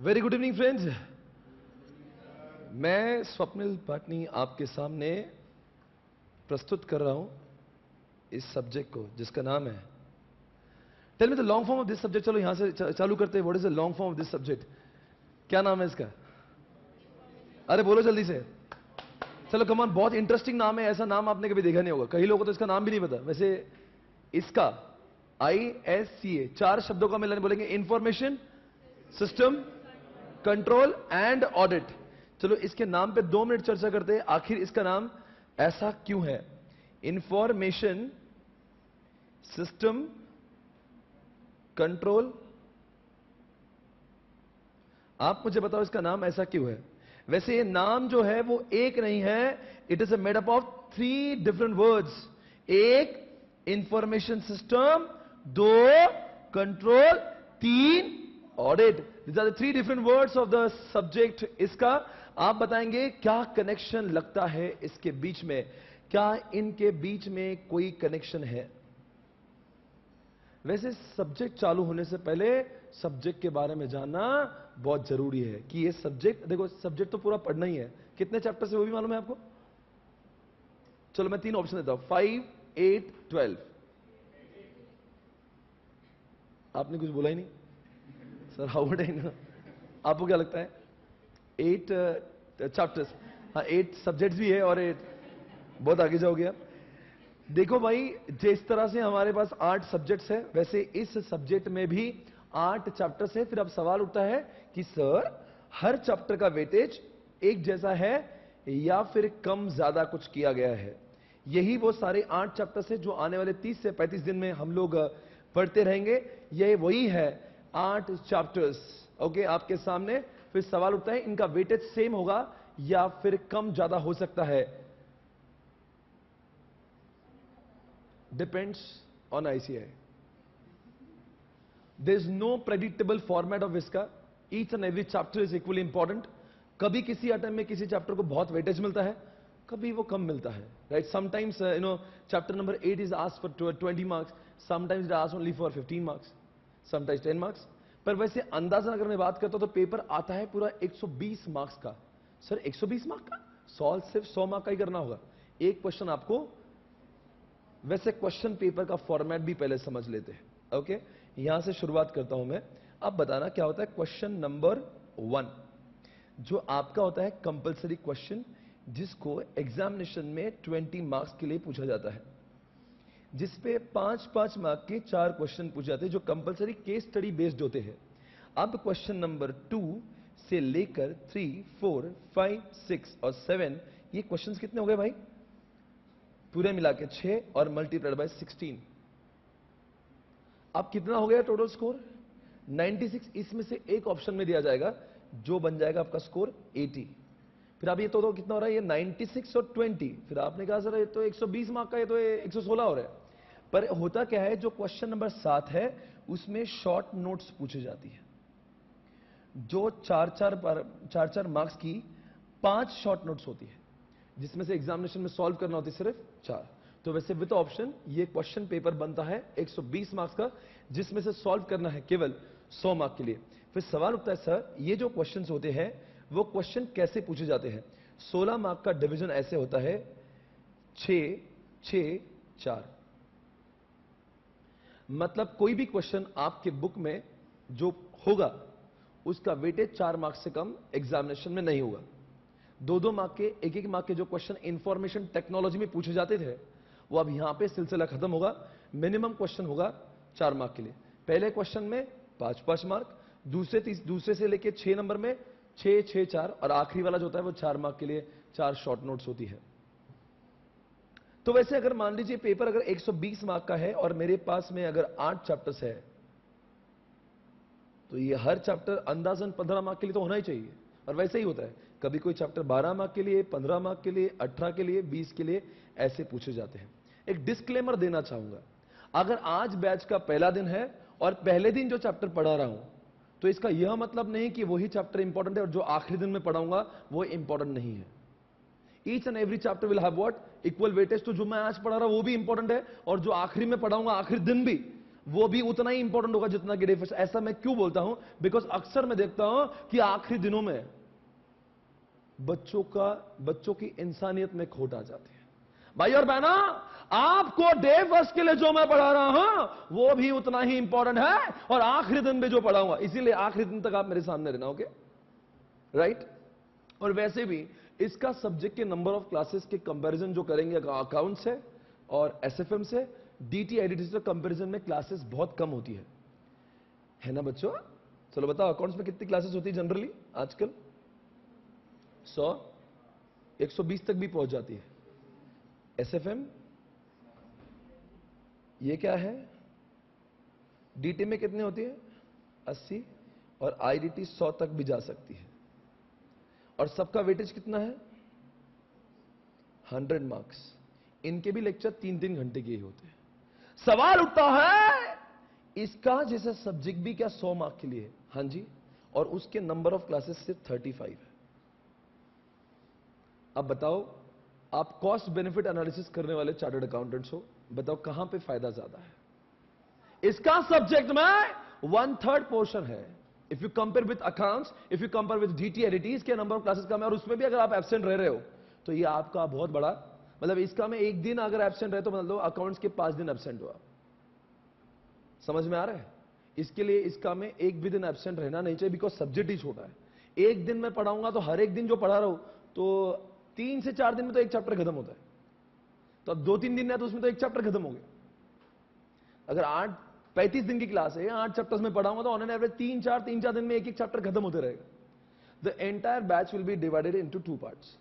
Very good evening friends. मैं स्वप्निल पाटनी आपके सामने प्रस्तुत कर रहा हूं इस सब्जेक्ट को जिसका नाम है, tell me the long form of this subject. चलो यहां से चालू करते हैं। What is the long form of this subject? क्या नाम है इसका? अरे बोलो जल्दी से। चलो कमान, बहुत इंटरेस्टिंग नाम है। ऐसा नाम आपने कभी देखा नहीं होगा। कई लोगों को तो इसका नाम भी नहीं पता। वैसे इसका ISCA 4 शब्दों का मिलन बोलेंगे, information system control and audit. चलो इसके नाम पे 2 मिनट चर्चा करते हैं। आखिर इसका नाम ऐसा क्यों है? Information system control. आप मुझे बताओ इसका नाम ऐसा क्यों है? वैसे ये नाम जो है वो एक नहीं है। It is a made up of 3 different words. एक information system, 2 control, 3 audit. These are the 3 different words of the subject। इसका आप बताएंगे क्या कनेक्शन लगता है इसके बीच में? क्या इनके बीच में कोई कनेक्शन है? वैसे सब्जेक्ट चालू होने से पहले सब्जेक्ट के बारे में जानना बहुत जरूरी है कि ये सब्जेक्ट, देखो सब्जेक्ट तो पूरा पढ़ना ही है। कितने चैप्टर से वो भी मालूम है आपको? चलो मैं 3 ऑप्शन देता हूं, 5, 8, 12। आपने कुछ बोला ही नहीं sir. How would I know? आपको क्या लगता है? 8 चैप्टर्स, हाँ 8 सब्जेक्ट्स भी है और 8 बहुत आगे जाओगे आप। देखो भाई, जिस तरह से हमारे पास 8 सब्जेक्ट्स है, वैसे इस सब्जेक्ट में भी 8 चैप्टर्स है। फिर अब सवाल उठता है कि सर हर चैप्टर का वेटेज एक जैसा है या फिर कम ज्यादा कुछ किया गया है? यही वो सारे 8 चैप्टर्स है जो आने वाले 30 से 35 दिन में हम लोग पढ़ते रहेंगे। यही वही है 8 चैप्टर्स। ओके, आपके सामने फिर सवाल उठता है इनका वेटेज सेम होगा या फिर कम ज्यादा हो सकता है? Depends on ICI। There is no predictable format of इसका। Each and every chapter is equally important. कभी किसी अटेम्प्ट में किसी चैप्टर को बहुत वेटेज मिलता है, कभी वो कम मिलता है, right? Sometimes chapter number 8 is asked for 20 marks, sometimes it asked only for 15 marks, sometimes 10 marks. पर वैसे अंदाजा अगर मैं बात करता हूं तो पेपर आता है पूरा 120 मार्क्स का। सर 120 मार्क्स का सॉल्व सिर्फ 100 मार्क का ही करना होगा। एक क्वेश्चन आपको, वैसे क्वेश्चन पेपर का फॉर्मेट भी पहले समझ लेते हैं। ओके, यहां से शुरुआत करता हूं मैं। अब बताना क्या होता है क्वेश्चन नंबर 1, जो आपका होता है कंपलसरी क्वेश्चन, जिसको एग्जामिनेशन में 20 मार्क्स के लिए पूछा जाता है, जिसपे 5-5 मार्क के 4 क्वेश्चन पूछे जाते हैं जो कंपलसरी केस स्टडी बेस्ड होते हैं। अब क्वेश्चन नंबर 2 से लेकर 3, 4, 5, 6 और 7, ये क्वेश्चंस कितने हो गए भाई? पूरे मिला के 6 और मल्टीप्लाइड बाय 16। अब कितना हो गया टोटल स्कोर? 96। इसमें से एक ऑप्शन में दिया जाएगा जो बन जाएगा आपका स्कोर 80। फिर आप ये तो कितना हो रहा है? ये 96 और 20। फिर आपने कहा सर ये तो 120 मार्क का, ये तो 116 हो रहा है। पर होता क्या है, जो क्वेश्चन नंबर 7 है उसमें शॉर्ट नोट्स पूछी जाती है, जो 4-4 मार्क्स की 5 शॉर्ट नोट्स होती है, जिसमें से एग्जामिनेशन में सॉल्व करना होती है सिर्फ 4। तो वैसे विद ऑप्शन ये क्वेश्चन पेपर बनता है 120 मार्क्स का, जिसमें से सॉल्व करना है केवल 100 मार्क के लिए। फिर सवाल उठता है सर ये जो क्वेश्चंस होते हैं वो क्वेश्चन कैसे पूछे जाते हैं? 16 मार्क का डिवीजन ऐसे होता है 6, 6, 4। मतलब कोई भी क्वेश्चन आपके बुक में जो होगा उसका वेटेज 4 मार्क्स से कम एग्जामिनेशन में नहीं होगा। 2-2 मार्क के, 1-1 मार्क के जो क्वेश्चन इंफॉर्मेशन टेक्नोलॉजी में पूछे जाते थे वो अब यहां पे सिलसिला खत्म होगा। मिनिमम क्वेश्चन होगा 4 मार्क के लिए। पहले क्वेश्चन में 5-5 मार्क, दूसरे से लेके 6 नंबर में 6, 6, 4 और आखिरी वाला जो होता है वो 4 मार्क के लिए 4 शॉर्ट नोट्स होती है। तो वैसे अगर मान लीजिए पेपर अगर 120 मार्क का है और मेरे पास में अगर 8 चैप्टर्स है तो ये हर चैप्टर अंदाजन 15 मार्क के लिए तो होना ही चाहिए। और वैसे ही होता है, कभी कोई चैप्टर 12 मार्क के लिए, 15 मार्क के लिए, 18 के लिए, 20 के लिए ऐसे पूछे जाते हैं। एक डिस्क्लेमर देना चाहूंगा, अगर आज बैच का पहला दिन है और पहले दिन जो चैप्टर पढ़ा रहा हूं तो इसका यह मतलब नहीं कि वही चैप्टर इंपॉर्टेंट है और जो आखिरी दिन में पढ़ाऊंगा वो इंपॉर्टेंट नहीं है। Each and every chapter will have what? Equal weightage. तो जो मैं आज पढ़ा रहा हूं वो भी इंपॉर्टेंट है और जो आखिरी में पढ़ाऊंगा आखिरी दिन भी वो भी उतना ही इंपॉर्टेंट होगा जितना कि डे फर्स्ट। ऐसा मैं क्यों बोलता हूं? बिकॉज अक्सर मैं देखता हूं कि आखिरी दिनों में बच्चों की इंसानियत में खोट आ जाती है। भाई और बहना, आपको डे फर्स्ट के लिए जो मैं पढ़ा रहा हूं वो भी उतना ही इंपॉर्टेंट है, और आखिरी दिन भी जो पढ़ाऊंगा, इसीलिए आखिरी दिन तक आप मेरे सामने रहना। Okay, right? और वैसे भी इसका सब्जेक्ट के नंबर ऑफ क्लासेस के कंपैरिजन जो करेंगे अकाउंट से और एसएफएम से, डीटी आईडीटी से कंपैरिजन में क्लासेस बहुत कम होती है ना बच्चों? चलो बताओ, अकाउंट्स में कितनी क्लासेस होती है जनरली आजकल? 100, 120 तक भी पहुंच जाती है। एसएफएम ये क्या है? डीटी में कितनी होती है? 80, और आईडीटी 100 तक भी जा सकती है। और सबका वेटेज कितना है? 100 मार्क्स। इनके भी लेक्चर 3-3 घंटे के ही होते हैं। सवाल उठता है, इसका जैसा सब्जेक्ट भी क्या 100 मार्क के लिए? हां जी, और उसके नंबर ऑफ क्लासेस सिर्फ 35 है। अब बताओ, आप कॉस्ट बेनिफिट एनालिसिस करने वाले चार्टर्ड अकाउंटेंट्स हो, बताओ कहां पे फायदा ज्यादा है? इसका सब्जेक्ट में 1/3 पोर्शन है। If you compare with accounts, if you compare with DT एडिटीज के नंबर ऑफ क्लासेस का में, और उसमें भी अगर आप एब्सेंट रह रहे हो तो ये आपका बहुत बड़ा, मतलब इसका में एक दिन अगर एब्सेंट रहे तो मतलब अकाउंट्स के 5 दिन एब्सेंट हुआ। समझ में आ रहा है? इसके लिए इसका में एक भी दिन एब्सेंट रहना नहीं चाहिए, बिकॉज सब्जेक्ट ही छोटा है। एक दिन मैं पढ़ाऊंगा तो हर एक दिन जो पढ़ा रहा हूं तो 3 से 4 दिन में तो एक चैप्टर खत्म होता है। तो अब 2-3 दिन है तो उसमें तो एक चैप्टर खत्म हो गया। अगर 35 दिन की क्लास है, 8 चैप्टर्स में पढ़ाऊंगा तो ऑन एन एवरेज 3-4 दिन में एक चैप्टर खत्म होते रहेगा। The entire batch will be divided into 2 parts.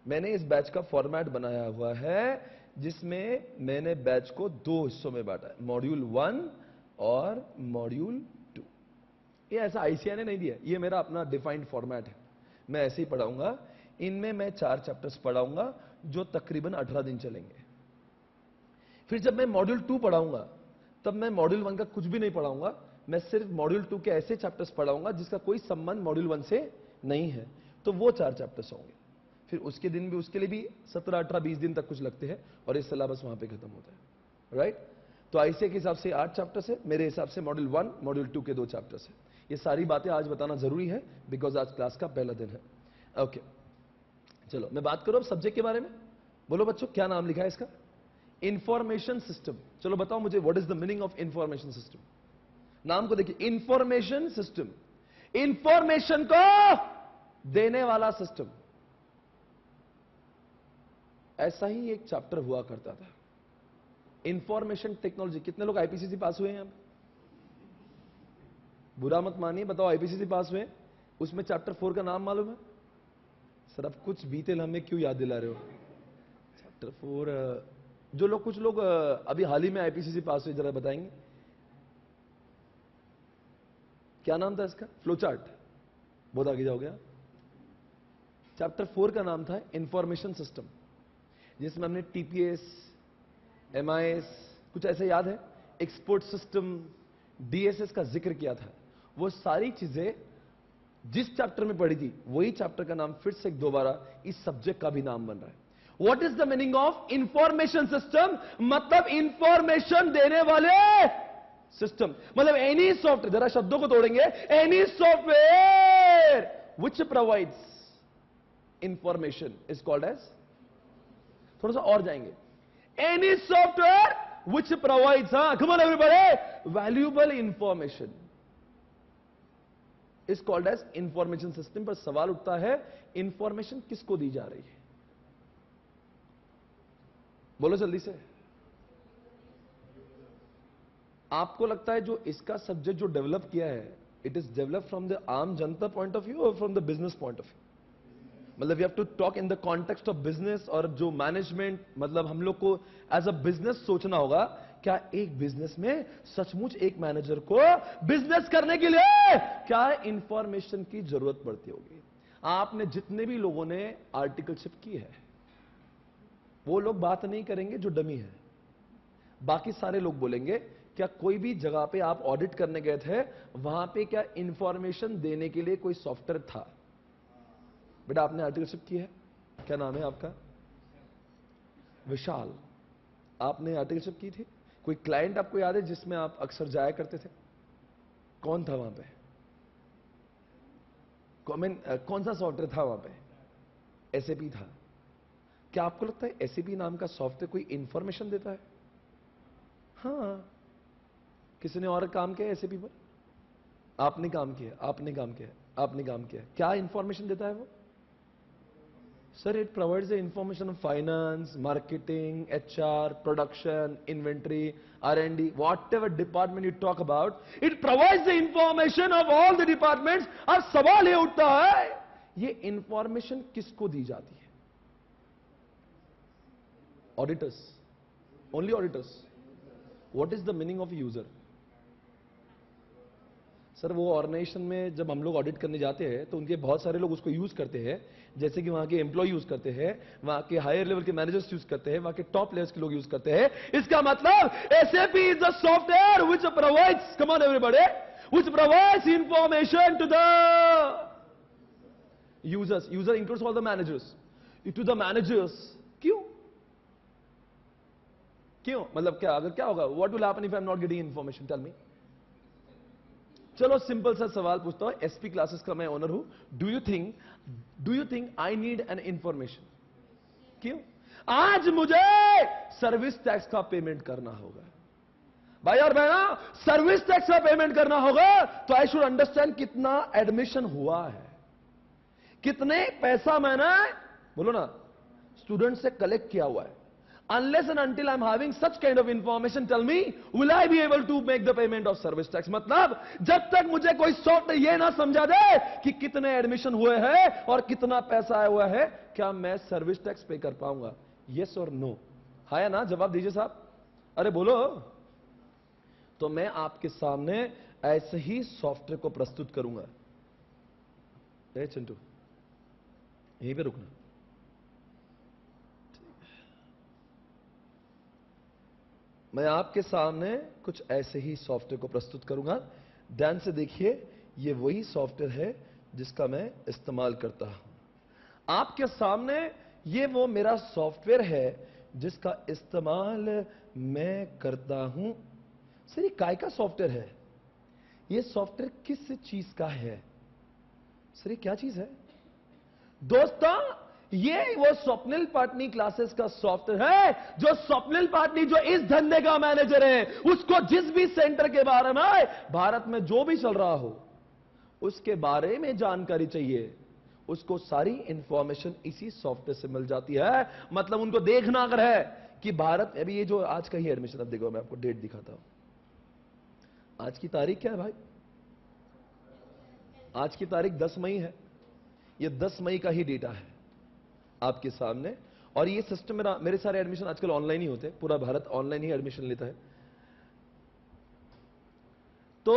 मैंने इस बैच का फॉर्मेट बनाया हुआ है जिसमें मैंने बैच को 2 हिस्सों में बांटा है, मॉड्यूल 1 और मॉड्यूल 2। ये ऐसा आईसीआई ने नहीं दिया, ये मेरा अपना डिफाइंड फॉर्मेट है। मैं ऐसे ही पढ़ाऊंगा। इनमें मैं 4 चैप्टर्स पढ़ाऊंगा जो तकरीबन 18 दिन चलेंगे। फिर जब मैं मॉड्यूल 2 पढ़ाऊंगा तब मैं मॉड्यूल 1 का कुछ भी नहीं पढ़ाऊंगा, मैं सिर्फ मॉड्यूल 2 के ऐसे चैप्टर्स पढ़ाऊंगा जिसका कोई संबंध मॉड्यूल 1 से नहीं है। तो वो 4 चैप्टर्स होंगे। फिर उसके दिन भी, उसके लिए भी 17, 18, 20 दिन तक कुछ लगते हैं, और ये सिलेबस वहां पे खत्म होता है। राइट? तो आईसीआई के हिसाब से 8 चैप्टर्स है, मेरे हिसाब से मॉड्यूल 1 मॉड्यूल 2 के 2 चैप्टर्स है। ये सारी बातें आज बताना जरूरी है बिकॉज आज क्लास का पहला दिन है। ओके, चलो मैं बात करूं अब सब्जेक्ट के बारे में। बोलो बच्चों, क्या नाम लिखा है इसका? Information system. चलो बताओ मुझे, what is the meaning of information system? नाम को देखिए, इंफॉर्मेशन सिस्टम, इंफॉर्मेशन को देने वाला सिस्टम। ऐसा ही एक चैप्टर हुआ करता था, इंफॉर्मेशन टेक्नोलॉजी। कितने लोग आईपीसीसी पास हुए हैं यहां पे? बुरा मत मानिए, बताओ आईपीसीसी पास हुए? उसमें चैप्टर 4 का नाम मालूम है? सर अब कुछ बीते लम्हे क्यों याद दिला रहे हो? चैप्टर 4, जो लोग, कुछ लोग अभी हाल ही में आईपीसीसी पास हुए, जरा बताएंगे क्या नाम था इसका? Flow chart. बहुत आगे जाओगे आप। चैप्टर 4 का नाम था इंफॉर्मेशन सिस्टम, जिसमें हमने टीपीएस, एमआईएस, कुछ ऐसे याद है, एक्सपोर्ट सिस्टम, डीएसएस का जिक्र किया था। वो सारी चीजें जिस चैप्टर में पढ़ी थी वही चैप्टर का नाम फिर से दोबारा इस सब्जेक्ट का भी नाम बन रहा है। What is the meaning of information system? मतलब इंफॉर्मेशन देने वाले सिस्टम, मतलब एनी सॉफ्टवेयर, जरा शब्दों को तोड़ेंगे, any software which provides information is called as, थोड़ा सा और जाएंगे, any software which provides, come on everybody, valuable information is called as information system. पर सवाल उठता है, इंफॉर्मेशन किसको दी जा रही है? बोलो जल्दी से। आपको लगता है जो इसका सब्जेक्ट जो डेवलप किया है, it is develop from the आम जनता पॉइंट ऑफ व्यू और from the business point of view? मतलब you have to talk in the context of business, और जो मैनेजमेंट, मतलब हम लोग को एज अ बिजनेस सोचना होगा, क्या एक बिजनेस में सचमुच एक मैनेजर को बिजनेस करने के लिए क्या इंफॉर्मेशन की जरूरत पड़ती होगी? आपने जितने भी लोगों ने आर्टिकलशिप की है वो लोग बात नहीं करेंगे जो डमी है, बाकी सारे लोग बोलेंगे क्या कोई भी जगह पे आप ऑडिट करने गए थे, वहां पे क्या इंफॉर्मेशन देने के लिए कोई सॉफ्टवेयर था? बेटा आपने आर्टिकलशिप की है, क्या नाम है आपका? विशाल। आपने आर्टिकलशिप की थी? कोई क्लाइंट आपको याद है जिसमें आप अक्सर जाया करते थे? कौन था वहां पे? कौन सा सॉफ्टवेयर था वहां पे? एसएपी था। क्या आपको लगता है एसएपी नाम का सॉफ्टवेयर कोई इंफॉर्मेशन देता है? हाँ। किसी ने और काम किया एसएपी पर? आपने काम किया, आपने काम किया, आपने काम किया। क्या इंफॉर्मेशन देता है वो? Sir, it provides the information of finance, marketing, HR, production, inventory, R&D, whatever department you talk about, it provides the information of all the departments. अब सवाल ये उठता है, ये इंफॉर्मेशन किसको दी जाती है? Auditors. Only auditors. What is the meaning of user? Sir वो ऑर्गेनाइजेशन में जब हम लोग ऑडिट करने जाते हैं तो उनके बहुत सारे लोग उसको यूज करते हैं, जैसे कि वहां के एम्प्लॉय यूज करते हैं, वहां के हायर लेवल के मैनेजर्स यूज करते हैं, वहां के टॉप लेवल्स के लोग यूज करते हैं। इसका मतलब SAP is the software which provides, come on everybody, which provides information to the users. User includes all the managers, to the managers. क्यों? क्यों मतलब क्या? अगर क्या होगा, what will happen if I am not getting information? Tell me. चलो simple सा सवाल पूछता हूं, एसपी क्लासेस का मैं ओनर हूं। Do you think I need an information? क्यों? आज मुझे सर्विस टैक्स का पेमेंट करना होगा भाई और बहना, सर्विस टैक्स का पेमेंट करना होगा तो आई शुड अंडरस्टैंड कितना एडमिशन हुआ है, कितने पैसा मैंने, बोलो ना, स्टूडेंट से कलेक्ट किया हुआ है। Unless and until I'm having such kind of information, tell me, will I be able to make the payment of service tax? मतलब जब तक मुझे कोई सॉफ्टवेयर ये ना समझा दे कि कितने एडमिशन हुए हैं और कितना पैसा आया हुआ है, क्या मैं सर्विस टैक्स पे कर पाऊंगा? यस और नो? हाँ या ना? जवाब दीजिए साहब, अरे बोलो। तो मैं आपके सामने ऐसे ही सॉफ्टवेयर को प्रस्तुत करूंगा। चिंटू यहीं पे रुकना। मैं आपके सामने कुछ ऐसे ही सॉफ्टवेयर को प्रस्तुत करूंगा। ध्यान से देखिए, ये वही सॉफ्टवेयर है जिसका मैं इस्तेमाल करता हूं। आपके सामने ये वो मेरा सॉफ्टवेयर है जिसका इस्तेमाल मैं करता हूं। सर ये काय का सॉफ्टवेयर है? ये सॉफ्टवेयर किस चीज का है? सर ये क्या चीज है? दोस्तों ये वो स्वप्निल पाटनी क्लासेस का सॉफ्टवेयर है, जो स्वप्निल पाटनी जो इस धंधे का मैनेजर है, उसको जिस भी सेंटर के बारे में भारत में जो भी चल रहा हो उसके बारे में जानकारी चाहिए, उसको सारी इंफॉर्मेशन इसी सॉफ्टवेयर से मिल जाती है। मतलब उनको देखना अगर है कि भारत, अभी ये जो आज का ही एडमिशन, अब देखो मैं आपको डेट दिखाता हूं। आज की तारीख क्या है भाई? आज की तारीख 10 मई है। ये 10 मई का ही डेटा है आपके सामने। और ये सिस्टम मेरे सारे एडमिशन आजकल ऑनलाइन ही होते हैं, पूरा भारत ऑनलाइन ही एडमिशन लेता है। तो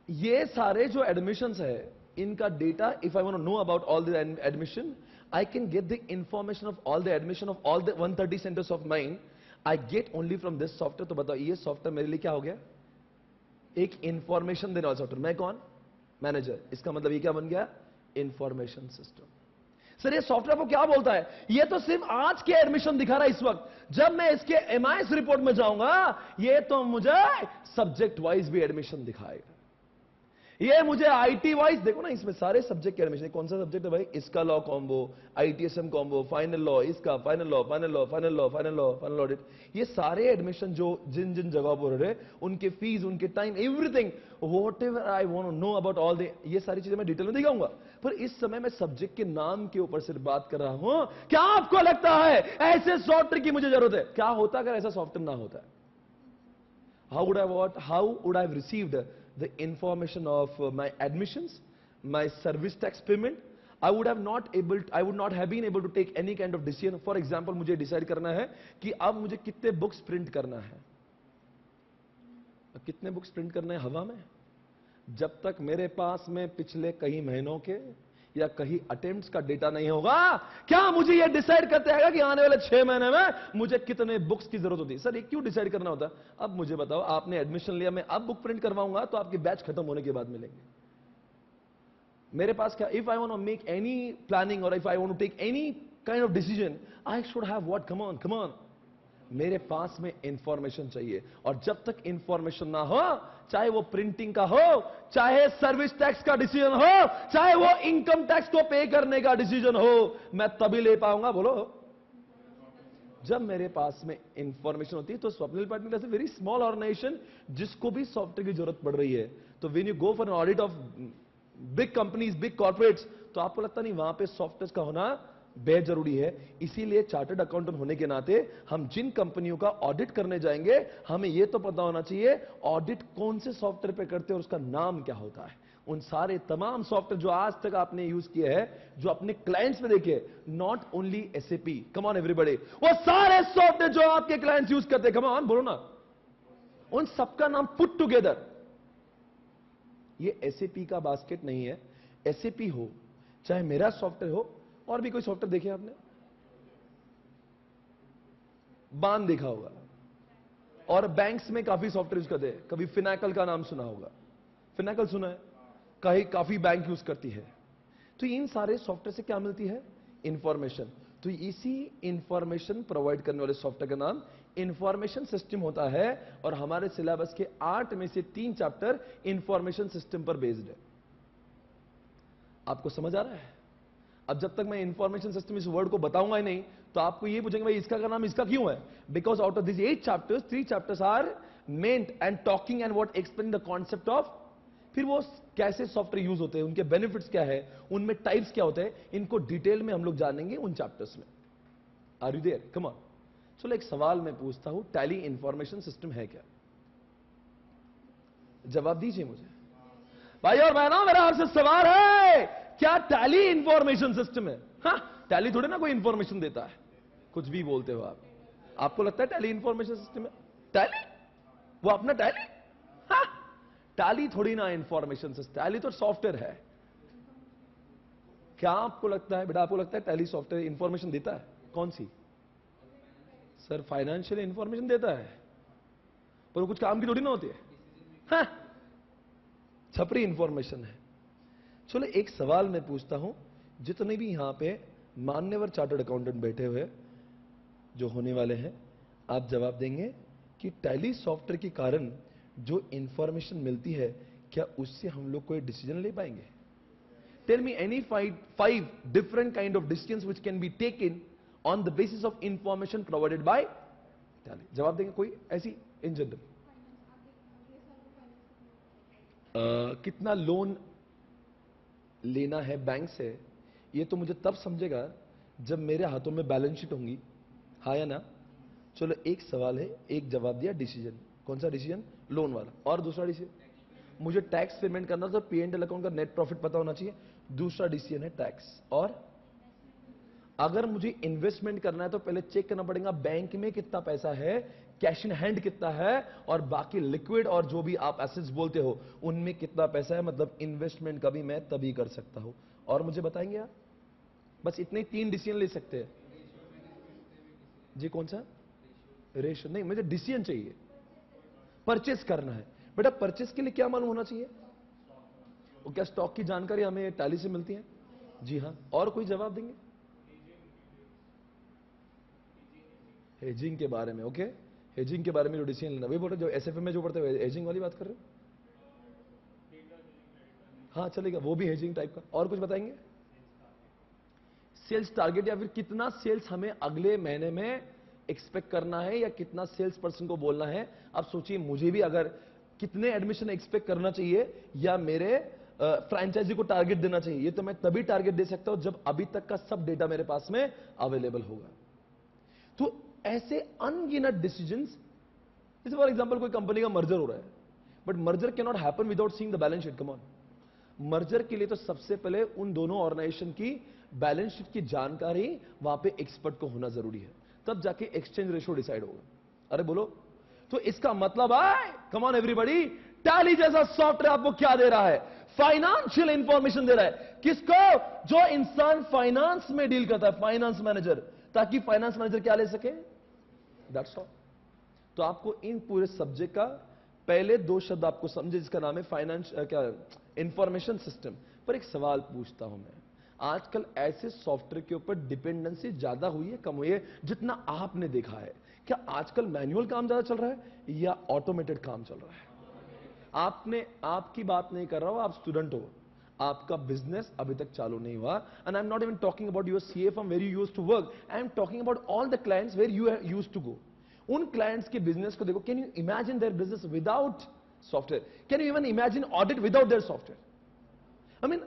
ये सारे जो एडमिशंस है इनका data, if I want to know about all the admission, I can get the information of all the admission of all the 130 centres of mine, I get only from this software. तो बताओ ये software मेरे लिए क्या हो गया? एक information देने वाला सॉफ्टवेयर। मैं कौन? मैनेजर। इसका मतलब ये क्या बन गया? Information system. सर ये सॉफ्टवेयर को क्या बोलता है? ये तो सिर्फ आज के एडमिशन दिखा रहा है इस वक्त। जब मैं इसके एमआईएस रिपोर्ट में जाऊंगा, ये तो मुझे सब्जेक्ट वाइज भी एडमिशन दिखाएगा। ये मुझे आईटी वाइज, देखो ना इसमें सारे सब्जेक्ट के एडमिशन। कौन सा सब्जेक्ट है भाई? इसका law combo, ITSM combo, final law, इसका final law, final law, final law, final law, final audit. ये सारे एडमिशन जो जिन जिन जगह पर रहे, उनके फीस, उनके time, everything, whatever I want to know about all the, ये सारी चीजें मैं डिटेल में दिखाऊंगा। पर इस समय मैं सब्जेक्ट के नाम के ऊपर सिर्फ बात कर रहा हूं। क्या आपको लगता है ऐसे सॉफ्टवेयर की मुझे जरूरत है? क्या होता अगर ऐसा सॉफ्टवेयर ना होता? How would I have received the information of my admissions, my service tax payment? I would not have been able to take any kind of decision. For example, मुझे डिसाइड करना है कि अब मुझे कितने बुक्स प्रिंट करना है। कितने बुक्स प्रिंट करना है हवा में? जब तक मेरे पास में पिछले कई महीनों के या कहीं अटेम्प्ट्स का डेटा नहीं होगा, क्या मुझे यह डिसाइड करते हैं कि आने वाले 6 महीने में मुझे कितने बुक्स की जरूरत होती है? सर ये क्यों डिसाइड करना होता? अब मुझे बताओ, आपने एडमिशन लिया, मैं अब बुक प्रिंट करवाऊंगा तो आपकी बैच खत्म होने के बाद मिलेंगे। मेरे पास क्या, if I want to make any planning और if I want to take any kind of decision, I should have what? Come on, मेरे पास में इंफॉर्मेशन चाहिए, और जब तक इंफॉर्मेशन ना हो, चाहे वो प्रिंटिंग का हो, चाहे सर्विस टैक्स का डिसीजन हो, चाहे वो इनकम टैक्स को पे करने का डिसीजन हो, मैं तभी ले पाऊंगा, बोलो, जब मेरे पास में इंफॉर्मेशन होती है। तो स्वप्निल पाटिल ऐसे वेरी स्मॉल ऑर्गेनाइजेशन जिसको भी सॉफ्टवेयर की जरूरत पड़ रही है, तो when you go for an audit of big companies, big corporates, तो आपको लगता नहीं वहां पे सॉफ्टवेयर का होना बेहद जरूरी है। इसीलिए चार्टर्ड अकाउंटेंट होने के नाते हम जिन कंपनियों का ऑडिट करने जाएंगे, हमें यह तो पता होना चाहिए ऑडिट कौन से सॉफ्टवेयर पे करते हैं और उसका नाम क्या होता है। उन सारे तमाम सॉफ्टवेयर जो आज तक आपने यूज किए हैं, जो अपने क्लाइंट्स में देखे, not only SAP, come on everybody, वो सारे सॉफ्टवेयर जो आपके क्लाइंट्स यूज करते हैं, कम ऑन बोलो ना, उन सबका नाम पुट टुगेदर। ये एसएपी का बास्केट नहीं है। एसएपी हो, चाहे मेरा सॉफ्टवेयर हो, और भी कोई सॉफ्टवेयर देखे आपने, बान देखा होगा, और बैंक्स में काफी सॉफ्टवेयर यूज करते हैं। कभी फिनाकल का नाम सुना होगा, फिनाकल सुना है, काफी बैंक यूज करती है। तो इन सारे सॉफ्टवेयर से क्या मिलती है? इंफॉर्मेशन। तो इसी इंफॉर्मेशन प्रोवाइड करने वाले सॉफ्टवेयर का नाम इंफॉर्मेशन सिस्टम होता है, और हमारे सिलेबस के 8 में से 3 चैप्टर इंफॉर्मेशन सिस्टम पर बेस्ड है। आपको समझ आ रहा है? अब जब तक मैं इंफॉर्मेशन सिस्टम इस वर्ड को बताऊंगा ही नहीं, तो आपको ये पूछेंगे भाई इसका नाम इसका क्यों है? Because out of this 8 chapters, 3 chapters are meant and talking and what explain the concept of, फिर वो कैसे सॉफ्टवेयर यूज होते हैं, उनके बेनिफिट्स क्या है, उनमें टाइप्स क्या होते हैं, इनको डिटेल में हम लोग जानेंगे उन चैप्टर्स में। Are you there? Come on. चलो एक सवाल मैं पूछता हूं, टैली इंफॉर्मेशन सिस्टम है क्या? जवाब दीजिए मुझे भाई और बहनों, मेरा आपसे सवाल है, क्या टैली इंफॉर्मेशन सिस्टम है? हाँ, टैली थोड़े ना कोई इंफॉर्मेशन देता है, कुछ भी बोलते हो आप। आपको लगता है टैली इंफॉर्मेशन सिस्टम है? टैली वो अपना टैली, हाँ, टैली थोड़ी ना इंफॉर्मेशन सिस्टम, टैली तो सॉफ्टवेयर है। क्या आपको लगता है बेटा, आपको लगता है टैली सॉफ्टवेयर इंफॉर्मेशन देता है? कौन सी? सर फाइनेंशियल इंफॉर्मेशन देता है, पर वो कुछ काम की थोड़ी ना होती है, हाँ, छपरी इंफॉर्मेशन है। चलो एक सवाल मैं पूछता हूं, जितने भी यहां पे मान्यवर चार्टर्ड अकाउंटेंट बैठे हुए जो होने वाले हैं, आप जवाब देंगे कि टैली सॉफ्टवेयर के कारण जो इंफॉर्मेशन मिलती है, क्या उससे हम लोग कोई डिसीजन ले पाएंगे? Tell me any 5 different kind of decisions which can be taken on the basis of information provided by Tally. जवाब देंगे कोई ऐसी इन जनरल? कितना लोन लेना है बैंक से, ये तो मुझे तब समझेगा जब मेरे हाथों में बैलेंस शीट होंगी, हाँ या ना? चलो एक सवाल है, एक जवाब दिया डिसीजन। कौन सा डिसीजन? लोन वाला। और दूसरा डिसीजन, मुझे टैक्स पेमेंट करना तो P&L अकाउंट का नेट प्रॉफिट पता होना चाहिए। दूसरा डिसीजन है टैक्स। और अगर मुझे इन्वेस्टमेंट करना है तो पहले चेक करना पड़ेगा बैंक में कितना पैसा है, कैश इन हैंड कितना है, और बाकी लिक्विड और जो भी आप एसेट्स बोलते हो उनमें कितना पैसा है। मतलब इन्वेस्टमेंट का भी मैं तभी कर सकता हूं। और मुझे बताएंगे आप? बस इतने 3 डिसीजन ले सकते हैं जी। कौन सा? रेशियो नहीं, मुझे डिसीजन चाहिए। परचेस करना है बेटा, परचेस के लिए क्या मालूम होना चाहिए? वो क्या स्टॉक की जानकारी हमें टैली से मिलती है? जी हां। और कोई जवाब देंगे? हेजिंग के बारे में। ओके, हेजिंग के बारे में जो डिसीजन लेना, वही बोल रहे जो एसएफए में जो पढ़ते हैं, हेजिंग वाली बात कर रहे हो? हाँ चलेगा, वो भी हेजिंग टाइप का। और कुछ बताएंगे? सेल्स टारगेट, या फिर कितना सेल्स हमें अगले महीने में एक्सपेक्ट करना है, या कितना सेल्स पर्सन को बोलना है। अब सोचिए, मुझे भी अगर कितने एडमिशन एक्सपेक्ट करना चाहिए, या मेरे फ्रेंचाइजी को टारगेट देना चाहिए, ये तो मैं तभी टारगेट दे सकता हूं जब अभी तक का सब डेटा मेरे पास में अवेलेबल होगा। तो ऐसे अनगिनत डिसीजंस, जैसे फॉर एग्जांपल कोई कंपनी का मर्जर हो रहा है, but merger can not happen without seeing the balance sheet. Come on, merger के लिए तो सबसे पहले उन दोनों ऑर्गेनाइजेशन की बैलेंस शीट की जानकारी वहां पे एक्सपर्ट को होना जरूरी है, तब जाके एक्सचेंज रेशियो डिसाइड होगा। अरे बोलो, तो इसका मतलब है, कम ऑन एवरीबॉडी, टैली जैसा सॉफ्टवेयर आपको क्या दे रहा है? फाइनेंशियल इंफॉर्मेशन दे रहा है। किसको? जो इंसान फाइनेंस में डील करता है, फाइनेंस मैनेजर, ताकि फाइनेंस मैनेजर क्या ले सके? That's all. तो आपको इन पूरे सब्जेक्ट का पहले 2 शब्द आपको समझे, जिसका नाम है फाइनेंस क्या, इंफॉर्मेशन सिस्टम। पर एक सवाल पूछता हूं मैं, आजकल ऐसे सॉफ्टवेयर के ऊपर डिपेंडेंसी ज्यादा हुई है कम हुई है जितना आपने देखा है? क्या आजकल मैनुअल काम ज्यादा चल रहा है या ऑटोमेटेड काम चल रहा है? आपकी बात नहीं कर रहा हूं, आप स्टूडेंट हो, आपका बिजनेस अभी तक चालू नहीं हुआ, and I am not even talking about your CA firm where you used to work, I am talking about all the clients where you used to go. उन क्लाइंट्स के बिजनेस को देखो, can you imagine their business without software? Can you even imagine audit without their software? I mean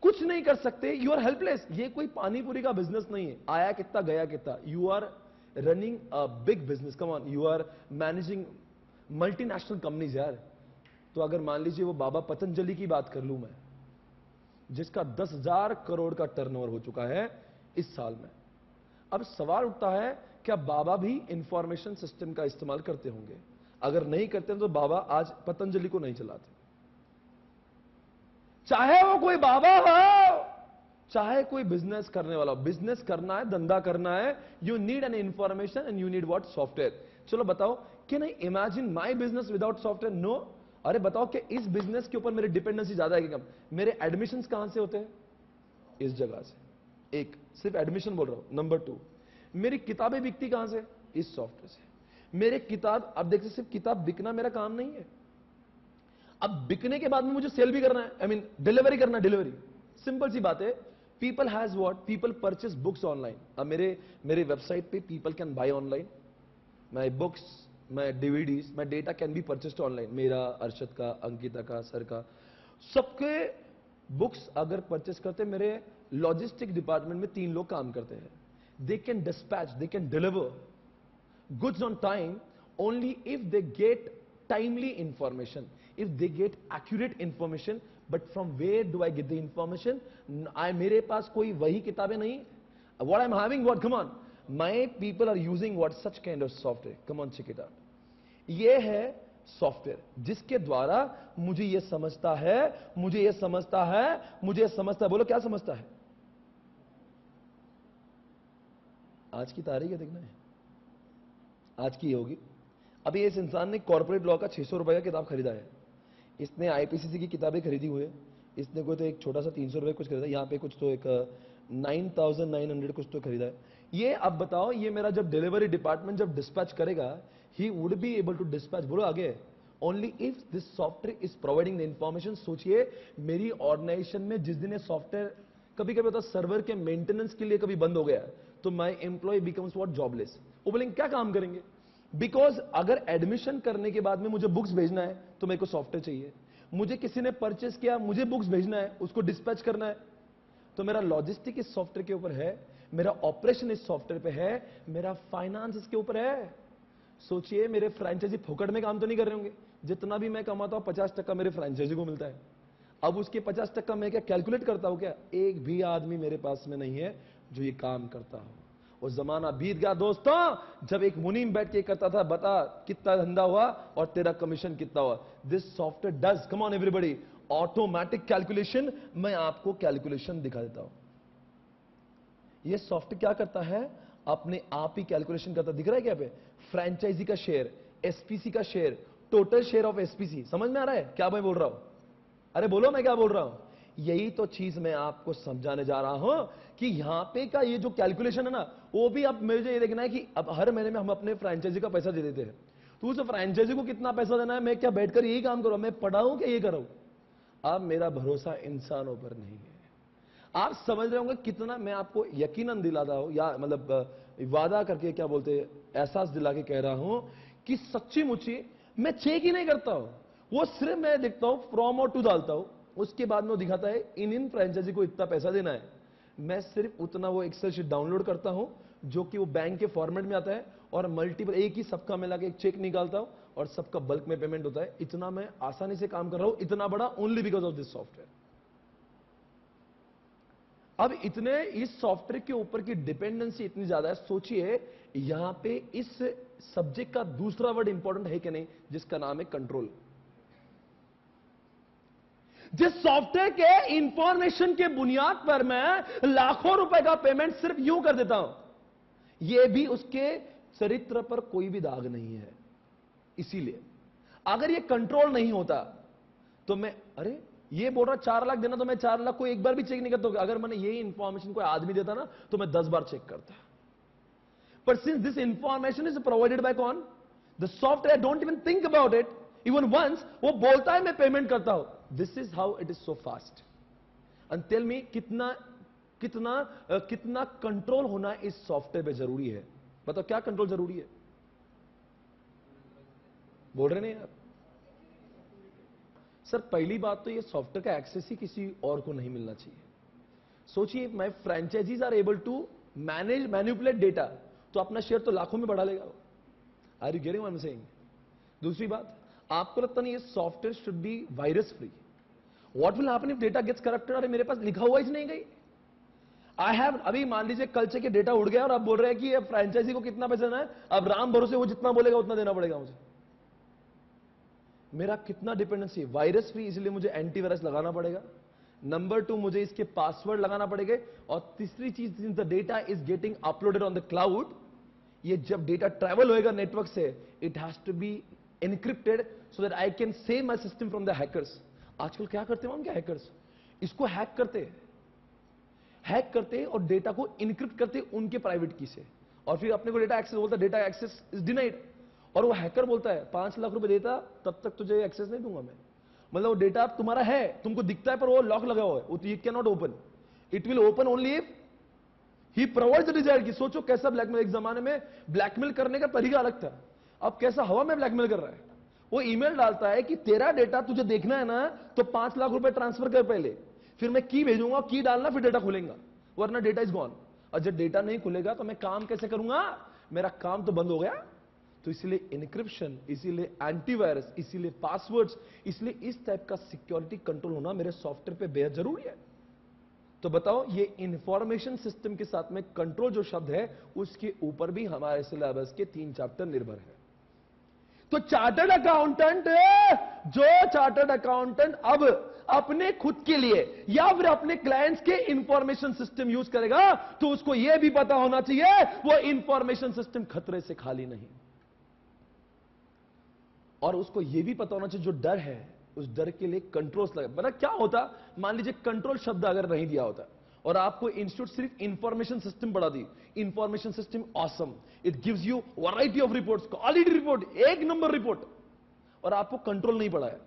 कुछ नहीं कर सकते, you are helpless. ये कोई पानीपुरी का बिजनेस नहीं है, आया कितना गया कितना। You are running a big business, come on, you are managing multinational companies यार। तो अगर मान लीजिए वो बाबा पतंजलि की बात कर लूं मैं, जिसका 10,000 करोड़ का टर्नओवर हो चुका है इस साल में, अब सवाल उठता है क्या बाबा भी इंफॉर्मेशन सिस्टम का इस्तेमाल करते होंगे? अगर नहीं करते तो बाबा आज पतंजलि को नहीं चलाते। चाहे वो कोई बाबा हो, चाहे कोई बिजनेस करने वाला हो, बिजनेस करना है, धंधा करना है, you need an information and you need what? Software. चलो बताओ, can I imagine my business without software? No. अरे बताओ कि इस बिजनेस के ऊपर मेरी डिपेंडेंसी ज्यादा है कि कम? मेरे एडमिशंस कहां से होते हैं? इस जगह से। एक, सिर्फ एडमिशन बोल रहा हूं। नंबर 2, मेरी किताबें बिकती कहां से? इस सॉफ्टवेयर से। मेरे किताब, अब देखिए सिर्फ किताब बिकना मेरा काम नहीं है, अब बिकने के बाद में मुझे सेल भी करना है, आई मीन डिलीवरी करना है। डिलीवरी सिंपल सी बात है, people has what? People purchase books online. अब मेरे वेबसाइट पे people can by online my books, my DVDs, my data can be purchased online. मेरा, अर्शद का, अंकिता का, सर का, सबके बुक्स अगर परचेस करते, मेरे लॉजिस्टिक डिपार्टमेंट में 3 लोग काम करते हैं। They can dispatch, they can deliver goods on time only if they get timely information, if they get accurate information. But from where do I get the information? मेरे पास कोई वही किताबें नहीं। what I'm having, what, come on, my people are using what? Such kind of software, come on, check it out. ये है software जिसके द्वारा मुझे ये समझता है, मुझे ये समझता है, मुझे ये समझता है। बोलो क्या समझता है? आज की तारीख है, देखना है आज की होगी। अभी इस इंसान ने कॉर्पोरेट लॉ का 600 रुपए का किताब खरीदा है, इसने आईपीसीसी की किताबें खरीदी हुई है, इसने कोई तो एक छोटा सा 300 रुपए कुछ खरीदा, यहां पे कुछ तो एक 9,900 कुछ तो खरीदा है। ये अब बताओ, ये मेरा जब डिलीवरी डिपार्टमेंट जब डिस्पैच करेगा, he would be able to dispatch, बोलो आगे, only if this software is providing the information. सोचिए मेरी ऑर्गेनाइजेशन में जिस दिन ये सॉफ्टवेयर कभी कभी होता सर्वर के मेंटेनेंस के लिए कभी बंद हो गया, तो माई एम्प्लॉय बिकम्स व्हाट? जॉबलेस। वो बोलेंगे क्या काम करेंगे? बिकॉज अगर एडमिशन करने के बाद में मुझे बुक्स भेजना है तो मेरे को सॉफ्टवेयर चाहिए, मुझे किसी ने परचेस किया, मुझे बुक्स भेजना है, उसको डिस्पैच करना है, तो मेरा लॉजिस्टिक इस सॉफ्टवेयर के ऊपर है, मेरा ऑपरेशन इस सॉफ्टवेयर पे है, मेरा फाइनेंस इसके ऊपर है। सोचिए मेरे फ्रेंचाइजी फोकट में काम तो नहीं कर रहे होंगे, जितना भी मैं कमाता हूं 50% मेरे फ्रेंचाइजी को मिलता है। अब उसके 50% मैं क्या कैलकुलेट करता हूं क्या? एक भी आदमी मेरे पास में नहीं है जो ये काम करता हो। वो जमाना बीत गया दोस्तों जब एक मुनीम बैठ के करता था, बता कितना धंधा हुआ और तेरा कमीशन कितना हुआ। This software does, come on everybody, automatic calculation. मैं आपको कैलकुलेशन दिखा देता हूं। ये सॉफ्टवेयर क्या करता है? अपने आप ही कैलकुलेशन करता। दिख रहा है क्या पे? फ्रेंचाइजी का शेयर, एसपीसी का share, total share of SPC. समझ में आ रहा है क्या मैं बोल रहा हूं? अरे बोलो मैं क्या बोल रहा हूं? यही तो चीज मैं आपको समझाने जा रहा हूं कि यहां पे का ये जो कैलकुलेशन है ना, वो भी अब मुझे ये देखना है कि अब हर महीने में हम अपने फ्रेंचाइजी का पैसा दे देते हैं, तो उस फ्रेंचाइजी को कितना पैसा देना है? मैं क्या बैठकर यही काम करूं? मैं पढ़ाऊं क्या ये करूं? अब मेरा भरोसा इंसानों पर नहीं है। आप समझ रहे होंगे कितना मैं आपको यकीनन दिलाता हूं, या मतलब वादा करके क्या बोलते, एहसास दिला के कह रहा हूं कि सच्ची मुच्ची मैं चेक ही नहीं करता हूं, वो सिर्फ मैं देखता हूं फ्रॉम और टू डालता हूं, उसके बाद में वो दिखाता है इन फ्रेंचाइजी को इतना पैसा देना है। मैं सिर्फ उतना वो एक्सेल शीट डाउनलोड करता हूं जो कि वो बैंक के फॉर्मेट में आता है, और मल्टीपल एक ही सबका मिला के एक चेक निकालता हूं और सबका बल्क में पेमेंट होता है। इतना मैं आसानी से काम कर रहा हूं, इतना बड़ा, only because of this software. अब इतने इस सॉफ्टवेयर के ऊपर की डिपेंडेंसी इतनी ज्यादा है। सोचिए यहां पे इस सब्जेक्ट का दूसरा वर्ड इंपॉर्टेंट है कि नहीं, जिसका नाम है कंट्रोल। जिस सॉफ्टवेयर के इंफॉर्मेशन के बुनियाद पर मैं लाखों रुपए का पेमेंट सिर्फ यूं कर देता हूं, यह भी उसके चरित्र पर कोई भी दाग नहीं है। इसीलिए अगर यह कंट्रोल नहीं होता तो मैं, अरे ये बोल रहा 4 लाख देना, तो मैं 4 लाख को एक बार भी चेक नहीं करता। अगर मैंने यही इंफॉर्मेशन कोई आदमी देता ना, तो मैं 10 बार चेक करता। पर since this information is provided by कौन? The software don't even think about it, even once वो बोलता है मैं पेमेंट करता हूं। This is how it is so fast. And tell me कितना कितना कितना कंट्रोल होना इस सॉफ्टवेयर पे जरूरी है? बताओ क्या कंट्रोल जरूरी है? बोल रहे नहीं यार। सर पहली बात तो ये सॉफ्टवेयर का एक्सेस ही किसी और को नहीं मिलना चाहिए। सोचिए, my franchisees are able to manage manipulate data, तो अपना शेयर तो लाखों में बढ़ा लेगा। Are you getting what I am saying? दूसरी बात, आपको लगता नहीं ये software should be virus free? What will happen if data gets corrupted? अरे मेरे पास लिखा हुआ ही नहीं गई। आई हैव, अभी मान लीजिए कल से के डेटा उड़ गया और आप बोल रहे हैं कि फ्रेंचाइजी को कितना पैसा देना है, अब राम भरोसे वो जितना बोलेगा उतना देना पड़ेगा मुझे। मेरा कितना डिपेंडेंसी? वायरस फ्री, इसलिए मुझे एंटीवायरस लगाना पड़ेगा। नंबर 2, मुझे इसके पासवर्ड लगाना पड़ेगा। और तीसरी चीज, since the data is getting uploaded on the cloud, ये जब डेटा ट्रैवल होएगा नेटवर्क से, it has to be encrypted so that I can save my system from the hackers. आजकल क्या करते हैं उनके हैकर्स? इसको हैक करते और डेटा को इनक्रिप्ट करते उनके प्राइवेट की से, और फिर अपने को डेटा एक्सेस बोलता है, डेटा एक्सेस इज डिनाइड। और वो हैकर बोलता है 5 लाख रुपए देता तब तक तुझे एक्सेस नहीं दूंगा मैं। मतलब वो डेटा तुम्हारा है, तुमको दिखता है, पर वो लॉक लगा हुआ है, it can not open. It will open only if he provides the desired की। सोचो कैसा ब्लैकमेल। एक जमाने में ब्लैकमेल करने का तरीका अलग था, अब कैसा हवा में ब्लैकमेल कर रहा है। वो ईमेल डालता है कि तेरा डेटा तुझे देखना है ना, तो 5 लाख रुपए ट्रांसफर कर पहले, फिर मैं की भेजूंगा, की डालना, फिर डेटा खुलेगा, वरना डेटा इज गॉन। और जब डेटा नहीं खुलेगा तो मैं काम कैसे करूंगा? मेरा काम तो बंद हो गया। तो इसीलिए इनक्रिप्शन, इसीलिए एंटीवायरस, इसीलिए पासवर्ड्स, इसलिए इस टाइप का सिक्योरिटी कंट्रोल होना मेरे सॉफ्टवेयर पे बेहद जरूरी है। तो बताओ, ये इंफॉर्मेशन सिस्टम के साथ में कंट्रोल जो शब्द है, उसके ऊपर भी हमारे सिलेबस के 3 चैप्टर निर्भर है। तो चार्टर्ड अकाउंटेंट, जो चार्टर्ड अकाउंटेंट अब अपने खुद के लिए या फिर अपने क्लाइंट्स के इंफॉर्मेशन सिस्टम यूज करेगा, तो उसको यह भी पता होना चाहिए वो इंफॉर्मेशन सिस्टम खतरे से खाली नहीं। और उसको यह भी पता होना चाहिए जो डर है, उस डर के लिए कंट्रोल्स लगे। मतलब क्या होता, मान लीजिए कंट्रोल शब्द अगर नहीं दिया होता और आपको इंस्टीट्यूट सिर्फ इंफॉर्मेशन सिस्टम पढ़ा दी, information system awesome, it gives you variety of reports, quality report, 1 number report, और आपको कंट्रोल नहीं पढ़ाया,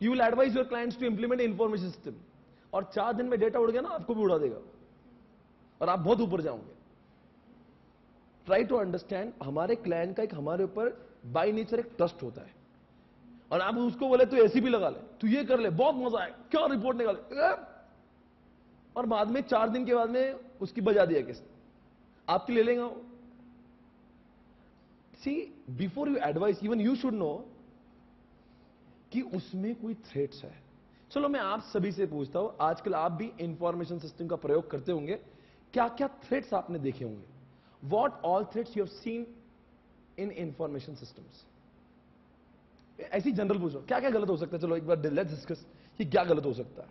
you will advise your clients to implement information system, और 4 दिन में डेटा उड़ गया ना, आपको भी उड़ा देगा और आप बहुत ऊपर जाओगे। ट्राई टू अंडरस्टैंड, हमारे क्लाइंट का एक हमारे ऊपर बाय नेचर एक ट्रस्ट होता है, और आप उसको बोले तू ऐसी भी लगा ले, तू ये कर ले, बहुत मजा आए, क्या रिपोर्ट निकाले, और बाद में 4 दिन के बाद में उसकी बजा दिया किस आपकी ले लेगा। See, before you advice, even you should know कि उसमें कोई थ्रेट्स है। चलो मैं आप सभी से पूछता हूं, आजकल आप भी इंफॉर्मेशन सिस्टम का प्रयोग करते होंगे, क्या क्या थ्रेट्स आपने देखे होंगे? What all threats you have seen in information systems? ऐसी जनरल पूछो, क्या क्या गलत हो सकता है? चलो एक बार लेट्स डिस्कस कि क्या गलत हो सकता है।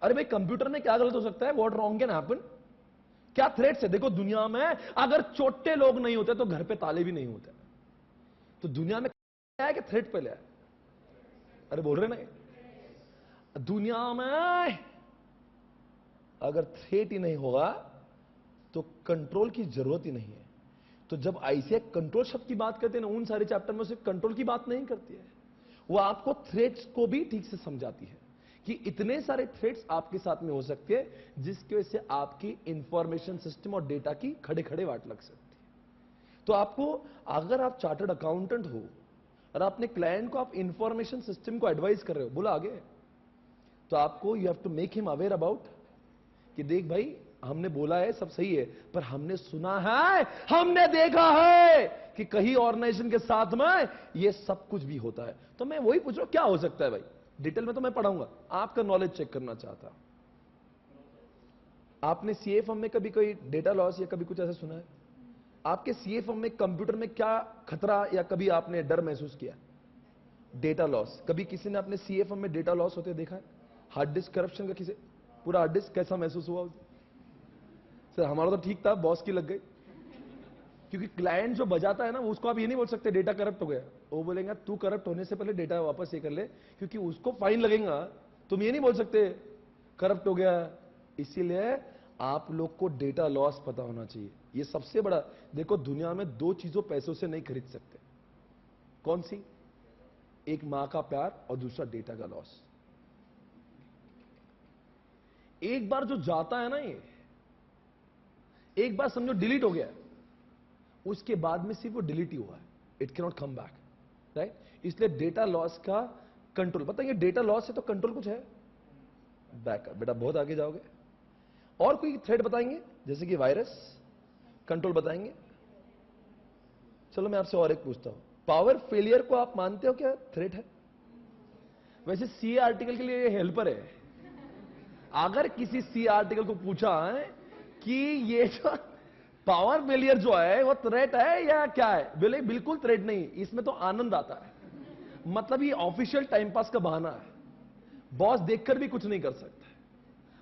अरे भाई, कंप्यूटर में क्या गलत हो सकता है? What wrong can happen? क्या थ्रेट्स है? देखो, दुनिया में अगर छोटे लोग नहीं होते तो घर पे ताले भी नहीं होते। तो दुनिया में क्या है कि थ्रेट पहले है? अरे बोल रहे नहीं, दुनिया में अगर थ्रेट ही नहीं होगा तो कंट्रोल की जरूरत ही नहीं है। तो जब ऐसे कंट्रोल शब्द की बात करते हैं ना, उन सारे चैप्टर में सिर्फ कंट्रोल की बात नहीं करती है, वो आपको थ्रेट्स को भी ठीक से समझाती है कि इतने सारे थ्रेट्स आपके साथ में हो सकते हैं जिसकी वजह से आपकी इंफॉर्मेशन सिस्टम और डेटा की खड़े खड़े वाट लग सकती है। तो आपको, अगर आप चार्टर्ड अकाउंटेंट हो और अपने क्लाइंट को आप इंफॉर्मेशन सिस्टम को एडवाइस कर रहे हो, बोला आगे, तो आपको you have to make him aware about कि देख भाई, हमने बोला है सब सही है, पर हमने सुना है, हमने देखा है कि कहीं ऑर्गेनाइजेशन के साथ में ये सब कुछ भी होता है। तो मैं वही पूछ रहा हूं, क्या हो सकता है भाई? डिटेल में तो मैं पढ़ाऊंगा, आपका नॉलेज चेक करना चाहता। आपने सीए फर्म में कभी कोई डेटा लॉस या कभी कुछ ऐसा सुना है? आपके सीए फर्म में कंप्यूटर में क्या खतरा या कभी आपने डर महसूस किया? डेटा लॉस, कभी किसी ने अपने सीए फर्म में डेटा लॉस होते देखा है? हार्ड डिस्क करप्शन का किसी, पूरा हार्ड डिस्क कैसा महसूस हुआ? सर हमारा तो ठीक था, बॉस की लग गई। क्योंकि क्लाइंट जो बजाता है ना, उसको आप ये नहीं बोल सकते डेटा करप्ट हो गया। वो बोलेंगे तू करप्ट होने से पहले डेटा वापस ये कर ले, क्योंकि उसको फाइन लगेगा। तुम ये नहीं बोल सकते करप्ट हो गया। इसीलिए आप लोग को डेटा लॉस पता होना चाहिए। ये सबसे बड़ा, देखो दुनिया में दो चीजों पैसों से नहीं खरीद सकते। कौन सी? एक मां का प्यार और दूसरा डेटा का लॉस। एक बार जो जाता है ना, ये एक बार समझो डिलीट हो गया, उसके बाद में सिर्फ वो डिलीट ही हुआ है, it can not come back, right. इसलिए डेटा लॉस का कंट्रोल, बताएंगे डेटा लॉस है तो कंट्रोल कुछ है? बैकअप। बेटा बहुत आगे जाओगे। और कोई थ्रेट बताएंगे? जैसे कि वायरस, कंट्रोल बताएंगे। चलो मैं आपसे और एक पूछता हूं, पावर फेलियर को आप मानते हो क्या थ्रेट है? वैसे सी आर्टिकल के लिए ये हेल्पर है। अगर किसी सी आर्टिकल को पूछा है कि ये जो पावर फेलियर जो है वो थ्रेट है या क्या है, बोले बिल्कुल थ्रेट नहीं, इसमें तो आनंद आता है। मतलब ये ऑफिशियल टाइम पास का बहाना है, बॉस देखकर भी कुछ नहीं कर सकता।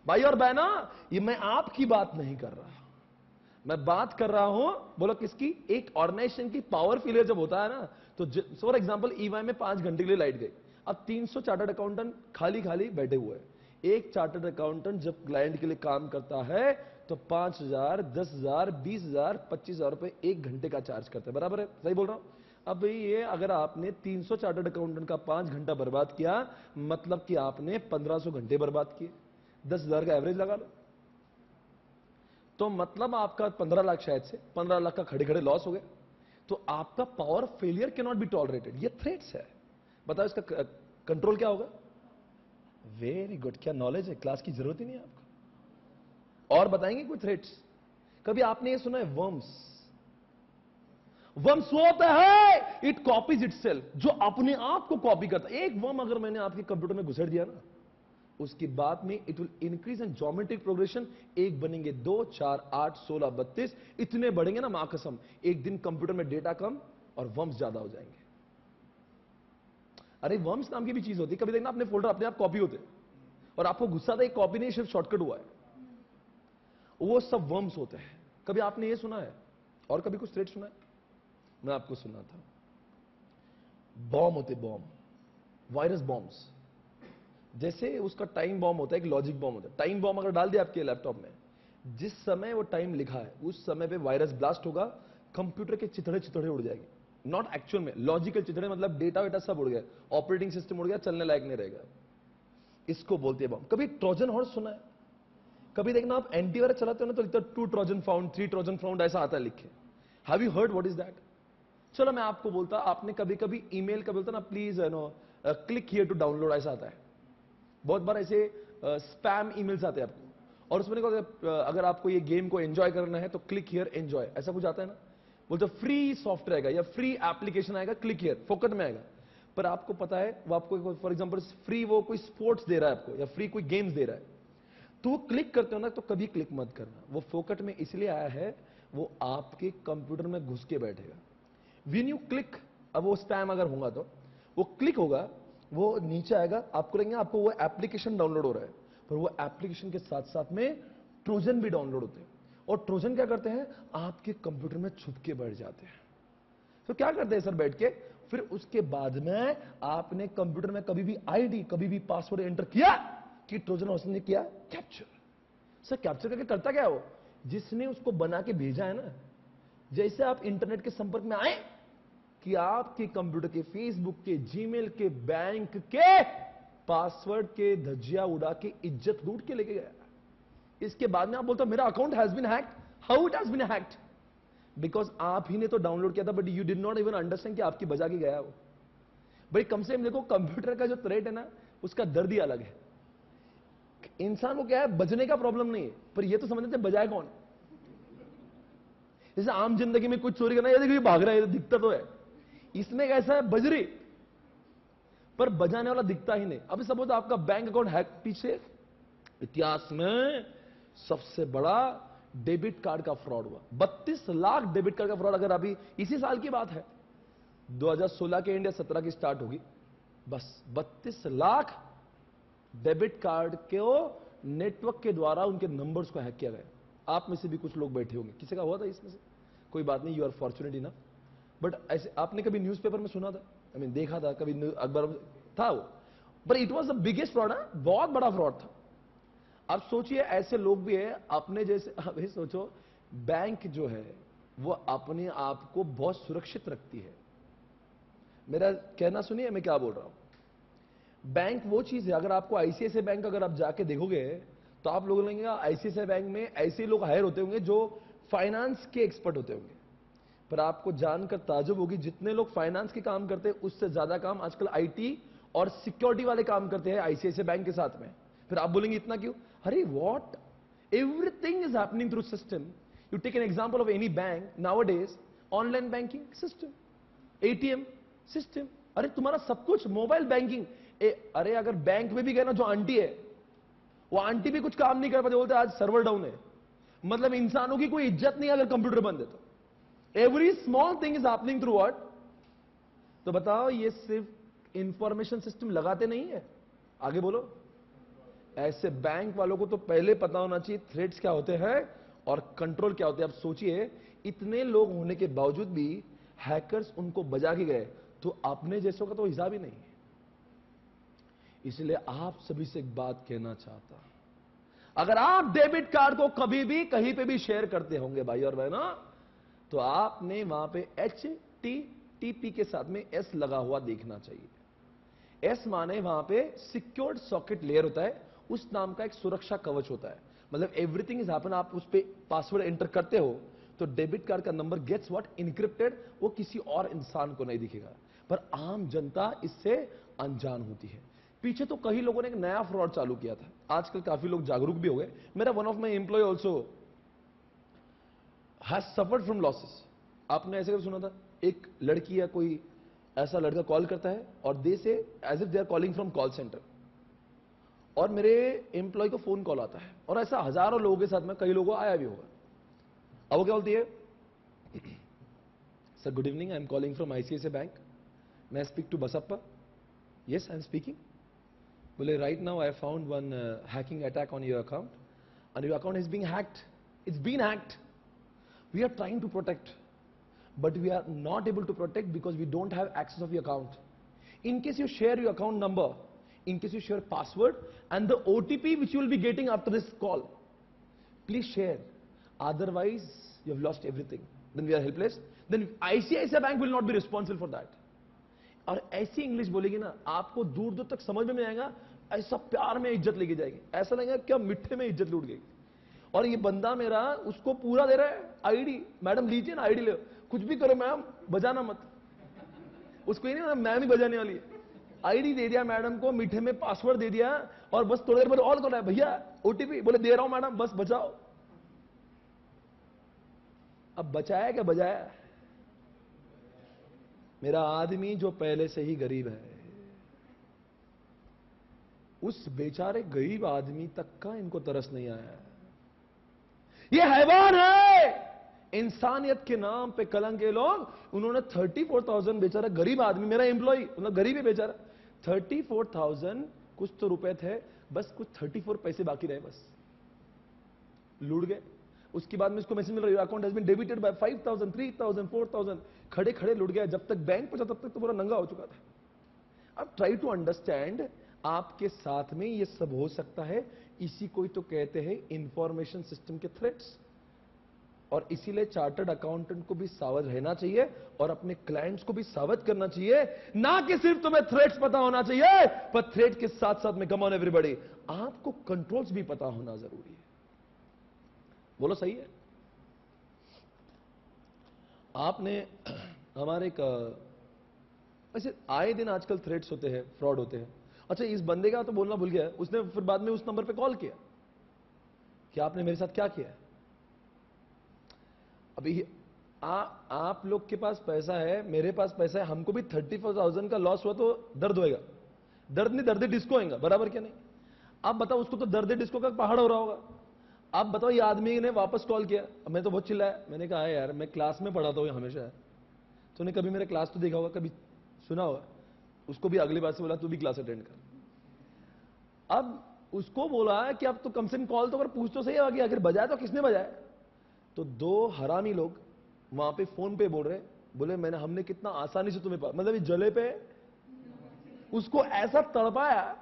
भाई और बहना, ये मैं आपकी बात नहीं कर रहा, मैं बात कर रहा हूं, बोलो किसकी? एक ऑर्गेनाइजेशन की पावर फेलियर जब होता है ना, तो फॉर एग्जांपल ईवाई में 5 घंटे के लिए लाइट गई, अब 300 चार्टर्ड अकाउंटेंट खाली खाली बैठे हुए हैं। एक चार्टर्ड अकाउंटेंट जब क्लाइंट के लिए काम करता है तो 5,000, 10,000, 20,000, 25,000 रुपए 1 घंटे का चार्ज करते हैं, बराबर है? सही बोल रहा हूं? अब ये अगर आपने 300 चार्टर्ड अकाउंटेंट का 5 घंटा बर्बाद किया, मतलब कि आपने 1500 घंटे बर्बाद किए। 10,000 का एवरेज लगा लो, तो मतलब आपका 15 लाख, शायद से 15 लाख का खड़े खड़े लॉस हो गया। तो आपका power failure can not be tolerated. ये थ्रेट्स है। बताओ इसका कंट्रोल क्या होगा? वेरी गुड, क्या नॉलेज है, क्लास की जरूरत ही नहीं है आपको। और बताएंगे कोई थ्रेट्स? कभी आपने ये सुना है वर्म्स? वर्म्स वो होता है, इट कॉपीज इटसेल्फ, जो अपने आप को कॉपी करता है। एक वर्म अगर मैंने आपके कंप्यूटर में घुसेड़ दिया ना, उसके बाद में it will increase in geometric progression. एक बनेंगे 2, 4, 8, 16, 32, इतने बढ़ेंगे ना, मां कसम, एक दिन कंप्यूटर में डेटा कम और वर्म्स ज्यादा हो जाएंगे। अरे वर्म्स नाम की भी चीज होती है, कभी देखना अपने फोल्डर अपने आप कॉपी होते और आपको गुस्सा था, एक कॉपी नहीं सिर्फ शॉर्टकट हुआ है, वो सब वर्म्स होते हैं। कभी आपने ये सुना है? और कभी कुछ थ्रेट सुना है? मैं आपको सुना था, बॉम्ब होते, बॉम्ब, वायरस बॉम्ब्स। जैसे उसका टाइम बॉम्ब होता है, एक लॉजिक बॉम्ब होता है। टाइम बॉम्ब अगर डाल दिया आपके लैपटॉप में, जिस समय वो टाइम लिखा है उस समय पे वायरस ब्लास्ट होगा, कंप्यूटर के चिथड़े चिथड़े उड़ जाएंगे। नॉट एक्चुअल में लॉजिकल चिथड़े, मतलब डेटा वेटा सब उड़ गया, ऑपरेटिंग सिस्टम उड़ गया, चलने लायक नहीं रहेगा। इसको बोलते हैं बॉम्ब। कभी ट्रोजन हॉर्स सुना है? कभी देखना आप एंटीवायरस चलाते हो ना, तो लिखता है 2 ट्रोजन फाउंड, 3 ट्रोजन फाउंड, ऐसा आता है लिखे। Have you heard what is that? चलो मैं आपको बोलता, आपने कभी कभी ईमेल का बोलता ना, please click here to download, ऐसा आता है। बहुत बार ऐसे स्पैम ईमेल्स आते हैं आपको, और उसमें अगर आपको ये गेम को एंजॉय करना है तो क्लिक हियर एंजॉय, ऐसा कुछ आता है ना। बोलते फ्री सॉफ्टवेयर आएगा या फ्री एप्लीकेशन आएगा, क्लिक हियर, फोकट में आएगा। पर आपको पता है वो आपको फॉर एग्जांपल फ्री वो कोई स्पोर्ट्स दे रहा है आपको, या फ्री कोई गेम्स दे रहा है, तो वो क्लिक करते हो ना, तो कभी क्लिक मत करना। वो फोकट में इसलिए आया है, वो आपके कंप्यूटर में घुस के बैठेगा। व्हेन यू क्लिक, अब वो स्पैम अगर होगा तो वो क्लिक होगा, वो नीचे आएगा, आपको लगेगा आपको वो एप्लीकेशन डाउनलोड हो रहा है, पर वो एप्लीकेशन के साथ साथ में ट्रोजन भी डाउनलोड होते हैं। और ट्रोजन क्या करते हैं? आपके कंप्यूटर में छुप के बैठ जाते हैं। तो क्या करते हैं सर बैठ के? फिर उसके बाद में आपने कंप्यूटर में कभी भी आईडी, कभी भी पासवर्ड एंटर किया कि ट्रोजन हॉर्स ने किया कैप्चर। सर कैप्चर करके करता क्या वो? जिसने उसको बना के भेजा है ना, जैसे आप इंटरनेट के संपर्क में आए कि आपके कंप्यूटर के, फेसबुक के, जीमेल के, बैंक के पासवर्ड के धज्जियां उड़ा के इज्जत लूट के लेके गया। इसके बाद में आप बोलते हो मेरा account has been hacked. How it has been hacked? Because आप ही ने तो डाउनलोड किया था, but you did not even understand कि आपकी बजा के गया वो। भाई कम से कम देखो, कंप्यूटर का जो थ्रेट है ना, उसका दर्द ही अलग है। इंसान को क्या है, बजने का प्रॉब्लम नहीं है, पर ये तो समझते हैं बजाए कौन। जैसे आम जिंदगी में कुछ चोरी करना, ये देखो ये भाग रहा है, दिखता तो है, इसमें कैसा है, बजरी, पर बजाने वाला दिखता ही नहीं। अभी सपोज आपका बैंक अकाउंट हैक, पीछे इतिहास में सबसे बड़ा डेबिट कार्ड का फ्रॉड हुआ, 32 लाख डेबिट कार्ड का फ्रॉड। अगर अभी इसी साल की बात है, 2016 के इंडिया 17 की स्टार्ट होगी, बस 32 लाख डेबिट कार्ड को नेटवर्क के द्वारा उनके नंबर्स को हैक किया गया। आप में से भी कुछ लोग बैठे होंगे, किसी का हुआ था इसमें से? कोई बात नहीं, you are fortunate enough. But ऐसे आपने कभी न्यूज़पेपर में सुना था, आई मीन देखा था कभी अखबार में था वो, but it was the biggest fraud, बहुत बड़ा फ्रॉड था। अब सोचिए ऐसे लोग भी है अपने जैसे, अब ये सोचो बैंक जो है वो अपने आप को बहुत सुरक्षित रखती है। मेरा कहना सुनिए मैं क्या बोल रहा हूं। बैंक वो चीज है, अगर आपको आईसीआईसीआई बैंक अगर आप जाके देखोगे तो आप लोगों ने आईसीआईसीआई बैंक में ऐसे लोग हायर होते होंगे जो फाइनेंस के एक्सपर्ट होते होंगे, पर आपको जानकर ताजुब होगी जितने लोग फाइनेंस के काम करते हैं उससे ज्यादा काम आजकल आईटी और सिक्योरिटी वाले काम करते हैं आईसीआईसीआई बैंक के साथ में। फिर आप बोलेंगे इतना क्यों? अरे what, everything is happening through system. You take an example of any bank nowadays, online banking system, ATM system, अरे तुम्हारा सब कुछ मोबाइल बैंकिंग। अरे अगर बैंक में भी गए ना, जो आंटी है वो आंटी भी कुछ काम नहीं कर पाते, बोलते आज सर्वर डाउन है। मतलब इंसानों की कोई इज्जत नहीं अगर कंप्यूटर बंद है तो। Every small thing is happening through what? तो बताओ ये सिर्फ इंफॉर्मेशन सिस्टम लगाते नहीं है, आगे बोलो। ऐसे बैंक वालों को तो पहले पता होना चाहिए थ्रेट्स क्या होते हैं और कंट्रोल क्या होते हैं। अब सोचिए इतने लोग होने के बावजूद भी हैकर्स उनको बजा के गए, तो अपने जैसों का तो हिसाब ही नहीं है। इसलिए आप सभी से एक बात कहना चाहता हूं, अगर आप डेबिट कार्ड को कभी भी कहीं पे भी शेयर करते होंगे भाई और बहनों, तो आपने वहां पे HTTP के साथ में S लगा हुआ देखना चाहिए। S माने वहां पे सिक्योर्ड सॉकेट लेयर होता है, उस नाम का एक सुरक्षा कवच होता है। मतलब एवरीथिंग इज हैपन, आप उस पे पासवर्ड एंटर करते हो तो डेबिट कार्ड का नंबर गेट्स व्हाट इनक्रिप्टेड, वो किसी और इंसान को नहीं दिखेगा, पर आम जनता इससे अनजान होती है। पीछे तो कई लोगों ने एक नया फ्रॉड चालू किया था, आजकल काफी लोग जागरूक भी हो गए। मेरा one of my employ also has suffered from losses. आपने ऐसे कभी सुना था, एक लड़की या कोई ऐसा लड़का कॉल करता है और they say as if they are calling from call centre, और मेरे एम्प्लॉय को फोन कॉल आता है, और ऐसा हजारों लोगों के साथ में कई लोगों को आया भी होगा। अब वो क्या बोलती है, sir good evening, I am calling from ICICI bank, may I speak to Basappa? Yes, I am speaking. बोले right now I found one hacking attack on your account and your account is being hacked. It's been hacked. We are trying to protect, but we are not able to protect because we don't have access of your account. In case you share your account number, in case you share password and the OTP which you will be getting after this call, please share. Otherwise, you have lost everything. Then we are helpless. Then ICICI Bank will not be responsible for that. और ऐसी English बोलेगी ना, आपको दूर दूर तक समझ में नहीं आएगा, ऐसा प्यार में इज्जत लेके जाएगी, ऐसा लगेगा क्या मिठ्ठे में इज्जत लूट गई। और ये बंदा मेरा उसको पूरा दे रहा है आईडी, मैडम लीजिए ना आईडी ले, कुछ भी करो मैम बजाना मत। उसको ये नहीं मैम ही बजाने वाली है, आईडी दे दिया मैडम को, मीठे में पासवर्ड दे दिया, और बस थोड़ी देर बाद ऑल कर रहा है, भैया ओटीपी, बोले दे रहा हूं मैडम बस बचाओ। अब बचाया क्या बजाया? मेरा आदमी जो पहले से ही गरीब है, उस बेचारे गरीब आदमी तक का इनको तरस नहीं आया। ये हैवान है, इंसानियत के नाम पे कलंक के लोग। उन्होंने 34,000, बेचारा गरीब आदमी, मेरा एम्प्लॉय मतलब गरीब है बेचारा, 34,000 कुछ तो रुपए थे, बस कुछ 34 पैसे बाकी रहे, बस लूट गए। उसके बाद में इसको मैसेज मिल रहा है, account has been debited by 5,000, 3,000, 4,000, खड़े खड़े लुट गया। जब तक बैंक पहुंचा तब तक तो पूरा नंगा हो चुका था। अब ट्राई टू अंडरस्टैंड, आपके साथ में ये सब हो सकता है, इसी को ही तो कहते हैं इंफॉर्मेशन सिस्टम के थ्रेट्स। और इसीलिए चार्टर्ड अकाउंटेंट को भी सावध रहना चाहिए और अपने क्लाइंट्स को भी सावध करना चाहिए, ना कि सिर्फ तुम्हें थ्रेट्स पता होना चाहिए, पर थ्रेट के साथ साथ में कम ऑन एवरीबॉडी, आपको कंट्रोल्स भी पता होना जरूरी है। बोलो सही है? आपने हमारे एक ऐसे आए दिन आजकल थ्रेट्स होते हैं, फ्रॉड होते हैं। अच्छा, इस बंदे का तो बोलना भूल गया, उसने फिर बाद में उस नंबर पे कॉल किया कि आपने मेरे साथ क्या किया। अभी आप लोग के पास पैसा है, मेरे पास पैसा है, हमको भी 34,000 का लॉस हुआ तो दर्द होएगा, दर्द नहीं दर्द डिस्को होएगा, बराबर क्या नहीं? आप बताओ, उसको तो दर्द डिस्को का पहाड़ हो रहा होगा। आप बताओ, ये आदमी ने वापस कॉल किया, मैं तो बहुत चिल्लाया, मैंने कहा है यार मैं क्लास में पढ़ाता हूँ हमेशा, तूने कभी मेरा क्लास तो देखा होगा, कभी सुना होगा। उसको भी अगली बार से बोला तू भी क्लास अटेंड कर। अब उसको बोला कि अब तो कम से कम कॉल तो कर, पूछ तो सही है कि आखिर बजाया तो किसने बजाया। तो दो हरामी लोग वहां पे फोन पे बोल रहे, बोले हमने कितना आसानी से तुम्हें मतलब ये जले पे उसको ऐसा तड़पाया।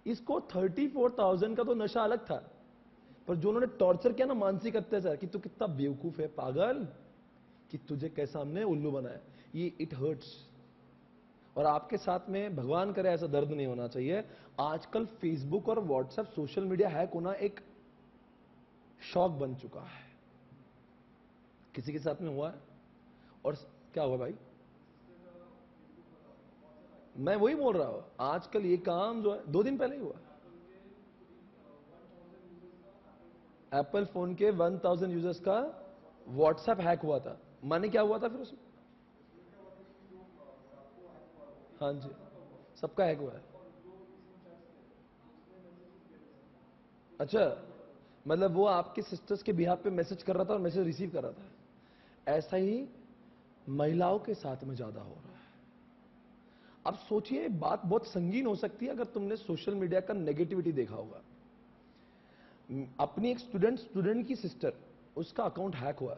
इसको 34,000 का तो नशा अलग था, पर जो उन्होंने टॉर्चर किया ना, मानसिक अत्याचार, कि तू कितना बेवकूफ है पागल, कि तुझे कैसा हमने उल्लू बनाया, ये इट हर्ट्स। और आपके साथ में भगवान करे ऐसा दर्द नहीं होना चाहिए। आजकल फेसबुक और व्हाट्सएप सोशल मीडिया हैक होना एक शौक बन चुका है। किसी के साथ में हुआ है? और क्या हुआ भाई? मैं वही बोल रहा हूं, आजकल ये काम जो है 2 दिन पहले ही हुआ। एप्पल फोन के 1000 यूजर्स का व्हाट्सएप हैक हुआ था। माने क्या हुआ था फिर उसमें? हाँ जी, सबका हैक हुआ है। अच्छा, मतलब वो आपके सिस्टर्स के बिहाफ पे मैसेज कर रहा था और मैसेज रिसीव कर रहा था। ऐसा ही महिलाओं के साथ में ज्यादा हो रहा है। अब सोचिए, बात बहुत संगीन हो सकती है अगर तुमने सोशल मीडिया का नेगेटिविटी देखा होगा। अपनी एक स्टूडेंट की सिस्टर, उसका अकाउंट हैक हुआ।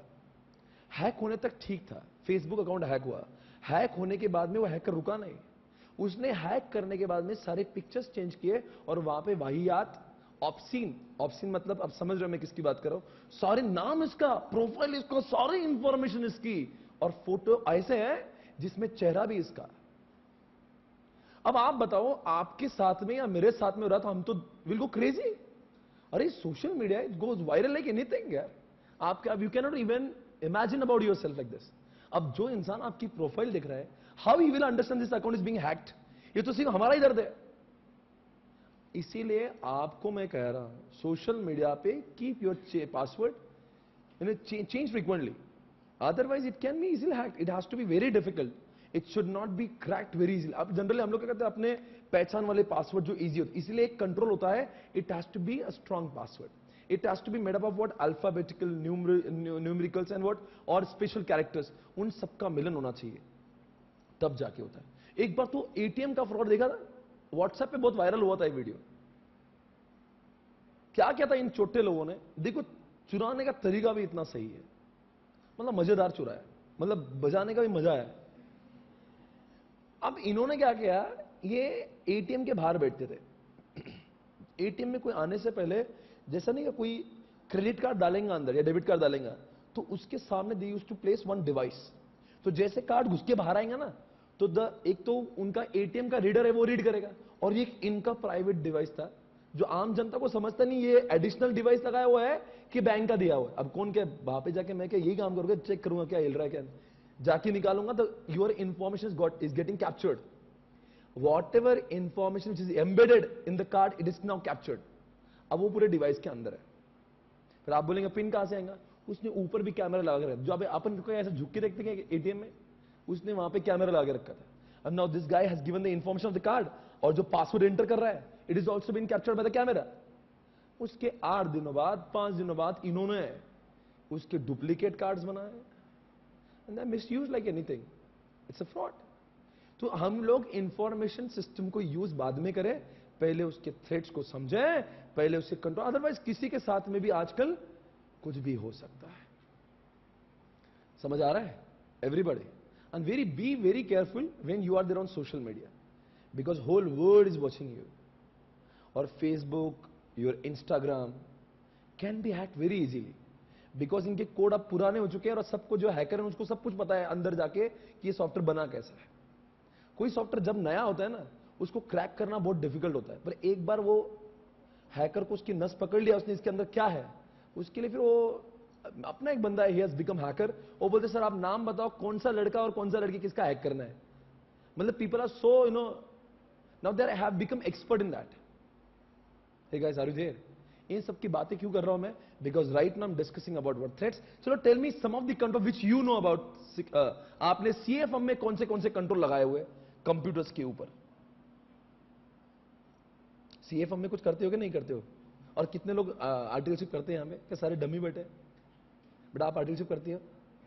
हैक होने तक ठीक था, फेसबुक अकाउंट हैक हुआ। हैक होने के बाद में वो हैकर रुका नहीं, उसने हैक करने के बाद में सारे पिक्चर्स चेंज किए और वहां पे वाहियात, ऑप्सीन मतलब अब समझ रहे हो मैं किसकी बात कर रहा हूं। सारे नाम इसका, प्रोफाइल इसका, सारी इंफॉर्मेशन इसकी, और फोटो ऐसे है जिसमें चेहरा भी इसका। अब आप बताओ, आपके साथ में या मेरे साथ में हो रहा था, हम तो विल गो क्रेजी। अरे social media it goes viral like anything यार। आपके अब you can not even imagine about your self like this. अब जो इंसान आपकी प्रोफाइल देख रहा है, how he will understand this account is being hacked? ये तो सिर्फ हमारा ही दर्द है। इसीलिए आपको मैं कह रहा हूं, सोशल मीडिया पे keep your password change frequently, otherwise it can be easily hacked. It has to be very difficult, it should not be cracked very easily. अब जनरली हम लोग क्या करते हैं, अपने पहचान वाले पासवर्ड जो इजी होते, इसलिए एक कंट्रोल होता है। It has to be a strong password, it has to be made up of what alphabetical numericals and what और स्पेशल कैरेक्टर्स, उन सबका मिलन होना चाहिए, तब जाके होता है। एक बार तो एटीएम का फ्रॉड देखा था, व्हाट्सएप पे बहुत वायरल हुआ था ये वीडियो। क्या क्या था इन छोटे लोगों ने, देखो चुराने का तरीका भी इतना सही है, मतलब मजेदार चुराया, मतलब बजाने का भी मजा है। अब इन्होंने क्या किया, ये एटीएम के बाहर बैठते थे। एटीएम में कोई आने से पहले, जैसा नहीं कि कोई क्रेडिट कार्ड डालेंगे अंदर या डेबिट कार्ड डालेंगे, तो उसके सामने they used to place one device. तो जैसे कार्ड घुस के बाहर आएंगे ना, तो एक तो उनका एटीएम का रीडर है, वो रीड करेगा, और ये इनका प्राइवेट डिवाइस था जो आम जनता को समझता नहीं, ये एडिशनल डिवाइस लगाया हुआ है कि बैंक का दिया हुआ है। अब कौन क्या वहां पे जाके मैं क्या यही काम करूंगा, चेक करूंगा क्या हिल रहा है क्या, जाके निकालूंगा तो your information is getting captured. whatever information which is embedded in the card, it is now captured। अब वो पूरे डिवाइस के अंदर है। फिर आप बोलेंगे पिन कहां से आएगा, उसने ऊपर भी कैमरा लगा के रखा, जो अपन को ऐसे झुक के देखते हैं एटीएम में, उसने वहां पे कैमरा लगा के रखा था। and now this guy has given the information of the card, और जो पासवर्ड एंटर कर रहा है, it is also been captured by the camera। उसके 8 दिनों बाद, 5 दिनों बाद इन्होंने उसके डुप्लीकेट कार्ड्स बनाए, and they misuse like anything, it's a fraud। तो हम लोग इंफॉर्मेशन सिस्टम को यूज बाद में करें, पहले उसके थ्रेट्स को समझें, पहले उससे कंट्रोल, अदरवाइज किसी के साथ में भी आजकल कुछ भी हो सकता है। समझ आ रहा है everybody? And be very careful when you are there on social media, because whole world is watching you. और Facebook, your Instagram can be hacked very easily, because इनके कोड अब पुराने हो चुके हैं, और सबको जो हैकर है उसको सब कुछ पता है अंदर जाके कि ये सॉफ्टवेयर बना कैसा है। कोई सॉफ्टवेयर जब नया होता है ना, उसको क्रैक करना बहुत डिफिकल्ट होता है, पर एक बार वो हैकर को उसकी नस पकड़ लिया उसने, इसके अंदर क्या है, उसके लिए फिर वो अपना एक बंदा है, ही हैज बिकम हैकर। वो बोलते सर आप नाम बताओ कौन सा लड़का और कौन सा लड़की किसका हैक करना है। मतलब people are so now they have become expert in that. Hey guys, are you there? इन सब की बातें क्यों कर रहा हूं मैं? Because right now I am discussing about what threats. चलो tell me some of the control which you know about. आपने सीएफएम में कौन से कंट्रोल लगाए हुए कंप्यूटर्स के ऊपर? सीएफएम में कुछ करते हो कि नहीं करते हो? और कितने लोग आर्टिकलशिप करते हैं यहां पे? क्या सारे डमी बैठे? बेटा आप आर्टिकलशिप करती हो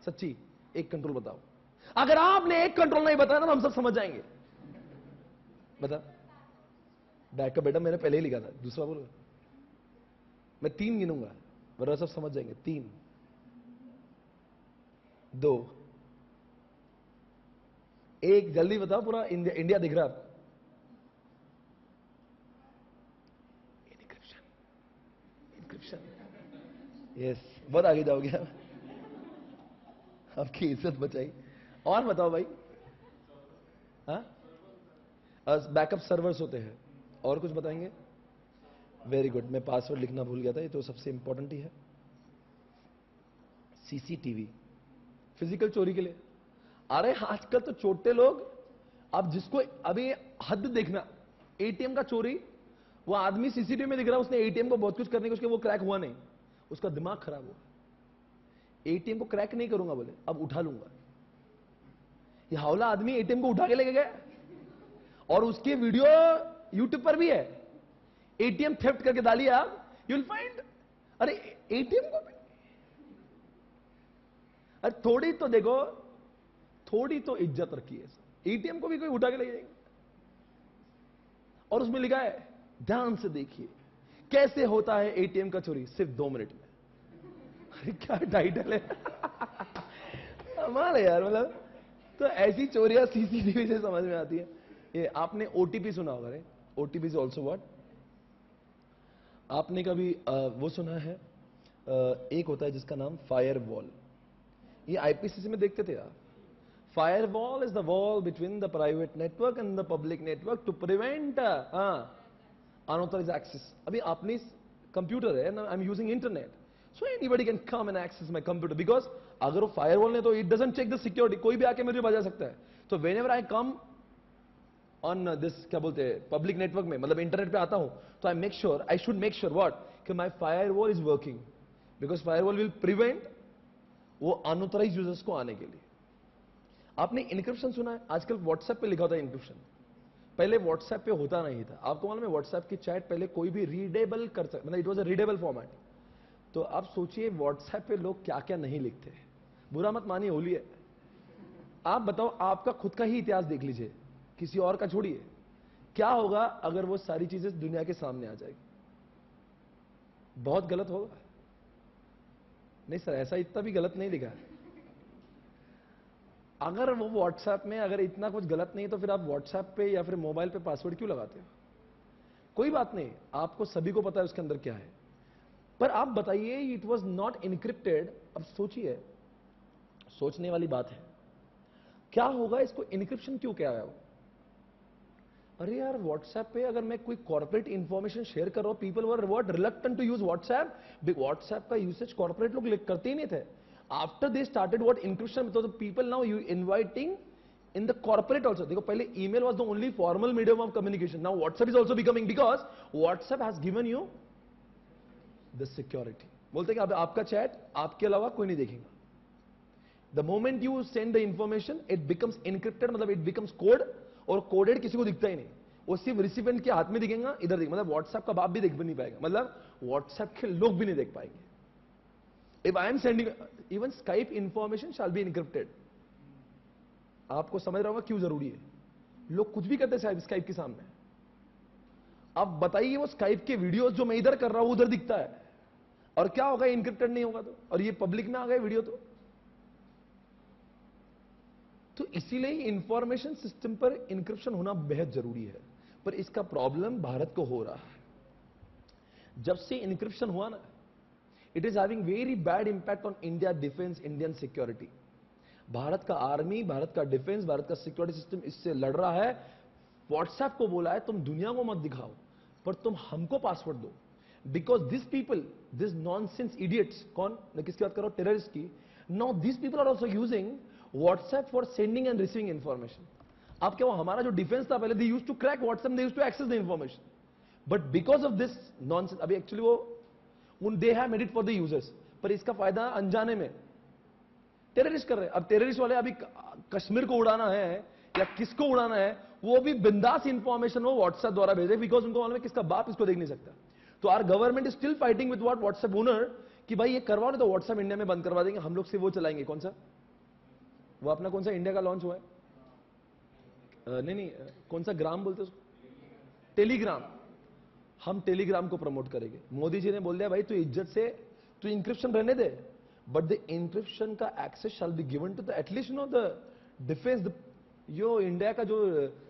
सच्ची? एक कंट्रोल बताओ। अगर आपने एक कंट्रोल नहीं बताया ना तो हम सब समझ जाएंगे। बता। बैकअप बेटा मैंने पहले ही लिखा था, दूसरा बोलो। मैं 3 गिनूंगा, वरना सब समझ जाएंगे। 3, 2, एक, जल्दी बताओ, पूरा इंडिया इंडिया दिख रहा है आपको? इनक्रिप्शन, इनक्रिप्शन, यस, बहुत आगे जाओगे आप, आपकी इज्जत बचाई। और बताओ भाई। हाँ, बैकअप सर्वर्स होते हैं। और कुछ बताएंगे? वेरी गुड, मैं पासवर्ड लिखना भूल गया था, ये तो सबसे इंपॉर्टेंट ही है। सीसीटीवी, फिजिकल चोरी के लिए। अरे आजकल तो छोटे लोग, अब जिसको अभी हद देखना, एटीएम का चोरी, वो आदमी सीसीटीवी में दिख रहा है, उसने एटीएम को बहुत कुछ करने के उसके वो क्रैक हुआ नहीं, उसका दिमाग खराब हुआ। एटीएम को क्रैक नहीं करूंगा बोले, अब उठा लूंगा। ये हावला आदमी एटीएम को उठा के लेके गया और उसकी वीडियो यूट्यूब पर भी है। एटीएम थेफ्ट करके डालिए आप, यू विल फाइंड। अरे एटीएम को, अरे थोड़ी तो देखो, थोड़ी तो इज्जत रखिए। एटीएम को भी कोई उठा के ले जाएंगे और उसमें लिखा है, ध्यान से देखिए कैसे होता है एटीएम का चोरी सिर्फ 2 मिनट में। अरे क्या टाइटल है हमारे यार, मतलब तो ऐसी चोरियां सीसीटीवी से समझ में आती है। ये आपने ओटीपी सुना होगा, रे ओटीपी इज ऑल्सो व्हाट? आपने कभी वो सुना है, एक होता है जिसका नाम फायरवॉल। ये आईपीसीसी में देखते थे आप। Firewall is the wall between the private network and the public network to prevent unauthorised access. अभी आपने कंप्यूटर है ना, I am using internet, so anybody can come and access my computer, because अगर वो फायरवॉल ने तो it doesn't check the security, कोई भी आके मुझे बजा सकता है। तो whenever I come on this, क्या बोलते हैं, पब्लिक नेटवर्क में, मतलब इंटरनेट पे आता हूं, तो I should make sure what, कि my firewall is working, because firewall will prevent वो अनऑथराइज्ड यूजर्स को आने के लिए। आपने इनक्रिप्शन सुना है? आजकल व्हाट्सएप पे लिखा होता है इनक्रिप्शन, पहले व्हाट्सएप पे होता नहीं था। आपको मालूम है व्हाट्सएप की चैट पहले कोई भी रीडेबल कर सकता, मतलब it was a readable format. तो आप सोचिए व्हाट्सएप पे लोग क्या क्या नहीं लिखते। बुरा मत मानिए, होली है। आप बताओ, आपका खुद का ही इतिहास देख लीजिए, किसी और का छोड़िए, क्या होगा अगर वो सारी चीजें दुनिया के सामने आ जाएगी? बहुत गलत होगा। नहीं सर, ऐसा इतना भी गलत नहीं लिखा है। अगर वो व्हाट्सएप में अगर इतना कुछ गलत नहीं, तो फिर आप व्हाट्सएप पे या फिर मोबाइल पे पासवर्ड क्यों लगाते हो? कोई बात नहीं, आपको सभी को पता है उसके अंदर क्या है, पर आप बताइए इट वॉज नॉट इनक्रिप्टेड। अब सोचिए, सोचने वाली बात है, क्या होगा इसको इनक्रिप्शन क्यों किया गया? अरे यार, व्हाट्सएप पे अगर मैं कोई कॉर्पोरेट इंफॉर्मेशन शेयर कर रहा हूं, people were what reluctant to use WhatsApp. WhatsApp का यूसेज कॉर्पोरेट लोग करते ही नहीं थे। After they started what encryption, तो people now you inviting in the corporate also. देखो, पहले email was the only formal medium of communication, now WhatsApp is also becoming, because WhatsApp has given you the security. बोलते कि अब आपका chat आपके अलावा कोई नहीं देखेगा। The moment you send the information, it becomes encrypted, मतलब इट बिकम्स कोड, और कोडेड किसी को दिखता ही नहीं, वो सिर्फ रिसिपेंट के हाथ में दिखेगा, इधर दिखेगा। मतलब व्हाट्सएप का बाप भी देख भी नहीं पाएगा, मतलब व्हाट्सएप के लोग भी नहीं देख पाएंगे। If I am sending even Skype information shall be encrypted. आपको समझ रहा होगा क्यों जरूरी है। लोग कुछ भी करते हैं स्काइप के सामने। अब बताइए, वो स्काइप के वीडियोस जो मैं इधर कर रहा हूं उधर दिखता है, और क्या होगा इनक्रिप्टेड नहीं होगा तो, और ये पब्लिक में आ गए वीडियो तो इसीलिए इंफॉर्मेशन सिस्टम पर इंक्रिप्शन होना बेहद जरूरी है। पर इसका प्रॉब्लम भारत को हो रहा है। जब से इंक्रिप्शन हुआ ना, it is having very bad impact on India defence, Indian security. Bharat का आर्मी, भारत का डिफेंस, भारत का सिक्योरिटी सिस्टम इससे लड़ रहा है। व्हाट्सएप को बोला है तुम दुनिया को मत दिखाओ, पर तुम हमको पासवर्ड दो, because this people, this nonsense idiots, कौन, मैं किसकी बात कर रहा हूं, टेररिस्ट की। Now this people are also using WhatsApp for sending and receiving information. अब क्या, वो हमारा जो डिफेंस था पहले, they used to crack WhatsApp, they used to access the information, but because of this nonsense, अभी एक्चुअली वो they have made it for the users, पर इसका फायदा अनजाने में टेररिस्ट कर रहे हैं। अब टेररिस्ट वाले अभी कश्मीर को उड़ाना है या किसको उड़ाना है, वो भी बिंदास इंफॉर्मेशन वो व्हाट्सएप द्वारा भेजे, बिकॉज उनको मालूम है किसका बाप इसको देख नहीं सकता। तो our government is still fighting with what WhatsApp owner, कि भाई ये करवाओ नहीं तो व्हाट्सएप इंडिया में बंद करवा देंगे, हम लोग से वो चलाएंगे। कौन सा, वो अपना कौन सा इंडिया का लॉन्च हुआ है, नहीं, कौन सा ग्राम बोलते उसको, टेलीग्राम। हम टेलीग्राम को प्रमोट करेंगे। मोदी जी ने बोल दिया भाई तू इज्जत से, तू इंक्रिप्शन रहने दे, बट द इंक्रिप्शन का access shall be given to the at least no the defence, जो इंडिया का जो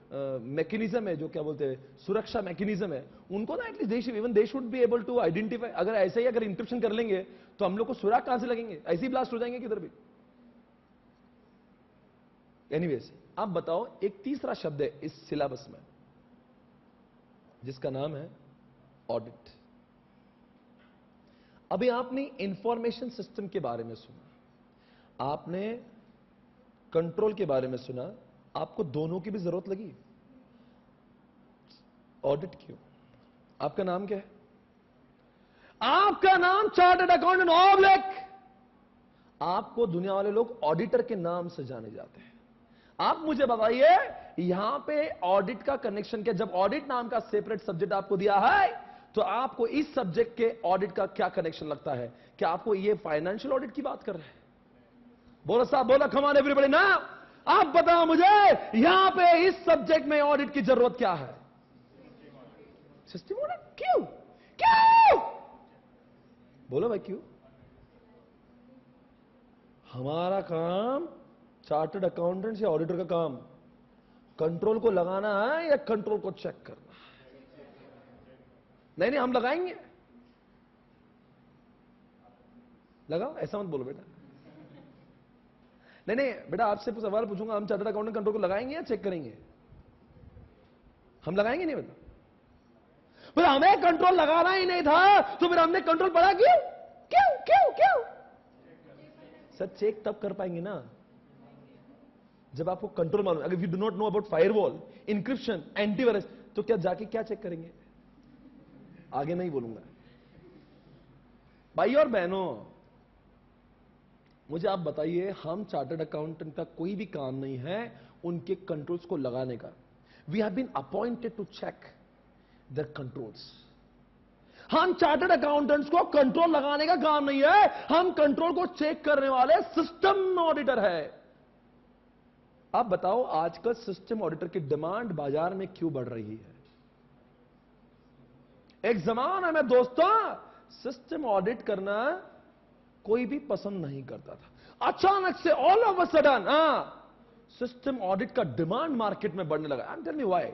मैकेनिज्म है, जो क्या बोलते हैं सुरक्षा मैकेनिज्म है, उनको ना at least even they should be able to identify. अगर ऐसे ही अगर इंक्रिप्शन कर लेंगे तो हम लोग को सुराग कहां से लगेंगे, ऐसे ही ब्लास्ट हो जाएंगे किधर भी। एनीवेज, आप बताओ, एक तीसरा शब्द है इस सिलेबस में जिसका नाम है ऑडिट। अभी आपने इंफॉर्मेशन सिस्टम के बारे में सुना, आपने कंट्रोल के बारे में सुना, आपको दोनों की भी जरूरत लगी। ऑडिट क्यों? आपका नाम क्या है? आपका नाम चार्टर्ड अकाउंटेंट ऑब्लिक, आपको दुनिया वाले लोग ऑडिटर के नाम से जाने जाते हैं। आप मुझे बताइए यहां पे ऑडिट का कनेक्शन क्या? जब ऑडिट नाम का सेपरेट सब्जेक्ट आपको दिया है तो आपको इस सब्जेक्ट के ऑडिट का क्या कनेक्शन लगता है? क्या आपको ये फाइनेंशियल ऑडिट की बात कर रहे हैं? बोलो साहब, बोलो, कम ऑन एवरीबॉडी ना। आप बताओ मुझे यहां पे इस सब्जेक्ट में ऑडिट की जरूरत क्या है? System audit. क्यों? क्यों? बोलो भाई, क्यों? हमारा काम, चार्टर्ड अकाउंटेंट या ऑडिटर का काम, कंट्रोल को लगाना है या कंट्रोल को चेक करना? नहीं नहीं, हम लगाएंगे। लगाओ, ऐसा मत बोलो बेटा। नहीं नहीं बेटा, आपसे सवाल पूछूंगा, हम चार्टर्ड अकाउंटेंट कंट्रोल को लगाएंगे या चेक करेंगे? हम लगाएंगे नहीं बेटा। फिर हमें कंट्रोल लगाना ही नहीं था तो फिर हमने कंट्रोल पढ़ा क्यों? क्यों क्यों क्यों? सर, चेक तब कर पाएंगे ना जब आपको कंट्रोल मालूम। अगर you do not know about firewall, encryption, antivirus, तो क्या जाके क्या चेक करेंगे? आगे नहीं बोलूंगा। भाई और बहनों, मुझे आप बताइए, हम चार्टर्ड अकाउंटेंट का कोई भी काम नहीं है उनके कंट्रोल्स को लगाने का। We have been appointed to check their controls. हम चार्टर्ड अकाउंटेंट्स को कंट्रोल लगाने का काम नहीं है, हम कंट्रोल को चेक करने वाले सिस्टम ऑडिटर है। आप बताओ, आजकल सिस्टम ऑडिटर की डिमांड बाजार में क्यों बढ़ रही है? एक जमाना में दोस्तों सिस्टम ऑडिट करना कोई भी पसंद नहीं करता था। अचानक से all of a sudden system audit का डिमांड मार्केट में बढ़ने लगा। I am telling you why.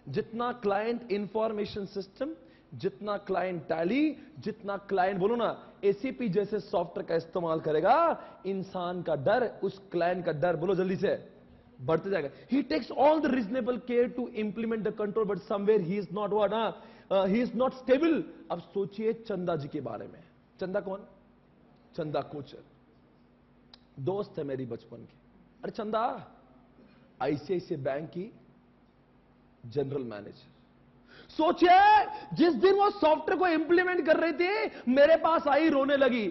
जितना क्लाइंट इंफॉर्मेशन सिस्टम, जितना क्लाइंट टैली, जितना क्लाइंट बोलो ना एसीपी जैसे सॉफ्टवेयर का इस्तेमाल करेगा, इंसान का डर, उस क्लाइंट का डर, बोलो जल्दी से, बढ़ते जाएगा। He takes all the reasonable care to implement the control, but somewhere he is not what, he is not stable. अब सोचिए चंदा जी के बारे में। चंदा कौन? चंदा कोचर, दोस्त है मेरी बचपन की। अरे चंदा आईसीआईसीआई बैंक की जनरल मैनेजर। सोचिए जिस दिन वो सॉफ्टवेयर को इंप्लीमेंट कर रही थी, मेरे पास आई, रोने लगी।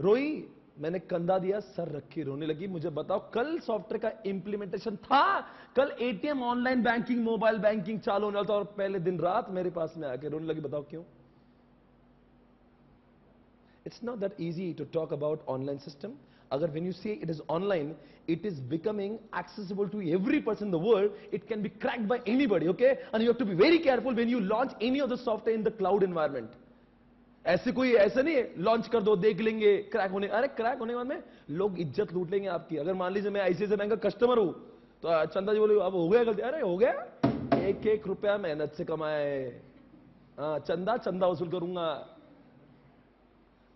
रोई, मैंने कंधा दिया, सर रखी, रोने लगी। मुझे बताओ, कल सॉफ्टवेयर का इंप्लीमेंटेशन था, कल ATM, online banking, mobile banking चालू होने वाला था, और पहले दिन रात मेरे पास में आके रोने लगी। बताओ क्यों? It's not that easy to talk about online system. Agar when you say it is online, it is becoming accessible to every person in the world. It can be cracked by anybody, okay? And you have to be very careful when you launch any of the software in the cloud environment. ऐसे कोई ऐसा नहीं है launch कर दो देख लेंगे crack होने। अरे क्रैक होने के बाद में लोग इज्जत लूट लेंगे आपकी। अगर मान लीजिए मैं आईसीआईसीआई बैंक का कस्टमर हूं तो चंदा जी बोले अब हो गया गलती। अरे हो गया, एक एक रुपया मेहनत से कमाए, चंदा चंदा वसूल करूंगा।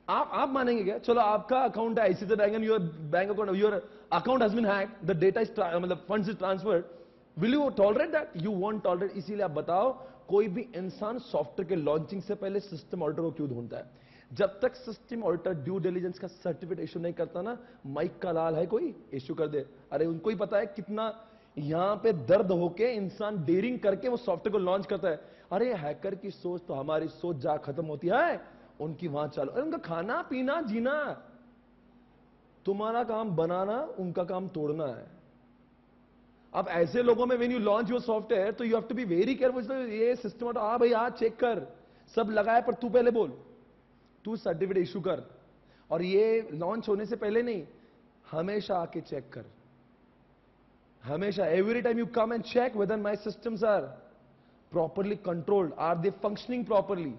आप मानेंगे क्या? चलो आपका अकाउंट है ICICI bank and your bank account, your account has been hacked, the data is मतलब funds is transferred, will you tolerate that? You want tolerate. इसीलिए आप बताओ, कोई भी इंसान सॉफ्टवेयर के लॉन्चिंग से पहले सिस्टम ऑडिटर को क्यों ढूंढता है? जब तक सिस्टम ऑडिटर ड्यू डिलीजेंस का सर्टिफिकेट इशू नहीं करता ना, माइक का लाल है कोई इशू कर दे। अरे उनको ही पता है कितना यहां पे दर्द होके इंसान डेयरिंग करके वो सॉफ्टवेयर को लॉन्च करता है। अरे हैकर की सोच तो हमारी सोच जा खत्म होती है, उनकी वहां चालू। अरे उनका खाना पीना जीना, तुम्हारा काम बनाना, उनका काम तोड़ना है। अब ऐसे लोगों में when you launch your software तो you have to be very careful. ये सिस्टम भाई चेक कर, सब लगाए, पर तू पहले बोल, तू सर्टिफिकेट इशू कर। और ये लॉन्च होने से पहले नहीं, हमेशा आके चेक कर, हमेशा। Every time you come and check whether my systems are properly controlled, are they functioning properly.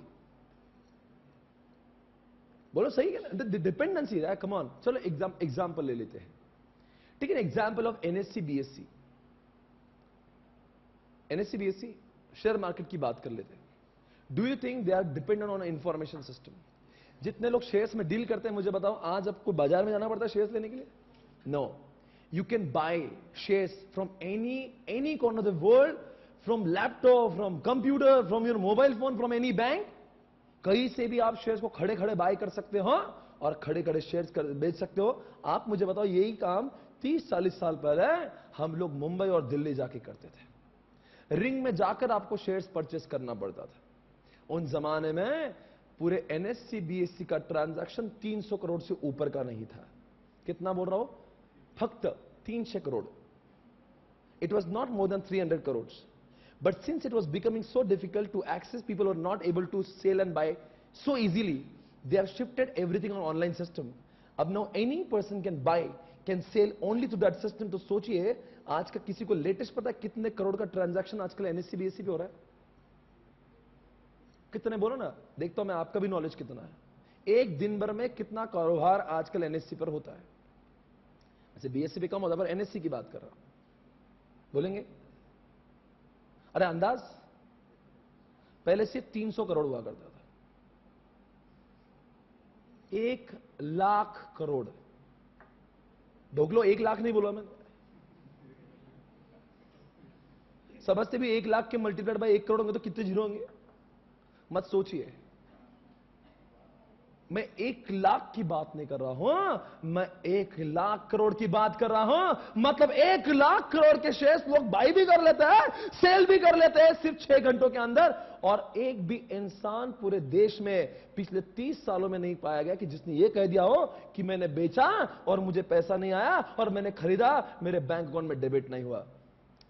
बोलो सही है ना, डिपेंडेंसी है, कम ऑन। चलो एग्जाम्पल ले लेते हैं, ठीक है, example of NSC BSC. NSC BSC share market की बात कर लेते हैं। Do you think they are dependent on information system? जितने लोग शेयर्स में डील करते हैं, मुझे बताओ आज आपको बाजार में जाना पड़ता है शेयर्स लेने के लिए? No, you can buy shares from any corner of the world, from laptop, from computer, from your mobile phone, from any bank. कहीं से भी आप शेयर्स को खड़े खड़े बाय कर सकते हो और खड़े खड़े शेयर्स बेच सकते हो। आप मुझे बताओ, यही काम 30-40 साल पहले हम लोग मुंबई और दिल्ली जाके करते थे। रिंग में जाकर आपको शेयर्स परचेस करना पड़ता था। उन जमाने में पूरे एनएससी बीएससी का ट्रांजैक्शन 300 करोड़ से ऊपर का नहीं था। कितना बोल रहा हूं? फक्त 300 crore. It was not more than 300 crore. But since it was becoming so difficult to access, people were not able to sell and buy so easily. They have shifted everything on online system. अब now any person can buy, can sell only to that system. तो सोचिए, आज का किसी को latest पता है कितने करोड़ का ट्रांजैक्शन आजकल एनएससी बीएससी पे हो रहा है? कितने बोलो ना, देखता हूं मैं आपका भी नॉलेज कितना है। एक दिन भर में कितना कारोबार आजकल एनएससी पर होता है? ऐसे बीएससी पे कम होता है, पर एनएससी की बात कर रहा हूं। बोलेंगे? अरे अंदाज, पहले से 300 करोड़ हुआ करता था। 1 लाख करोड़। ढोकलो 1 लाख नहीं बोला मैं, समझते भी 1 लाख के मल्टीप्लाइड बाय 1 करोड़ होंगे तो कितने जीरो होंगे? मत सोचिए, मैं 1 लाख की बात नहीं कर रहा हूं, मैं 1 लाख करोड़ की बात कर रहा हूं। मतलब 1 लाख करोड़ के शेयर्स लोग बाई भी कर लेते हैं, सेल भी कर लेते हैं सिर्फ 6 घंटों के अंदर। और एक भी इंसान पूरे देश में पिछले 30 सालों में नहीं पाया गया कि जिसने ये कह दिया हो कि मैंने बेचा और मुझे पैसा नहीं आया, और मैंने खरीदा, मेरे बैंक अकाउंट में डेबिट नहीं हुआ।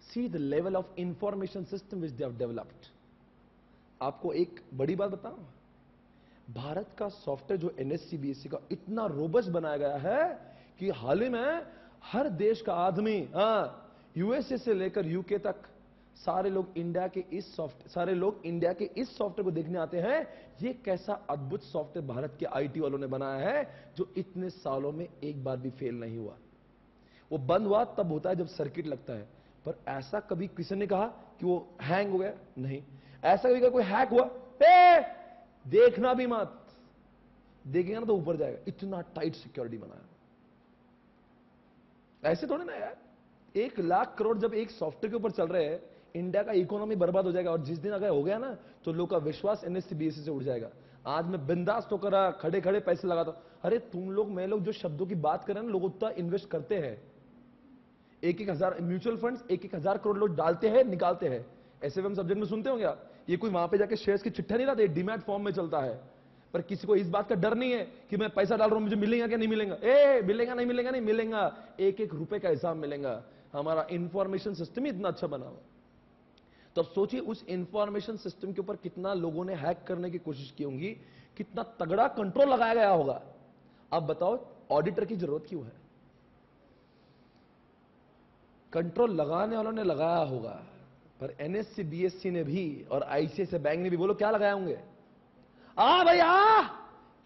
See the level of information system which they have developed. आपको एक बड़ी बात बताऊं, भारत का सॉफ्टवेयर जो एनएससी बीएससी का इतना रोबस्ट बनाया गया है कि हाल ही में हर देश का आदमी, यूएसए से लेकर यूके तक, सारे लोग इंडिया के इस सॉफ्टवेयर को देखने आते हैं। ये कैसा अद्भुत सॉफ्टवेयर भारत के आईटी वालों ने बनाया है, जो इतने सालों में एक बार भी फेल नहीं हुआ। वो बंद हुआ तब होता है जब सर्किट लगता है, पर ऐसा कभी किसी ने कहा कि वो हैंग हो गया? नहीं। ऐसा कभी कोई हैक हुआ? देखना भी मत, देखेंगे ना तो ऊपर जाएगा। इतना टाइट सिक्योरिटी बनाया। ऐसे थोड़े ना यार, 1 लाख करोड़ जब एक सॉफ्टवेयर के ऊपर चल रहे हैं, इंडिया का इकोनॉमी बर्बाद हो जाएगा। और जिस दिन अगर हो गया ना, तो लोग का विश्वास एनएससी बीएससी से उड़ जाएगा। आज मैं बिंदास होकर खड़े खड़े पैसे लगाता हूं। अरे तुम लोग, मैं लोग जो शब्दों की बात कर रहे हैं ना, लोग उतना इन्वेस्ट करते हैं। 1-1 हजार म्यूचुअल फंड्स 1-1 हजार करोड़ लोग डालते हैं, निकालते हैं। एसएफएम सब्जेक्ट में सुनते होंगे आप। ये कोई वहां पे जाके शेयर्स की चिट्ठा नहीं लाते, डीमैट फॉर्म में चलता है। पर किसी को इस बात का डर नहीं है कि मैं पैसा डाल रहा हूं, मुझे मिलेगा क्या नहीं मिलेगा। मिलेगा नहीं मिलेगा, नहीं मिलेगा, 1-1 रुपए का हिसाब मिलेगा। हमारा इंफॉर्मेशन सिस्टम ही इतना अच्छा बना हुआ। तो अब सोचिए, उस इंफॉर्मेशन सिस्टम के ऊपर कितना लोगों ने हैक करने की कोशिश की होंगी, कितना तगड़ा कंट्रोल लगाया गया होगा। अब बताओ, ऑडिटर की जरूरत क्यों है? कंट्रोल लगाने वालों ने लगाया होगा, पर एनएससी बीएससी ने भी और आईसीआईसीआई बैंक ने भी, बोलो क्या लगाए होंगे? भैया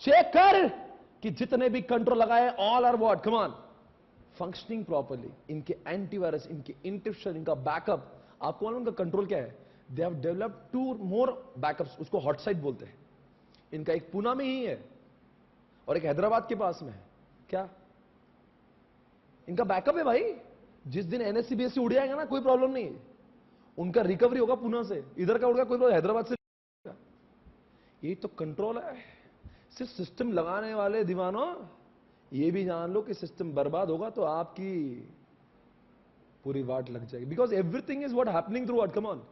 चेक कर कि जितने भी कंट्रोल लगाए, all are what, come on, functioning properly. इनके एंटीवायरस, इनके इंक्रिप्शन, इनका बैकअप। आपको मालूम उनका कंट्रोल क्या है? They have developed 2 more backups, उसको हॉट साइट बोलते हैं। इनका एक पुणे में ही है और एक हैदराबाद के पास में है। क्या इनका बैकअप है भाई? जिस दिन एनएससी बीएससी उड़ जाएगा ना, कोई प्रॉब्लम नहीं, उनका रिकवरी होगा पुणे से, इधर का उड़ेगा कोई प्रॉब्लम, हैदराबाद से। ये तो कंट्रोल है। सिर्फ सिस्टम लगाने वाले दीवानों, ये भी जान लो कि सिस्टम बर्बाद होगा तो आपकी पूरी वाट लग जाएगी। Because everything is what happening through what, come on.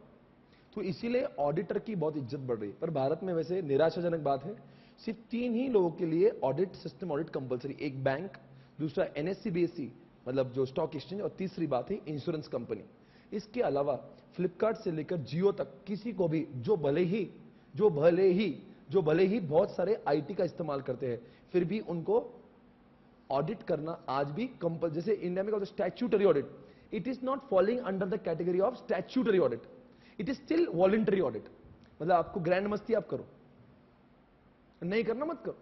तो इसीलिए ऑडिटर की बहुत इज्जत बढ़ रही है। पर भारत में वैसे निराशाजनक बात है, सिर्फ 3 ही लोगों के लिए ऑडिट सिस्टम, ऑडिट कंपलसरी। एक बैंक, दूसरा एनएससी बीएससी मतलब जो स्टॉक एक्सचेंज, और तीसरी बात है इंश्योरेंस कंपनी। इसके अलावा फ्लिपकार्ट से लेकर जियो तक किसी को भी जो भले ही बहुत सारे आईटी का इस्तेमाल करते हैं, फिर भी उनको ऑडिट करना आज भी कंपल, जैसे इंडिया में कहते हैं statutory audit, it is not following under the category of statutory audit, it is still voluntary audit. मतलब आपको ग्रैंड मस्ती आप करो, नहीं करना मत करो,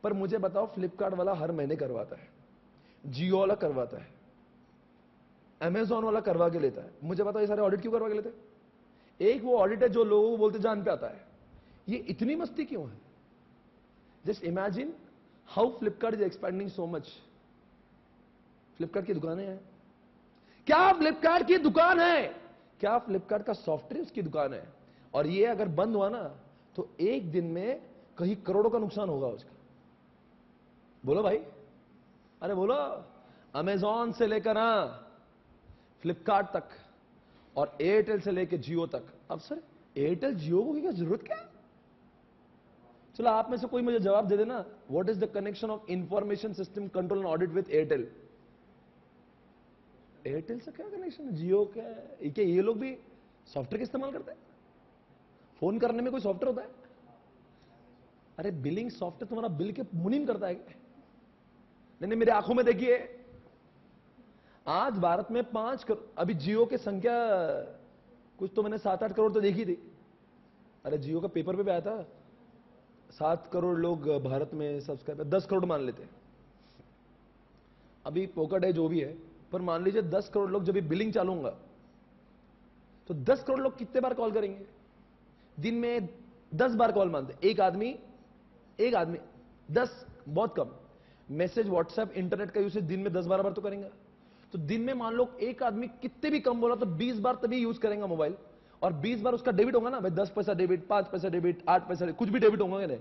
पर मुझे बताओ फ्लिपकार्ट वाला हर महीने करवाता है, जियो वाला करवाता है, अमेजॉन वाला करवा के लेता है, मुझे बताओ ये सारे ऑडिट क्यों करवा के लेते हैं? एक वो ऑडिट है जो लोगों को बोलते जान पे आता है। ये इतनी मस्ती क्यों है? Just imagine how Flipkart is expanding so much. Flipkart की दुकानें हैं क्या? फ्लिपकार्ट की दुकान है क्या? फ्लिपकार्ट का सॉफ्टवेयर उसकी दुकान है, और ये अगर बंद हुआ ना तो एक दिन में कहीं करोड़ों का नुकसान होगा उसका। बोलो भाई, अरे बोलो। अमेजॉन से लेकर फ्लिपकार्ट तक और एयरटेल से लेकर जियो तक। अब सर एयरटेल जियो को क्या जरूरत क्या? चलो आप में से कोई मुझे जवाब दे देना, what is the connection of information system control and audit with Airtel? Airtel से क्या कनेक्शन है? जियो क्या ये लोग भी सॉफ्टवेयर का इस्तेमाल करते हैं? फोन करने में कोई सॉफ्टवेयर होता है? अरे बिलिंग सॉफ्टवेयर तुम्हारा बिल के मुनीम करता है क्या? नहीं, मेरी आंखों में देखिए, आज भारत में 5 करोड़, अभी जियो की संख्या कुछ तो मैंने 7-8 करोड़ तो देखी थी। अरे जियो का पेपर पे भी आया था, 7 करोड़ लोग भारत में सब्सक्राइबर, 10 करोड़ मान लेते हैं, अभी पोकट है जो भी है, पर मान लीजिए 10 करोड़ लोग जब भी बिलिंग चालू होगा तो 10 करोड़ लोग कितने बार कॉल करेंगे? दिन में 10 बार कॉल मानते, एक आदमी 10, बहुत कम। मैसेज, व्हाट्सएप, इंटरनेट का यूसेज दिन में 10-12 बार तो करेंगे। तो दिन में मान लो एक आदमी कितने भी कम बोला तो 20 बार तभी यूज करेंगे मोबाइल, और 20 बार उसका डेबिट होगा ना भाई, 10 पैसा डेबिट, 5 पैसा डेबिट, 8 पैसा डेबिट, कुछ भी डेबिट होंगे नहीं।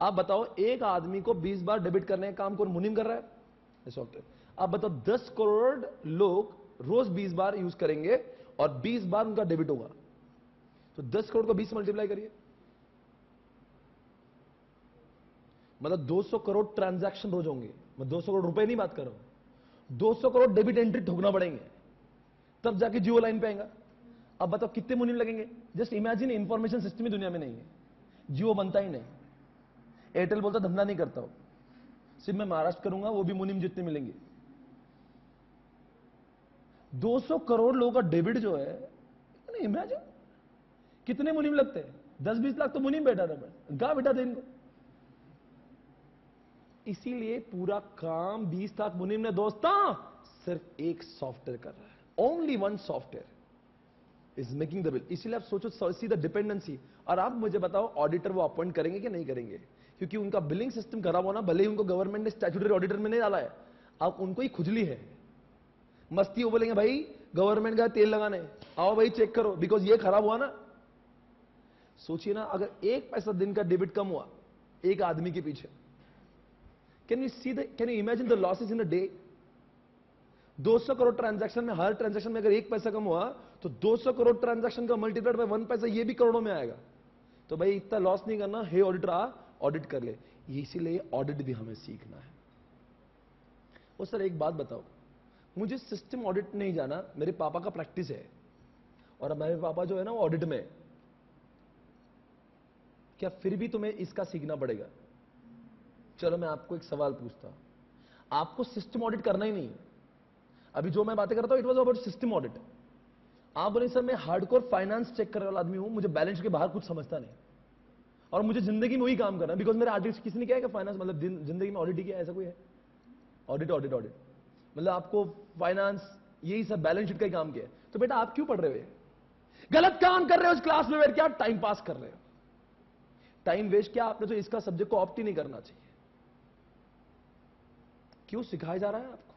आप बताओ एक आदमी को 20 बार डेबिट करने का काम कौन मुनीम कर रहा है? सॉफ्टवेयर। आप बताओ 10 करोड़ लोग रोज 20 बार यूज करेंगे और 20 बार उनका डेबिट होगा, तो 10 करोड़ को 20 मल्टीप्लाई करिए, मतलब 200 करोड़ ट्रांजैक्शन रोज होंगे। मैं 200 करोड़ रुपए नहीं बात कर रहा हूं, 200 करोड़ डेबिट एंट्री ठोकना पड़ेंगे, तब जाके जियो लाइन पे आएगा। अब बताओ कितने मुनीम लगेंगे? जस्ट इमेजिन, इंफॉर्मेशन सिस्टम ही दुनिया में नहीं है, जियो बनता ही नहीं, एयरटेल बोलता धंधा नहीं करता हो, सिर्फ मैं महाराष्ट्र करूंगा, वो भी मुनीम जितने मिलेंगे। 200 करोड़ लोगों का डेबिट जो है, इमेजिन कितने मुनीम लगते हैं? 10-20 लाख तो मुनीम बैठा रहा, गा बैठा थे इनको। इसीलिए पूरा काम 20 लाख मुनीम ने दोस्तों सिर्फ एक सॉफ्टवेयर कर रहा है, only one software is making the bill. इसीलिए आप सोचो, सी द डिपेंडेंसी। और आप मुझे बताओ ऑडिटर वो अपॉइंट करेंगे कि नहीं करेंगे? क्योंकि उनका बिलिंग सिस्टम खराब होना, भले ही उनको गवर्नमेंट ने स्टैट्यूटरी ऑडिटर में नहीं डाला है, अब उनको ही खुजली है, मस्ती हो, बोलेंगे भाई गवर्नमेंट का तेल लगाने, आओ भाई चेक करो, बिकॉज ये खराब हुआ ना। सोचिए ना, अगर 1 पैसा दिन का डेबिट कम हुआ एक आदमी के पीछे, can you imagine the losses in a day? 200 crore transaction में, हर ट्रांजैक्शन में अगर 1 पैसा कम हुआ तो 200 करोड़ ट्रांजैक्शन का मल्टीप्लाइड बाय 1 पैसा, ये भी करोड़ों में आएगा। तो भाई इतना लॉस नहीं करना, हे ऑडिटर आ ऑडिट कर ले। इसीलिए ऑडिट भी हमें सीखना है। और सर एक बात बताओ, मुझे सिस्टम ऑडिट नहीं जाना, मेरे पापा का प्रैक्टिस है, और मेरे पापा जो है ना वो ऑडिट में, क्या फिर भी तुम्हें इसका सीखना पड़ेगा? चलो मैं आपको एक सवाल पूछता हूं, आपको सिस्टम ऑडिट करना ही नहीं है। अभी जो मैं बातें करता हूं it was about system audit. आप बोले सर मैं हार्डकोर फाइनेंस चेक करने वाला आदमी हूं, मुझे बैलेंस के बाहर कुछ समझता नहीं, और मुझे जिंदगी में वही काम करना है, बिकॉज मेरे आर्टिस्ट किसी ने क्या है कि फाइनेंस मतलब जिंदगी में ऑडिट ही किया, ऐसा कोई है? ऑडिट ऑडिट ऑडिट मतलब आपको फाइनेंस यही सब बैलेंस शीट का ही काम किया है। तो बेटा आप क्यों पढ़ रहे हो? गलत काम कर रहे हो इस क्लास में बैठ के, आप टाइम पास कर रहे हो, टाइम वेस्ट किया आपने, तो इसका सब्जेक्ट को ऑप्ट ही नहीं करना चाहिए। क्यों सिखाया जा रहा है आपको?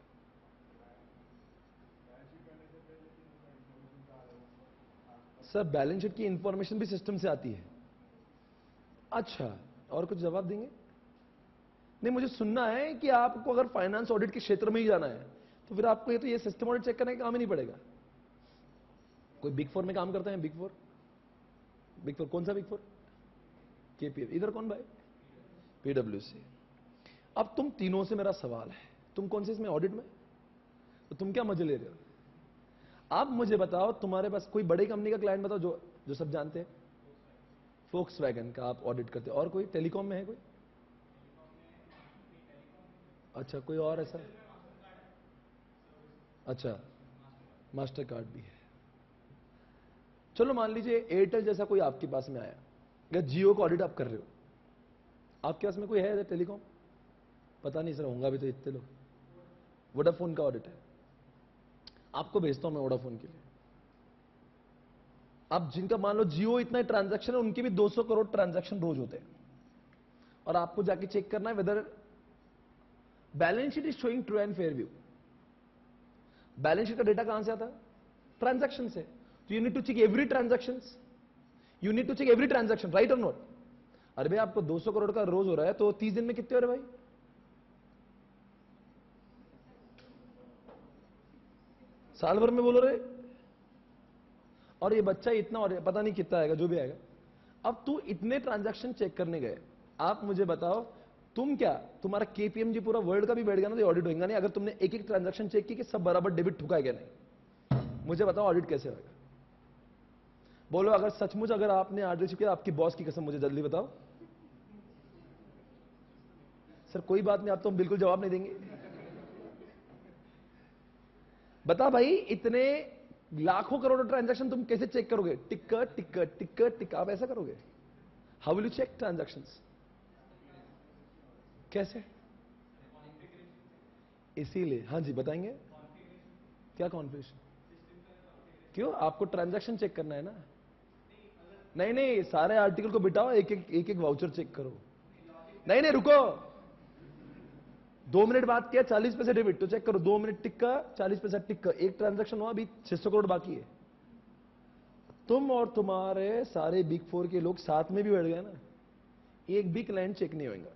सर बैलेंस शीट की इंफॉर्मेशन भी सिस्टम से आती है। अच्छा, और कुछ जवाब देंगे? नहीं, मुझे सुनना है कि आपको अगर फाइनेंस ऑडिट के क्षेत्र में ही जाना है तो फिर आपको ये सिस्टम ऑडिट चेक करने का काम ही नहीं पड़ेगा। कोई बिग फोर में काम करता है? बिग फोर, बिग फोर कौन सा बिग फोर? केपीएफ। इधर कौन भाई? पीडब्ल्यूसी। अब तुम तीनों से मेरा सवाल है, तुम कौन से इसमें ऑडिट में, तो तुम क्या मजे ले रहे हो? आप मुझे बताओ, तुम्हारे पास कोई बड़ी कंपनी का क्लाइंट बताओ जो जो सब जानते हैं। फोक्सवैगन का आप ऑडिट करते हो, और कोई टेलीकॉम में है कोई? अच्छा, कोई और ऐसा? अच्छा, मास्टर कार्ड भी है। चलो मान लीजिए एयरटेल जैसा कोई आपके पास में आया, या जियो का ऑडिट आप कर रहे हो, आपके पास में कोई है टेलीकॉम? पता नहीं सर, होंगे भी तो इतने लोग। वोडाफोन का ऑडिट है, आपको भेजता हूं मैं वोडाफोन के लिए। अब जिनका मान लो जियो इतना ट्रांजैक्शन है, उनके भी 200 करोड़ ट्रांजैक्शन रोज होते हैं, और आपको जाके चेक करना है whether balance sheet is showing true and fair view. Balance sheet का डेटा कहां से आता है? ट्रांजैक्शन से। तो you need to check every transaction, you need to check every transaction, right और नॉट? अरे भाई आपको 200 करोड़ का रोज हो रहा है, तो 30 दिन में कितने हो रहे भाई? साल भर में बोलो रे। और ये बच्चा इतना, और पता नहीं कितना आएगा, जो भी आएगा। अब तू इतने ट्रांजैक्शन चेक करने गए, आप मुझे बताओ तुम क्या, तुम्हारा केपीएमजी पूरा वर्ल्ड का भी बैठ गया ना तो ऑडिट होगा नहीं, अगर तुमने एक एक ट्रांजैक्शन चेक की कि सब बराबर डेबिट ठुका है क्या नहीं। मुझे बताओ ऑडिट कैसे होगा? बोलो अगर सचमुच अगर आपने ऑडिट रिसीव किया, आपकी बॉस की कसम, मुझे जल्दी बताओ। सर कोई बात नहीं, आप तो हम बिल्कुल जवाब नहीं देंगे। बता भाई, इतने लाखों करोड़ों ट्रांजैक्शन तुम कैसे चेक करोगे? टिक्कर टिक्कर टिक्कर टिक्कर, आप ऐसा करोगे? How will you check transactions? कैसे? इसीलिए, हाँ जी बताएंगे। क्या कॉन्फ़िगरेशन? क्यों, आपको ट्रांजैक्शन चेक करना है ना? नहीं नहीं, सारे आर्टिकल को बिठाओ, एक एक वाउचर चेक करो। नहीं नहीं रुको, 2 मिनट बात किया, 40 पैसे डेबिट, तो चेक करो 2 मिनट टिक्का 40 पैसा टिक्का, एक ट्रांजैक्शन हुआ, अभी 600 करोड़ बाकी है। तुम और तुम्हारे सारे बिग 4 के लोग साथ में भी बैठ गए ना, एक भी क्लाइंट चेक नहीं होगा।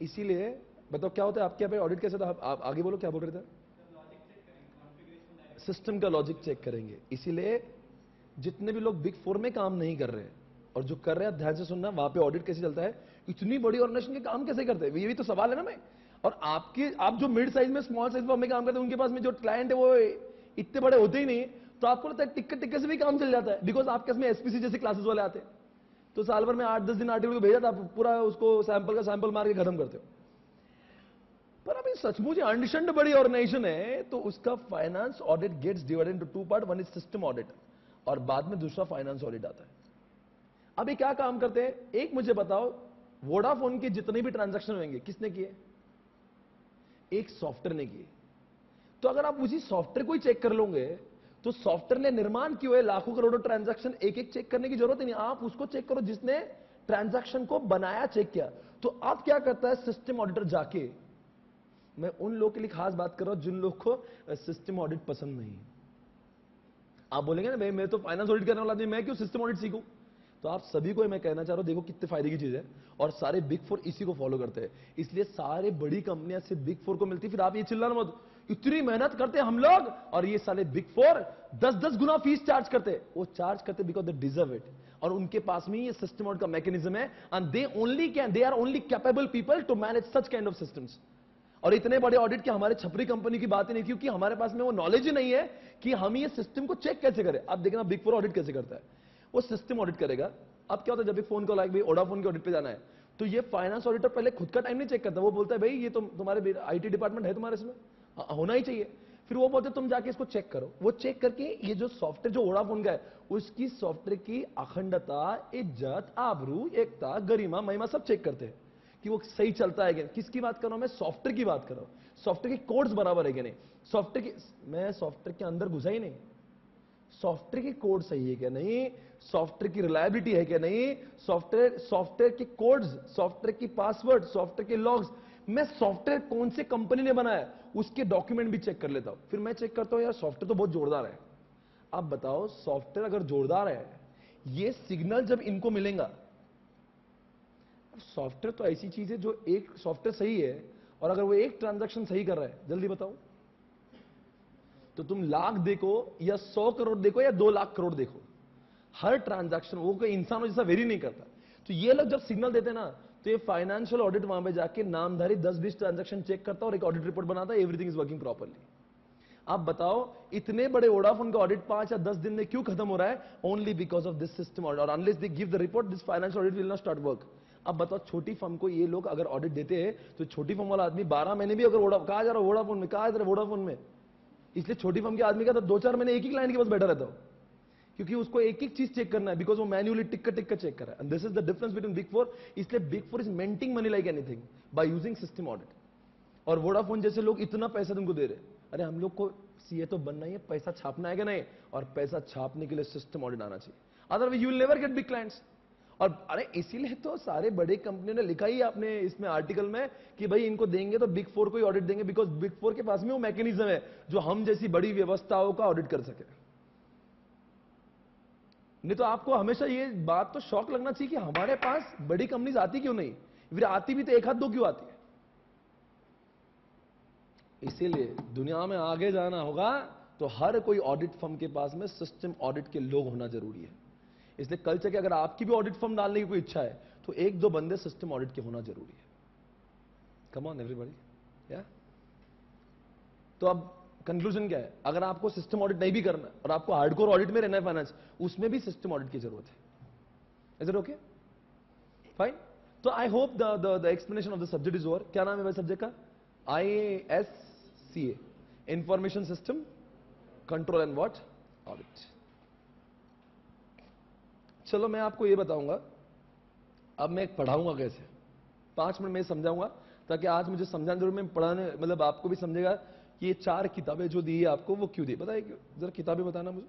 इसीलिए बताओ क्या होता है आपके यहाँ पे ऑडिट कैसे था? आप आगे बोलो, क्या बोल रहे थे? सिस्टम का लॉजिक चेक करेंगे। इसीलिए जितने भी लोग बिग 4 में काम नहीं कर रहे हैं और जो कर रहे हैं, ध्यान से सुनना, वहां पे ऑडिट कैसे चलता है, इतनी बड़ी ऑर्गेनाइजेशन के काम कैसे करते हैं, ये भी तो सवाल है ना। मैं और आप जो मिड साइज में, स्मॉल साइज में काम करते हैं, उनके पास में जो क्लाइंट है वो इतने बड़े होते ही नहीं, तो आपको लगता है टिक्के टिक्के से भी काम चल जाता है, बिकॉज आपके इसमें एसपीसी जैसे क्लासेस वाले आते हैं। तो साल भर में 8-10 दिन आर्टिकल को भेजा था, पूरा उसको सैंपल का सैंपल मार के खत्म करते हो। पर अभी सचमुच अंडरस्टैंड बड़ी ऑर्गेनाइजेशन है, तो उसका finance audit gets divided into 2 part, one is system audit और बाद में दूसरा फाइनेंस ऑडिट आता है। अभी क्या काम करते हैं, एक मुझे बताओ, वोडाफोन के जितने भी ट्रांजैक्शन होंगे किसने किए? एक सॉफ्टवेयर ने किए। तो अगर आप उसी सॉफ्टवेयर को ही चेक कर लोगे, तो सॉफ्टवेयर ने निर्माण किए हुए लाखों करोड़ों ट्रांजैक्शन एक एक चेक करने की जरूरत ही नहीं, आप उसको चेक करो जिसने ट्रांजैक्शन को बनाया, चेक किया। तो अब क्या करता है सिस्टम ऑडिटर जाके, मैं उन लोगों के लिए खास बात कर रहा हूं जिन लोग को सिस्टम ऑडिट पसंद नहीं। आप बोलेंगे ना मैं तो फाइनेंस ऑडिट करने वाला आदमी, मैं क्यों सिस्टम ऑडिट सीखूं? तो आप सभी को मैं कहना चाह रहा हूं, देखो कितने फायदे की चीज है, और सारे बिग 4 इसी को फॉलो करते हैं। इसलिए सारे बड़ी कंपनियां सिर्फ बिग 4 को मिलती। फिर आप ये चिल्लाना मत, इतनी मेहनत करते हैं हम लोग, और ये साले बिग 4 10-10 गुना फीस चार्ज करते हैं। वो चार्ज करते बिकॉज दे डिजर्व इट, और उनके पास में ये सिस्टम ऑडिट का मैकेनिज्म है, and they are only capable people to manage such kind of systems. और इतने बड़े ऑडिट के हमारे छपरी कंपनी की बात ही नहीं, क्योंकि हमारे पास में वो नॉलेज ही नहीं है कि हम ये सिस्टम को चेक कैसे करें। अब देखना बिग 4 ऑडिट कैसे करता है, वो सिस्टम ऑडिट करेगा। अब क्या होता है, जब एक फोन कॉल आएगी, वोडाफोन के ऑडिट पे जाना है, तो ये फाइनेंस ऑडिटर पहले खुद का टाइम नहीं चेक करता, वो बोलता है भाई ये तो तुम्हारे आईटी डिपार्टमेंट है, तुम्हारे इसमें होना ही चाहिए। फिर वो बोलते तुम जाके इसको चेक करो। वो चेक करके ये जो सॉफ्टवेयर जो वोडाफोन का है, उसकी सॉफ्टवेयर की अखंडता, इज्जत, आबरू, एकता, गरिमा, महिमा सब चेक करते हैं कि वो सही चलता है क्या। किसकी बात कर रहा हूं मैं? सॉफ्टवेयर की बात कर रहा हूं। सॉफ्टवेयर के कोड्स बराबर है कि नहीं, सॉफ्टवेयर की, मैं सॉफ्टवेयर के अंदर घुसा ही नहीं, सॉफ्टवेयर की कोड सही है क्या नहीं, सॉफ्टवेयर की रिलायबिलिटी है क्या नहीं, सॉफ्टवेयर के कोड्स, सॉफ्टवेयर की पासवर्ड, सॉफ्टवेयर के लॉग्स, मैं सॉफ्टवेयर कौन से कंपनी ने बनाया उसके डॉक्यूमेंट भी चेक कर लेता हूं। फिर मैं चेक करता हूं यार सॉफ्टवेयर तो बहुत जोरदार है। अब बताओ सॉफ्टवेयर अगर जोरदार है, ये सिग्नल जब इनको मिलेगा, सॉफ्टवेयर तो ऐसी चीज है जो एक सॉफ्टवेयर सही है, और अगर वो एक ट्रांजैक्शन सही कर रहा है, जल्दी बताओ, तो तुम लाख देखो या 100 करोड़ देखो या 2 लाख करोड़ देखो, हर ट्रांजैक्शन वो कोई इंसानों जैसा वेरी नहीं करता। तो ये लोग जब सिग्नल देते ना, तो ये फाइनेंशियल ऑडिट वहां पे जाके नामधारी 10-20 ट्रांजैक्शन चेक करता और एक ऑडिट रिपोर्ट बनाता है, एवरीथिंग इज वर्किंग प्रॉपर्ली। आप बताओ इतने बड़े वोडाफोन का ऑडिट 5 या 10 दिन में क्यों खत्म हो रहा है? Only because of this system audit, और unless they give the report this financial audit will not start work. अब बताओ छोटी फर्म को ये लोग अगर ऑडिट देते हैं, तो छोटी फर्म वाला आदमी 12 महीने भी अगर कहा जा रहा है वोडाफोन में, कहा जा रहा है वोडाफोन में, इसलिए छोटी फर्म के आदमी का तो 2-4 महीने एक ही क्लाइंट के पास बैठा रहता हो, क्योंकि उसको एक एक चीज चेक करना है, बिकॉज वो मैन्युअली टिक्का टिक्का चेक कर रहा है. And this is the difference between big four. इसलिए big four is minting money like anything by using system audit. और वोडाफोन जैसे लोग इतना पैसा तुमको दे रहे, अरे हम लोग को सीए तो बनना ही है, पैसा छापना है कि नहीं, और पैसा छापने के लिए सिस्टम ऑडिट आना चाहिए, otherwise you will never get big clients. और अरे इसीलिए तो सारे बड़े कंपनियों ने लिखा ही आपने इसमें आर्टिकल में कि भाई इनको देंगे तो बिग फोर को ही ऑडिट देंगे, बिकॉज बिग फोर के पास में वो मैकेनिज्म है जो हम जैसी बड़ी व्यवस्थाओं का ऑडिट कर सके. नहीं तो आपको हमेशा ये बात तो शौक लगना चाहिए कि हमारे पास बड़ी कंपनीज आती क्यों नहीं, फिर आती भी तो एक हाथ दो क्यों आती है. इसीलिए दुनिया में आगे जाना होगा तो हर कोई ऑडिट फर्म के पास में सिस्टम ऑडिट के लोग होना जरूरी है. इसलिए कल चल के अगर आपकी भी ऑडिट फर्म डालने की कोई इच्छा है तो एक दो बंदे सिस्टम ऑडिट के होना जरूरी है. कम ऑन एवरीबॉडी. या तो अब कंक्लूजन क्या है, अगर आपको सिस्टम ऑडिट नहीं भी करना और आपको हार्डकोर ऑडिट में रहना है फाइनेंस, उसमें भी सिस्टम ऑडिट की जरूरत है. Is it okay? फाइन. तो I hope the explanation of the subject is over. क्या नाम है भाई सब्जेक्ट का? ISCA, information system control and what audit. चलो मैं आपको ये बताऊंगा अब मैं पढ़ाऊंगा कैसे. 5 मिनट में समझाऊंगा ताकि आज मुझे समझाने जरूर, मैं पढ़ाने मतलब आपको भी समझेगा कि ये 4 किताबें जो दी है आपको वो क्यों दी. बताइए क्यों, जरा किताबें बताना मुझे,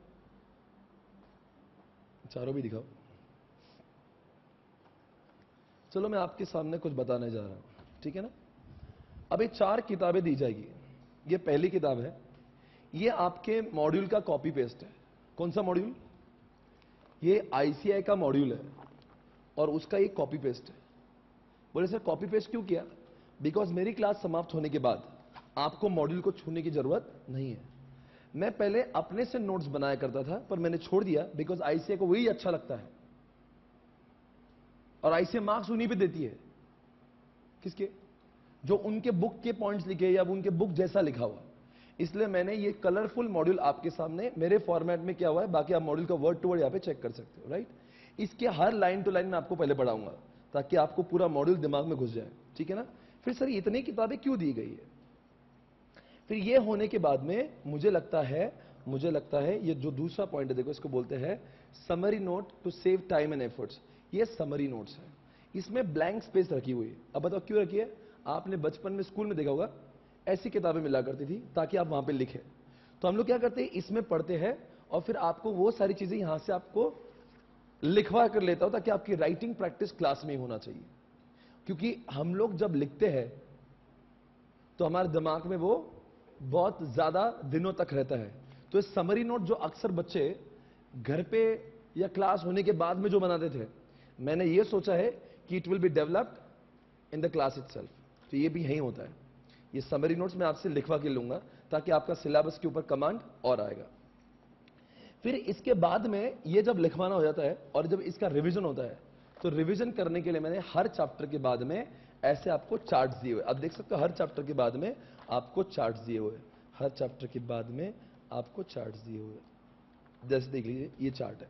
चारों भी दिखाओ. चलो मैं आपके सामने कुछ बताने जा रहा हूं, ठीक है ना. अभी 4 किताबें दी जाएगी. ये पहली किताब है, ये आपके मॉड्यूल का कॉपी पेस्ट है. कौन सा मॉड्यूल? ये आईसीआई का मॉड्यूल है और उसका ये कॉपी पेस्ट है. बोले सर कॉपी पेस्ट क्यों किया? बिकॉज मेरी क्लास समाप्त होने के बाद आपको मॉड्यूल को छूने की जरूरत नहीं है. मैं पहले अपने से नोट्स बनाया करता था पर मैंने छोड़ दिया, बिकॉज आईसीआई को वही अच्छा लगता है और आईसीआई मार्क्स उन्हीं पे देती है. किसके? जो उनके बुक के पॉइंट्स लिखे या उनके बुक जैसा लिखा हुआ. इसलिए मैंने ये कलरफुल मॉड्यूल आपके सामने मेरे फॉर्मेट में किया हुआ है. बाकी आप मॉड्यूल का वर्ड टू वर्ड यहां पे चेक कर सकते हो. राइट. इसके हर लाइन टू लाइन में आपको पहले पढ़ाऊंगा ताकि आपको पूरा मॉड्यूल दिमाग में घुस जाए. ठीक है ना. फिर सर इतनी किताबें क्यों दी गई है? फिर ये होने के बाद में मुझे लगता है ये जो दूसरा पॉइंट है, देखो इसको बोलते हैं summary note to save time and efforts. ये समरी नोट्स है, इसमें ब्लैंक स्पेस रखी हुई है. अब बताओ क्यों रखी है? आपने बचपन में स्कूल में देखा होगा ऐसी किताबें मिला करती थी ताकि आप वहां पे लिखें. तो हम लोग क्या करते हैं, इसमें पढ़ते हैं और फिर आपको वो सारी चीजें यहां से आपको लिखवा कर लेता हूं ताकि आपकी राइटिंग प्रैक्टिस क्लास में ही होना चाहिए. क्योंकि हम लोग जब लिखते हैं तो हमारे दिमाग में वो बहुत ज्यादा दिनों तक रहता है. तो इस समरी नोट जो अक्सर बच्चे घर पे या क्लास होने के बाद में जो बनाते थे, मैंने ये सोचा है कि it will be developed in the class itself. तो ये भी यही होता है. ये समरी नोट्स मैं आपसे लिखवा के लूंगा ताकि आपका सिलेबस के ऊपर कमांड और आएगा. फिर इसके बाद में ये जब लिखवाना हो जाता है और जब इसका रिवीजन होता है तो रिवीजन करने के लिए मैंने हर चैप्टर के बाद में ऐसे आपको चार्ट्स दिए हुए. अब देख सकते हो हर चैप्टर के बाद में आपको चार्ट्स दिए हुए, हर चैप्टर के बाद में आपको चार्ट्स दिए हुए. जैसे देख लीजिए ये चार्ट है.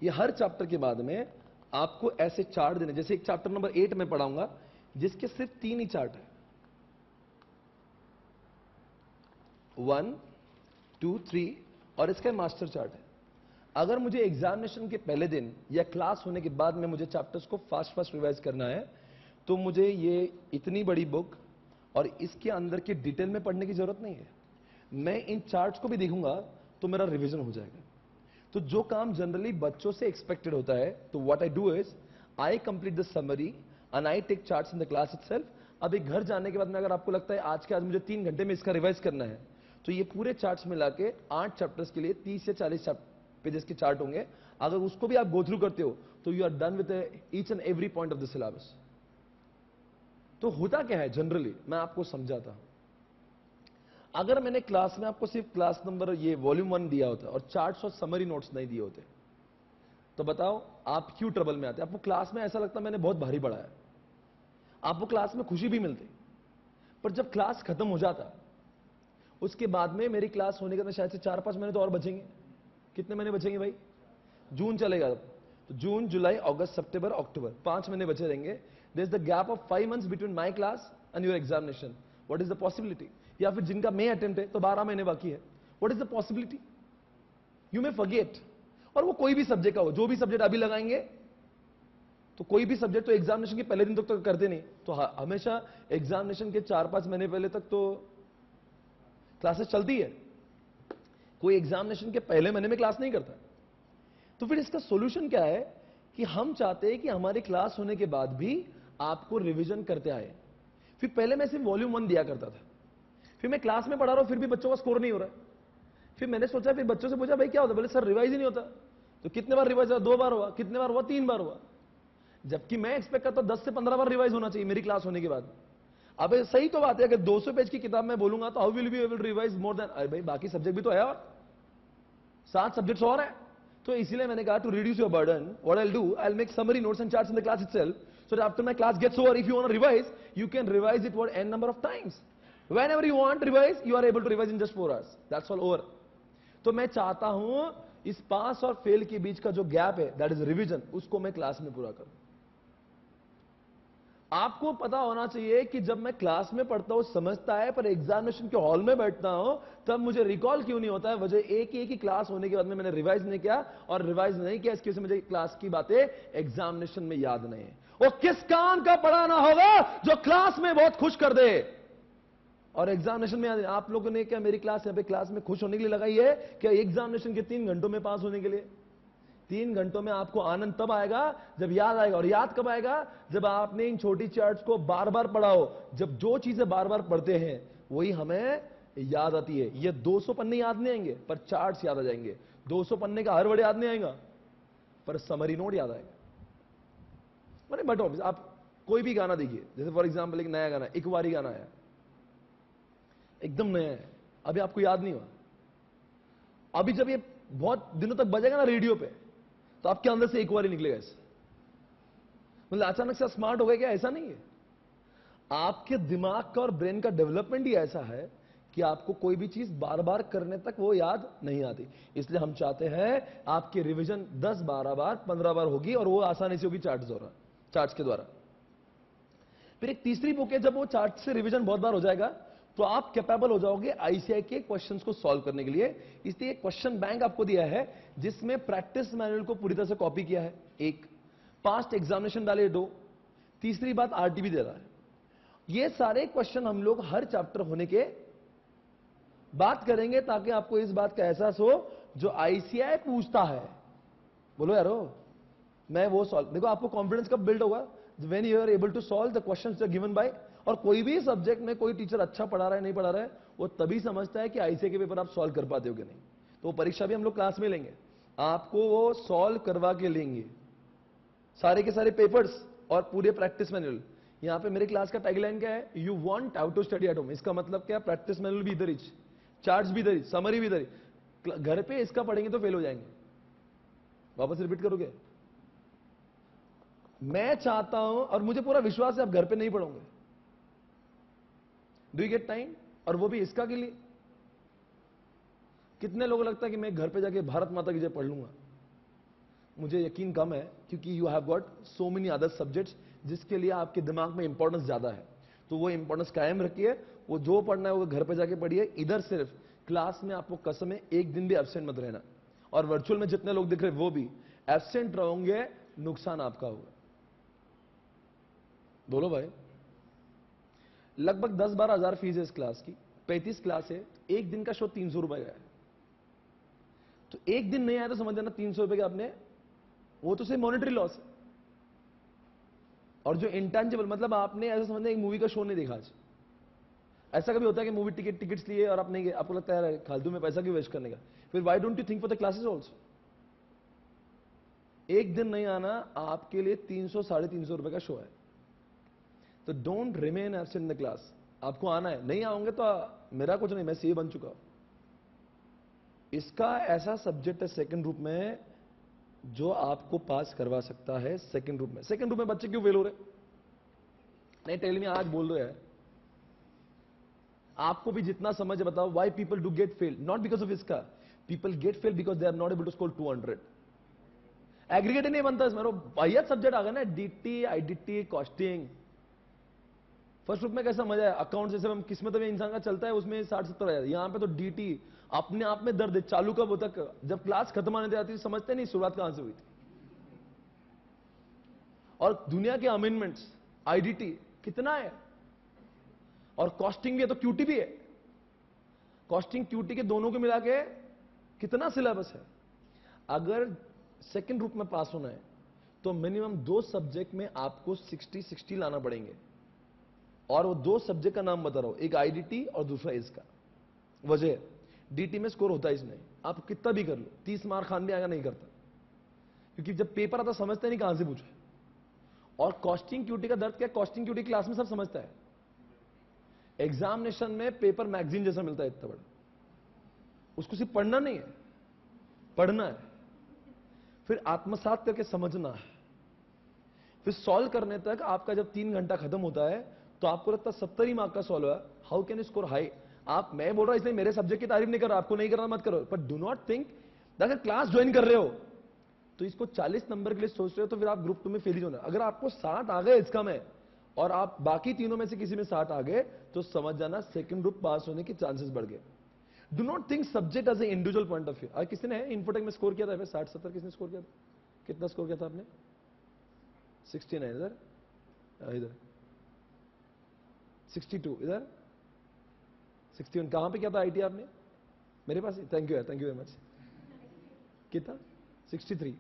ये हर चैप्टर के बाद में आपको ऐसे चार्ट देने. जैसे एक चैप्टर नंबर 8 में पढ़ाऊंगा जिसके सिर्फ 3 ही चार्ट है, 1, 2, 3 और इसका मास्टर चार्ट है. अगर मुझे एग्जामिनेशन के पहले दिन या क्लास होने के बाद में मुझे चैप्टर्स को फास्ट रिवाइज करना है तो मुझे ये इतनी बड़ी बुक और इसके अंदर की डिटेल में पढ़ने की जरूरत नहीं है. मैं इन चार्ट्स को भी देखूंगा तो मेरा रिवीजन हो जाएगा. तो जो काम जनरली बच्चों से एक्सपेक्टेड होता है, तो what I do is I complete the summary and I take charts in the class itself. अब एक घर जाने के बाद में अगर आपको लगता है आज के आज मुझे 3 घंटे में इसका रिवाइज करना है तो ये पूरे चार्ट्स मिला के 8 चैप्टर्स के लिए 30 से 40 पेजेस के चार्ट होंगे. अगर उसको भी आप गो थ्रू करते हो तो you are done with each and every point of the syllabus. तो होता क्या है जनरली, मैं आपको समझाता हूं. अगर मैंने क्लास में आपको सिर्फ क्लास नंबर ये वॉल्यूम 1 दिया होता और चार्ट्स और समरी नोट्स नहीं दिए होते तो बताओ आप क्यों ट्रबल में आते? आपको क्लास में ऐसा लगता मैंने बहुत भारी पढ़ाया, आपको क्लास में खुशी भी मिलती. पर जब क्लास खत्म हो जाता उसके बाद में मेरी क्लास होने के बाद शायद से 4-5 महीने तो और बचेंगे. कितने महीने बचेंगे भाई? जून चलेगा तो जून, जुलाई, अगस्त, सितंबर, अक्टूबर 5 महीने बचे रहेंगे. There is the gap of 5 months between my class and your examination. What is the possibility? या फिर जिनका मई अटेम्प्ट है तो 12 महीने बाकी है. What is the possibility? You may forget. और वो कोई भी सब्जेक्ट का हो, जो भी सब्जेक्ट अभी लगाएंगे, तो कोई भी सब्जेक्ट तो एग्जामिनेशन के पहले दिन तक तो करते नहीं, तो हमेशा एग्जामिनेशन के 4-5 महीने पहले तक तो क्लासेस चलती है। कोई एग्जामिनेशन के पहले महीने में क्लास नहीं करता। तो फिर इसका सॉल्यूशन क्या है कि हम चाहते हैं कि हमारी क्लास होने के बाद भी आपको रिवीजन करते आए। फिर पहले मैं सिर्फ वॉल्यूम 1 दिया करता था, फिर मैं क्लास में पढ़ा रहा हूं, फिर भी बच्चों का स्कोर नहीं हो रहा है। फिर मैंने सोचा, फिर बच्चों से पूछा, भाई क्या होता है? बोले सर रिवाइज ही नहीं होता। तो कितने बार रिवाइज हुआ? 2 बार हुआ। कितने बार हुआ? 3 बार हुआ। जबकि मैं एक्सपेक्ट करता हूं 10 से 15 बार रिवाइज होना चाहिए मेरी क्लास होने के बाद। अब सही तो बात है, अगर 200 पेज की किताब मैं बोलूंगा तो how will be able revise more than, अरे भाई बाकी सब्जेक्ट भी तो है, और 7 सब्जेक्ट्स और है। तो इसीलिए मैंने कहा to reduce your burden, what I will do, I will make summary notes and charts in the class itself, so that after my class gets over, if you want to revise, you can revise it for n number of times. Whenever you want to revise, you are able to revise in just 4 hours. That's all over. तो मैं चाहता हूं इस पास और fail के बीच का जो gap है, दैट इज रिवीजन, उसको मैं क्लास में पूरा करूं। आपको पता होना चाहिए कि जब मैं क्लास में पढ़ता हूं समझता है, पर एग्जामिनेशन के हॉल में बैठता हूं तब मुझे रिकॉल क्यों नहीं होता है? वजह एक ही क्लास होने के बाद में मैंने रिवाइज नहीं किया, और रिवाइज नहीं किया इसकी वजह से मुझे क्लास की बातें एग्जामिनेशन में याद नहीं है। वो किस कान का पढ़ाना होगा जो क्लास में बहुत खुश कर दे और एग्जामिनेशन में याद। आप लोगों ने क्या मेरी क्लास यहां पे क्लास में खुश होने के लिए लगाई है? क्या एग्जामिनेशन के 3 घंटों में पास होने के लिए? 3 घंटों में आपको आनंद तब आएगा जब याद आएगा। और याद कब आएगा? जब आपने इन छोटी चार्ट्स को बार बार पढ़ा हो। जब जो चीजें बार बार पढ़ते हैं वही हमें याद आती है। ये 200 पन्ने याद नहीं आएंगे, पर चार्ट्स याद आ जाएंगे। 200 पन्ने का हर वर्ड याद नहीं आएगा, पर समरी नोट याद आएगा। मैंने बट आप कोई भी गाना देखिए, जैसे फॉर एग्जाम्पल एक नया गाना, एक बारी गाना आया, एकदम नया है, अभी आपको याद नहीं हुआ। अभी जब ये बहुत दिनों तक बजेगा ना रेडियो पे, तो आपके अंदर से एक बार ही निकलेगा ऐसे। मतलब अचानक से स्मार्ट हो गए क्या? ऐसा नहीं है। आपके दिमाग का और ब्रेन का डेवलपमेंट ही ऐसा है कि आपको कोई भी चीज बार बार करने तक वो याद नहीं आती। इसलिए हम चाहते हैं आपकी रिवीजन 10, 12 बार, 15 बार होगी, और वो आसानी से होगी चार्ट्स के द्वारा। फिर एक तीसरी बुक है, जब वो चार्ट से रिवीजन बहुत बार हो जाएगा तो आप कैपेबल हो जाओगे आईसीआई के क्वेश्चंस को सॉल्व करने के लिए। इसलिए एक क्वेश्चन बैंक आपको दिया है जिसमें प्रैक्टिस मैनुअल को पूरी तरह से कॉपी किया है, 1 पास्ट एग्जामिनेशन डाले 2, तीसरी बात आरटीबी दे रहा है। ये सारे क्वेश्चन हम लोग हर चैप्टर होने के बात करेंगे ताकि आपको इस बात का एहसास हो जो आईसीआई पूछता है। बोलो यारो, मैं वो सॉल्व। देखो आपको कॉन्फिडेंस कब बिल्ड होगा? When you are able to solve the questions given by. और कोई भी सब्जेक्ट में कोई टीचर अच्छा पढ़ा रहा है नहीं पढ़ा रहा है, वो तभी समझता है कि आईसीआई के पेपर आप सॉल्व कर पाते हो कि नहीं। तो परीक्षा भी हम लोग क्लास में लेंगे, आपको वो सॉल्व करवा के लेंगे सारे के सारे पेपर्स और पूरे प्रैक्टिस मैनुअल। यहां पे मेरे क्लास का टैगलाइन क्या है? You want how to study at home. इसका मतलब क्या? प्रैक्टिस मैनुअल भी इधर ही, चार्ट्स भी इधर ही, समरी भी इधर ही। घर पे इसका पढ़ेंगे तो फेल हो जाएंगे। वापस रिपीट करोगे? मैं चाहता हूं और मुझे पूरा विश्वास है आप घर पे नहीं पढ़ोगे। Do you get time? और वो भी इसका के लिए। कितने लोगों लगता है कि मैं घर पे जाके भारत माता की जय पढ़ लूंगा? मुझे यकीन कम है, क्योंकि you have got so many other subjects जिसके लिए आपके दिमाग में इंपॉर्टेंस ज्यादा है। तो वो इंपॉर्टेंस कायम रखिए, वो जो पढ़ना है वो घर पे जाके पढ़िए। इधर सिर्फ क्लास में आपको कसम है एक दिन भी एब्सेंट मत रहना। और वर्चुअल में जितने लोग दिख रहे वो भी एब्सेंट रहोगे, नुकसान आपका होगा। बोलो भाई। लगभग 10-12 हजार फीस है इस क्लास की, 35 क्लास है, एक दिन का शो 300 रुपए का है। तो एक दिन नहीं आया तो समझ लेना 300 रुपए के आपने, वो तो सिर्फ मॉनेटरी लॉस है। और जो इंटेंजिबल, मतलब आपने ऐसा समझना एक मूवी का शो नहीं देखा आज। ऐसा कभी होता है कि मूवी टिकट्स लिए और आप नहीं गए, आपको लगता है फालतू में पैसा क्यों वेस्ट करने का? फिर why don't you think for the classes also? एक दिन नहीं आना आपके लिए 300-350 रुपए का शो है। तो don't remain absent in the class. आपको आना है, नहीं आओगे तो मेरा कुछ नहीं, मैं सीए बन चुका हूं। इसका ऐसा सब्जेक्ट है सेकंड ग्रुप में जो आपको पास करवा सकता है। सेकंड ग्रुप में बच्चे क्यों फेल हो रहे? नहीं टेल मी, आज बोल रहे हैं आपको भी जितना समझ बताओ। Why people do get fail? Not because of इसका, people get fail because they are not able to score 200। Aggregate नहीं बनता इसमें। भैया सब्जेक्ट आ गया ना, DT, IDT, costing, first group में कैसा मजा है, अकाउंट जैसे हम किस्मत में इंसान का चलता है उसमें 60-70 आया, यहां पे तो डीटी अपने आप में दर्द है, चालू कब होता, जब क्लास खत्म आने जाती थी समझते नहीं शुरुआत कहां से हुई थी। और दुनिया के अमेंडमेंट्स आईडीटी कितना है, और कॉस्टिंग भी है तो क्यूटी भी है, कॉस्टिंग क्यूटी के दोनों को मिला के कितना सिलेबस है। अगर सेकंड ग्रुप में पास होना है तो मिनिमम 2 सब्जेक्ट में आपको 60 लाना पड़ेंगे, और वो 2 सब्जेक्ट का नाम बता रहा हूं, एक आईडीटी और दूसरा इसका। वजह डीटी में स्कोर होता ही नहीं, आप कितना भी कर लो 30 मार्क खान भी आएगा नहीं करता, क्योंकि जब पेपर आता समझते नहीं कहां से पूछे। और कॉस्टिंग क्यूटी का दर्द क्या, कॉस्टिंग क्यूटी क्लास में सब समझता है, एग्जामिनेशन में पेपर मैगजीन जैसा मिलता है इतना बड़ा, उसको सिर्फ पढ़ना नहीं है, पढ़ना है, फिर आत्मसात करके समझना है, फिर सॉल्व करने तक आपका जब 3 घंटा खत्म होता है तो आपको लगता है 70 ही मार्क का सॉल्व हुआ, how can you score high. आप, मैं बोल रहा हूं इसलिए मेरे सब्जेक्ट की तारीफ नहीं कर रहा, आपको नहीं करना मत करो, बट डू नॉट थिंक अगर क्लास ज्वाइन कर रहे हो तो इसको 40 नंबर के लिए सोच रहे हो तो फिर आप ग्रुप 2 में फेल ही होना। अगर आपको 60 आ गए इसका में और आप बाकी तीनों में से किसी में 60 आ गए तो समझ जाना सेकंड ग्रुप पास होने के चांसेस बढ़ गए। Do not think subject as a individual point of view. आज किसी ने इन्फोटेक में स्कोर किया था 60-70, किसने स्कोर किया था, कितना स्कोर किया था आपने? 69 इधर, इधर 62, इधर 61, कहां पे क्या था आईटी आपने? मेरे पास, थैंक यू यार, थैंक यू वेरी मच। कितना? 63।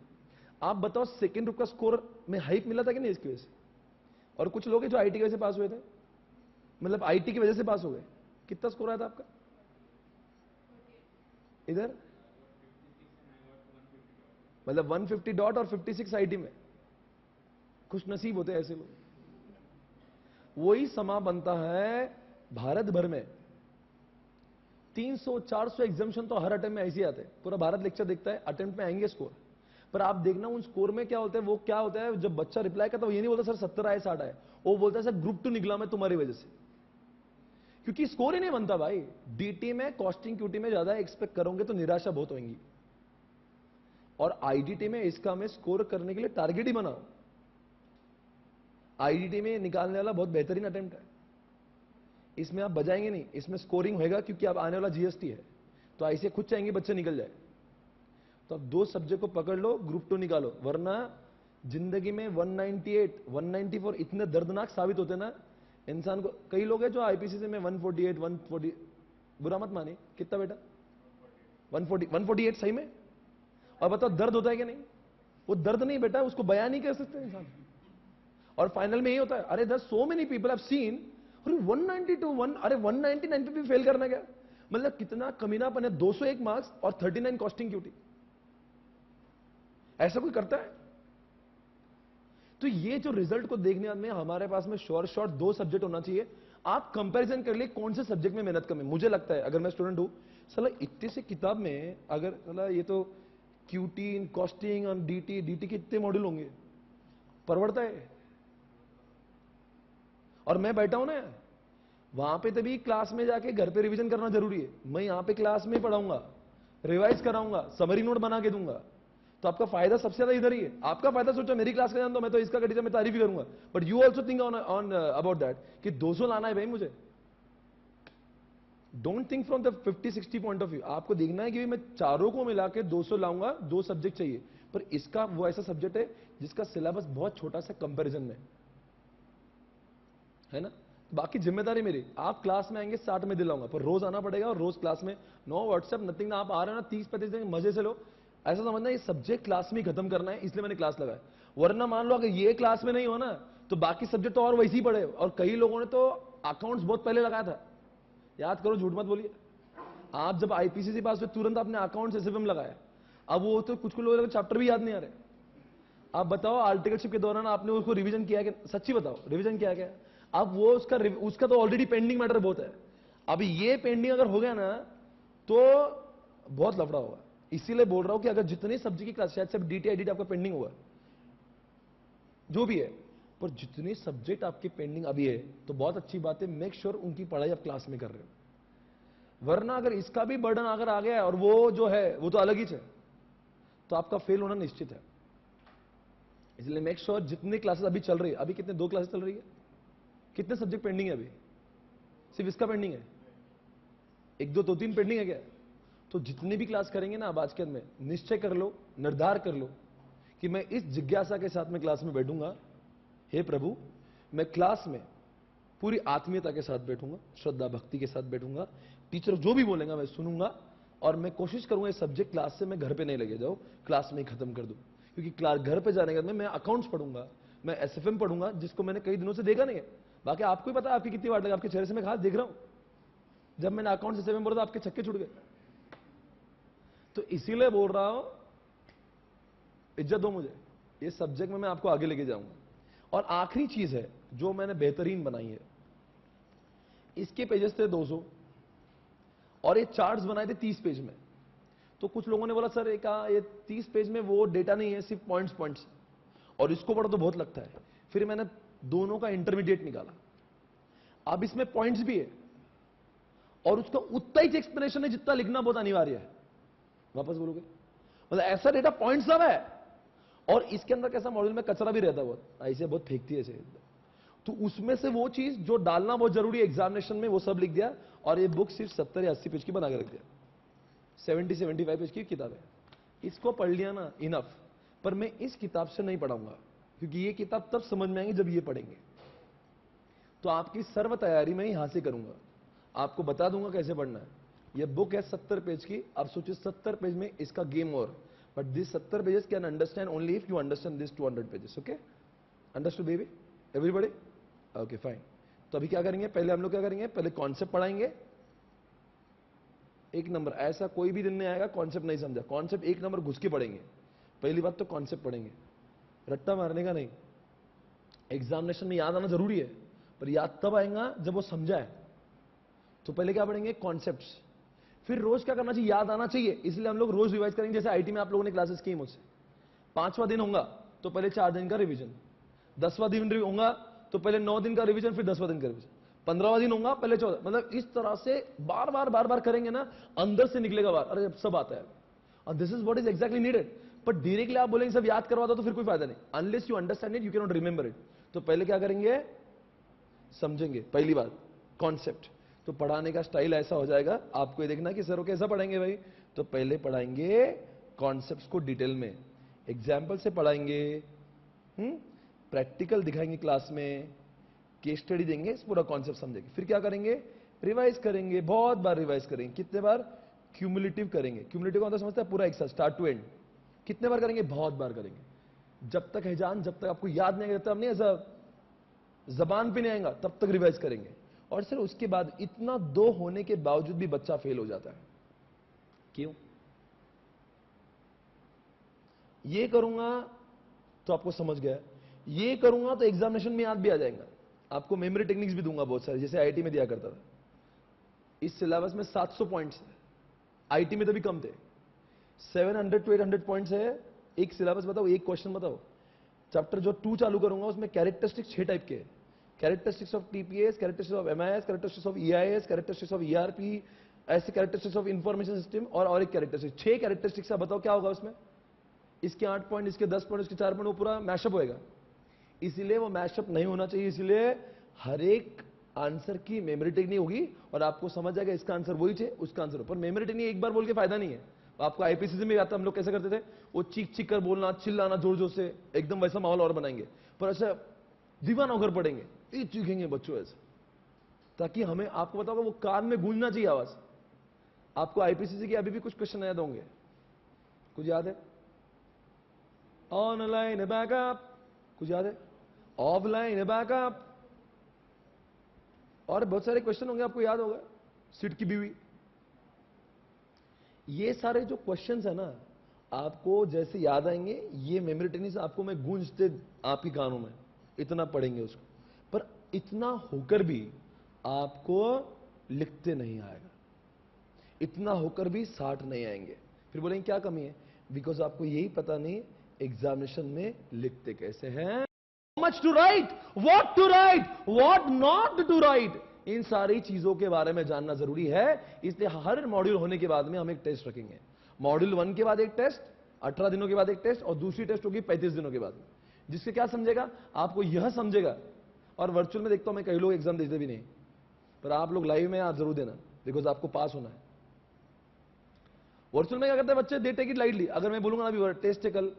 आप बताओ सेकंड ग्रुप का स्कोर में हाइप मिला था कि नहीं इसकी वजह से? और कुछ लोग हैं जो आईटी की वजह से पास हुए थे, मतलब आईटी की वजह से पास हो गए। कितना स्कोर आया था आपका इधर? मतलब 150 डॉट और 56 आईटी में। खुश नसीब होते हैं ऐसे लोग। वही समा बनता है भारत भर में 300-400 एग्जामिशन तो हर अटेम्प्ट में ऐसे आते हैं, पूरा भारत लेक्चर देखता है, अटेम्प्ट में आएंगे स्कोर, पर आप देखना उन स्कोर में क्या होता है, वो क्या होता है, जब बच्चा रिप्लाई करता है वो ये नहीं बोलता सर 70 आए 60 आए, वो बोलता है सर ग्रुप 2 निकला मैं तुम्हारी वजह से, क्योंकि स्कोर ही नहीं बनता भाई। डीटी में, कॉस्टिंग क्यूटी में ज्यादा एक्सपेक्ट करोगे तो निराशा बहुत होगी, और आईडीटी में इसका में स्कोर करने के लिए टारगेट ही बनाओ। आईडीटी में निकालने वाला बहुत बेहतरीन अटेम्प्ट है, इसमें आप बजाएंगे नहीं, इसमें स्कोरिंग होएगा क्योंकि अब आने वाला जीएसटी है, तो ऐसे खुद चाहेंगे बच्चे निकल जाए। तो अब 2 सब्जेक्ट को पकड़ लो, ग्रुप 2 निकालो, वरना जिंदगी में 198, 194 इतने दर्दनाक साबित होते ना इंसान को। कई लोग हैं जो आईपीसीसी में 148, 140, बुरा मत माने, कितना बेटा? 148 सही में। और बताओ दर्द होता है कि नहीं? वो दर्द नहीं बेटा, उसको बयान नहीं कर सकते इंसान। और फाइनल में यही होता है, अरे there so many people have seen, अरे 192, अरे 199 पे भी फेल करना क्या, मतलब कितना कमीनापन है। 201 मार्क्स और 39 कॉस्टिंग क्यूटी, ऐसा कोई करता है? तो ये जो रिजल्ट को देखने में हमारे पास में शॉर्ट 2 सब्जेक्ट होना चाहिए। आप कंपैरिजन कर लिए कौन से सब्जेक्ट में मेहनत कम है। मुझे लगता है अगर मैं स्टूडेंट हूं, साला इतने से किताब में अगर साला ये तो क्यूटी, कॉस्टिंग और डीटी के इतने मॉड्यूल होंगे, परवड़ता है? और मैं बैठा हूं ना वहां पे, तभी क्लास में जाके घर पे रिवीजन करना जरूरी है। मैं यहां पे क्लास में पढ़ाऊंगा, रिवाइज कराऊंगा, समरी नोट बना के दूंगा, तो आपका फायदा सबसे ज्यादा इधर ही है। आपका फायदा सोचो मेरी क्लास का जान दो, मैं तो इसका टीचर में तारीफ ही करूंगा, but you also think on about that कि 200 लाना है भाई मुझे। Don't think from the 50-60 point of view. आपको देखना है कि मैं चारों को मिला के 200 लाऊंगा, 2 सब्जेक्ट चाहिए, पर इसका वो ऐसा सब्जेक्ट है जिसका सिलेबस बहुत छोटा सा कंपेरिजन में है ना। बाकी जिम्मेदारी मेरी, आप क्लास में आएंगे 60 में दिलाऊंगा, पर रोज आना पड़ेगा, और रोज क्लास में नो व्हाट्सएप नथिंग ना, आप आ रहे हो ना 30-35 दिन मजे से लो, ऐसा समझना ये सब्जेक्ट क्लास में खत्म करना है, इसलिए मैंने क्लास लगाया। वरना मान लो अगर ये क्लास में नहीं हो ना तो बाकी सब्जेक्ट तो और वैसे ही पड़े। और कई लोगों ने तो अकाउंट्स बहुत पहले लगाया था, याद करो, झूठ मत बोलिए। आप जब आईपीसीसी पास हुए तुरंत आपने अकाउंट्स एसएफएम लगाया, अब वो तो कुछ लोगों को चैप्टर भी याद नहीं आ रहे। आप बताओ आर्टिकलशिप के दौरान आपने उसको रिवीजन किया कि सच्ची बताओ रिवीजन किया क्या? अब वो उसका तो ऑलरेडी पेंडिंग मैटर बहुत है, अभी ये पेंडिंग अगर हो गया ना तो बहुत लफड़ा होगा। इसीलिए बोल रहा हूं कि अगर जितने सब्जेक्ट की क्लास, शायद सिर्फ डीटी आईडी आपका पेंडिंग होगा जो भी है, पर जितने सब्जेक्ट आपके पेंडिंग अभी है तो बहुत अच्छी बात है, मेक श्योर उनकी पढ़ाई आप क्लास में कर रहे हो। वरना अगर इसका भी बर्डन अगर आ गया है और वो जो है वो तो अलग ही है, तो आपका फेल होना निश्चित है। इसलिए मेक श्योर जितनी क्लासेस अभी चल रही है, अभी कितने 2 क्लासेस चल रही है, कितने सब्जेक्ट पेंडिंग है अभी? सिर्फ इसका पेंडिंग है? 1 2 3 पेंडिंग है क्या? तो जितने भी क्लास करेंगे ना आप आज के अंत में, निश्चय कर लो, निर्धार कर लो कि मैं इस जिज्ञासा के साथ में क्लास में बैठूंगा, हे प्रभु मैं क्लास में पूरी आत्मीयता के साथ बैठूंगा, श्रद्धा भक्ति के साथ बैठूंगा, टीचर जो भी बोलेगा मैं सुनूंगा, और मैं कोशिश करूंगा ये सब्जेक्ट क्लास से मैं घर पे नहीं लगे जाऊं, क्लास में ही खत्म कर दूं। क्योंकि क्लास घर पे जाने के बाद मैं अकाउंट्स पढ़ूंगा, मैं एसएफएम पढ़ूंगा, जिसको मैंने कई दिनों से देखा नहीं है। बाकी आपको ही पता है आपकी कितनी वाट लगी, आपके चेहरे से मैं खास देख रहा हूं। जब मैंने अकाउंट्स एसएफएम बोला तो आपके छक्के छुट गए। तो इसीलिए बोल रहा हूं, इज्जत दो मुझे, ये सब्जेक्ट में मैं आपको आगे लेके जाऊंगा। और आखिरी चीज है जो मैंने बेहतरीन बनाई है, इसके पेजेस थे 200 और ये चार्ट्स बनाए थे 30 पेज में। तो कुछ लोगों ने बोला सर ये 30 पेज में वो डेटा नहीं है, सिर्फ पॉइंट्स, और इसको पढ़ो तो बहुत लगता है। फिर मैंने दोनों का इंटरमीडिएट निकाला। अब इसमें पॉइंट्स भी है और उसका उतना ही एक्सप्लेनेशन है जितना लिखना बहुत अनिवार्य है। वापस बोलोगे? मतलब ऐसा डेटा पॉइंट सब है, और इसके अंदर कैसा मॉड्यूल में कचरा भी रहता है, बहुत ऐसे बहुत फेंकती है ऐसे। तो उसमें से वो चीज जो डालना बहुत जरूरी है एग्जामिनेशन में, वो सब लिख दिया। और ये बुक सिर्फ 70 या 80 पेज की बना के रख दिया। 70-75 पेज की किताब है। इसको पढ़ लिया ना, इनफ। पर मैं इस किताब से नहीं पढ़ाऊंगा, क्योंकि ये किताब तब समझ में आएंगे जब ये पढ़ेंगे। तो आपकी सर्व तैयारी मैं यहां से करूंगा, आपको बता दूंगा कैसे पढ़ना है। ये बुक है 70 पेज की। अब सोचिए 70 पेज में इसका game over, but this 70 pages can understand only if you understand this 200 pages. Okay, understood baby everybody? Okay fine. तो अभी क्या करेंगे, पहले हम लोग क्या करेंगे, पहले कॉन्सेप्ट पढ़ाएंगे। 1 नंबर, ऐसा कोई भी दिन नहीं आएगा कॉन्सेप्ट नहीं समझा। कॉन्सेप्ट 1 नंबर घुस के पढ़ेंगे। पहली बात तो कॉन्सेप्ट पढ़ेंगे, रट्टा मारने का नहीं। एग्जामिनेशन में याद आना जरूरी है, पर याद तब आएगा जब वो समझा है। तो पहले क्या पढ़ेंगे, कॉन्सेप्ट्स। फिर रोज क्या करना चाहिए, याद आना चाहिए, इसलिए हम लोग रोज रिवाइज करेंगे। जैसे आईटी में आप लोगों ने क्लासेस की मुझसे, 5वां दिन होगा तो पहले 4 दिन का रिवीजन, 10वां दिन होगा तो पहले 9 दिन का रिवीजन, फिर 10वां दिन का रिवीजन, 15वां दिन होगा पहले 14। मतलब इस तरह से बार बार करेंगे ना, अंदर से निकलेगा बार, अरे सब आता है। और this is what is exactly needed. But directly आप बोलेंगे सब याद करवा दो तो फिर कोई फायदा नहीं। Unless you understand it you can not remember it. तो पहले क्या करेंगे, समझेंगे। पहली बात कॉन्सेप्ट। तो पढ़ाने का स्टाइल ऐसा हो जाएगा, आपको ये देखना कि सर वो कैसा पढ़ाएंगे भाई। तो पहले पढ़ाएंगे कॉन्सेप्ट्स को डिटेल में, एग्जाम्पल से पढ़ाएंगे, प्रैक्टिकल दिखाएंगे क्लास में, केस स्टडी देंगे, पूरा कॉन्सेप्ट समझेंगे। फिर क्या करेंगे, रिवाइज करेंगे, बहुत बार रिवाइज करेंगे। कितने बार, क्यूमुलेटिव करेंगे। क्यूमुलेटिव का मतलब समझता है, पूरा एक साथ स्टार्ट टू एंड। कितने बार करेंगे, बहुत बार करेंगे। जब तक है जान, जब तक आपको याद नहीं आता, नहीं ऐसा जबान पे नहीं आएगा, तब तक रिवाइज करेंगे। और सर उसके बाद इतना 2 होने के बावजूद भी बच्चा फेल हो जाता है, क्यों? ये करूंगा तो आपको समझ गया, ये करूंगा तो एग्जामिनेशन में याद भी आ जाएगा। आपको मेमोरी टेक्निक्स भी दूंगा बहुत सारे, जैसे आईटी में दिया करता था। इस सिलेबस में 700 पॉइंट्स है, आईटी में तभी कम थे। 700 to 800 पॉइंट्स है। एक सिलेबस बताओ, एक क्वेश्चन बताओ। चैप्टर जो 2 चालू करूंगा उसमें कैरेक्टरिस्टिक्स 6 टाइप के हैं। Characteristics of TPS, characteristics of MIS, characteristics of EIS, characteristics of ERP, ऐसे कैरेक्टरिस्टिक्स ऑफ इंफॉर्मेशन सिस्टम, और एक कैरेक्टरिस्टिक्स। 6 कैरेक्टरिस्टिक्स बताओ क्या होगा उसमें। इसके 8 पॉइंट, इसके 10 पॉइंट, इसके 4 पॉइंट, वो पूरा मैशअप होएगा। इसीलिए वो मैशअप नहीं होना चाहिए। इसलिए हर एक आंसर की मेमोरी टेक्निक होगी और आपको समझ जाएगा इसका आंसर वही है, उसका आंसर। पर मेमोरी टेक्निक एक बार बोल के फायदा नहीं है। आपको आईपीसीसी में आता, हम लोग कैसे करते थे, वो चीख चीख कर बोलना, चिल्लाना जोर जोर से, एकदम वैसा माहौल और बनाएंगे। पर ऐसा दीवाना होकर पढ़ेंगे, ये चीखेंगे बच्चों ऐसे, ताकि हमें, आपको बताओ वो कान में गूंजना चाहिए आवाज। आपको आईपीसीसी के अभी भी कुछ क्वेश्चन याद होंगे, कुछ याद है? ऑनलाइन बैकअप, कुछ याद है? ऑफलाइन बैकअप, और बहुत सारे क्वेश्चन होंगे आपको याद होगा, सीट की बीवी। ये सारे जो क्वेश्चंस है ना, आपको जैसे याद आएंगे, ये मेमोरी टेक्निक से आपको मैं गूंजते आपकी कानों में, इतना पढ़ेंगे उसको। पर इतना होकर भी आपको लिखते नहीं आएगा, इतना होकर भी 60 नहीं आएंगे। फिर बोलेंगे क्या कमी है, बिकॉज आपको यही पता नहीं एग्जामिनेशन में लिखते कैसे हैं। Much to write, what to write, what not to write, इन सारी चीजों के बारे में जानना जरूरी है। इसलिए हर मॉड्यूल होने के बाद में हम एक टेस्ट रखेंगे। मॉड्यूल 1 के बाद एक टेस्ट, 18 दिनों के बाद एक टेस्ट, और दूसरी टेस्ट होगी 35 दिनों के बाद, जिससे क्या समझेगा, आपको यह समझेगा और वर्चुअल में देखता हूं मैं कई लोग एग्जाम देते भी नहीं, पर आप लोग लाइव में आप जरूर देना, बिकॉज आपको पास होना है। वर्चुअल में क्या करते हैं बच्चे, दे टेक इट लाइटली। अगर मैं बोलूंगा अभी टेस्ट है कल,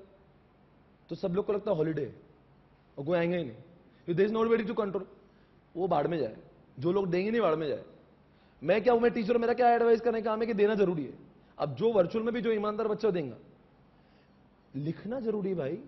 तो सब लोग को लगता है हॉलीडे और कोई आएंगे ही नहीं, there is nobody to control. वो बाढ़ में जाए, जो लोग देंगे नहीं बाढ़ में जाए। मैं क्या हूं, मैं टीचर, मेरा क्या एडवाइस करने का काम है कि देना जरूरी है। अब जो वर्चुअल में भी जो ईमानदार बच्चा देंगे, लिखना जरूरी भाई।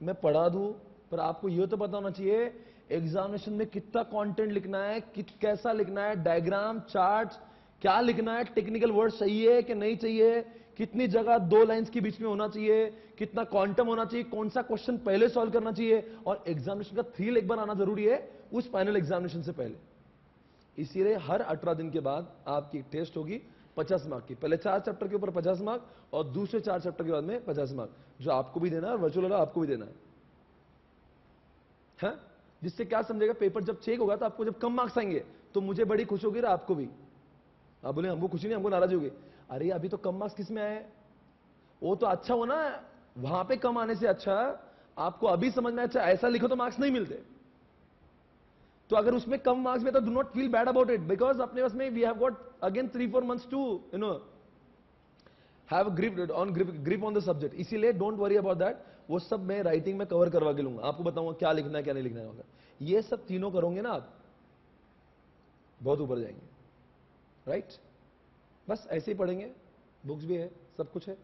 मैं पढ़ा दूं, पर आपको यह तो पता होना चाहिए एग्जामिनेशन में कितना कंटेंट लिखना है, कैसा लिखना है, डायग्राम, चार्ट्स, क्या लिखना है, टेक्निकल वर्ड चाहिए कि नहीं चाहिए, कितनी जगह 2 लाइंस के बीच में होना चाहिए, कितना क्वांटम होना चाहिए, कौन सा क्वेश्चन पहले सॉल्व करना चाहिए, और एग्जामिनेशन का थ्रिल एक बार आना जरूरी है उस फाइनल एग्जामिनेशन से पहले। इसीलिए हर 18 दिन के बाद आपकी टेस्ट होगी 50 मार्क की। पहले 4 चैप्टर के ऊपर 50 मार्क और दूसरे 4 चैप्टर के बाद में 50 मार्क, जो आपको भी देना है और वर्चुअल वाला आपको भी देना है? जिससे क्या समझेगा, पेपर जब चेक होगा तो आपको जब कम मार्क्स आएंगे तो मुझे बड़ी खुशी होगी और आपको भी। आप बोले हमको खुशी नहीं, हमको नाराज होगी, अरे अभी तो कम मार्क्स किस में आए, वो तो अच्छा हो ना, वहां पे कम आने से अच्छा आपको अभी समझ में, अच्छा ऐसा लिखो तो मार्क्स नहीं मिलते। तो अगर उसमें कम मार्क्स में, तो do not feel bad about it, because अपने पास में we have got again 3-4 months to have grip on the subject. इसीलिए डोंट वरी अबाउट दैट, वो सब मैं राइटिंग में कवर करवा के लूंगा, आपको बताऊंगा क्या लिखना है क्या नहीं लिखना है। ये सब तीनों करोगे ना आप, बहुत ऊपर जाएंगे, राइट? बस ऐसे ही पढ़ेंगे, बुक्स भी है, सब कुछ है।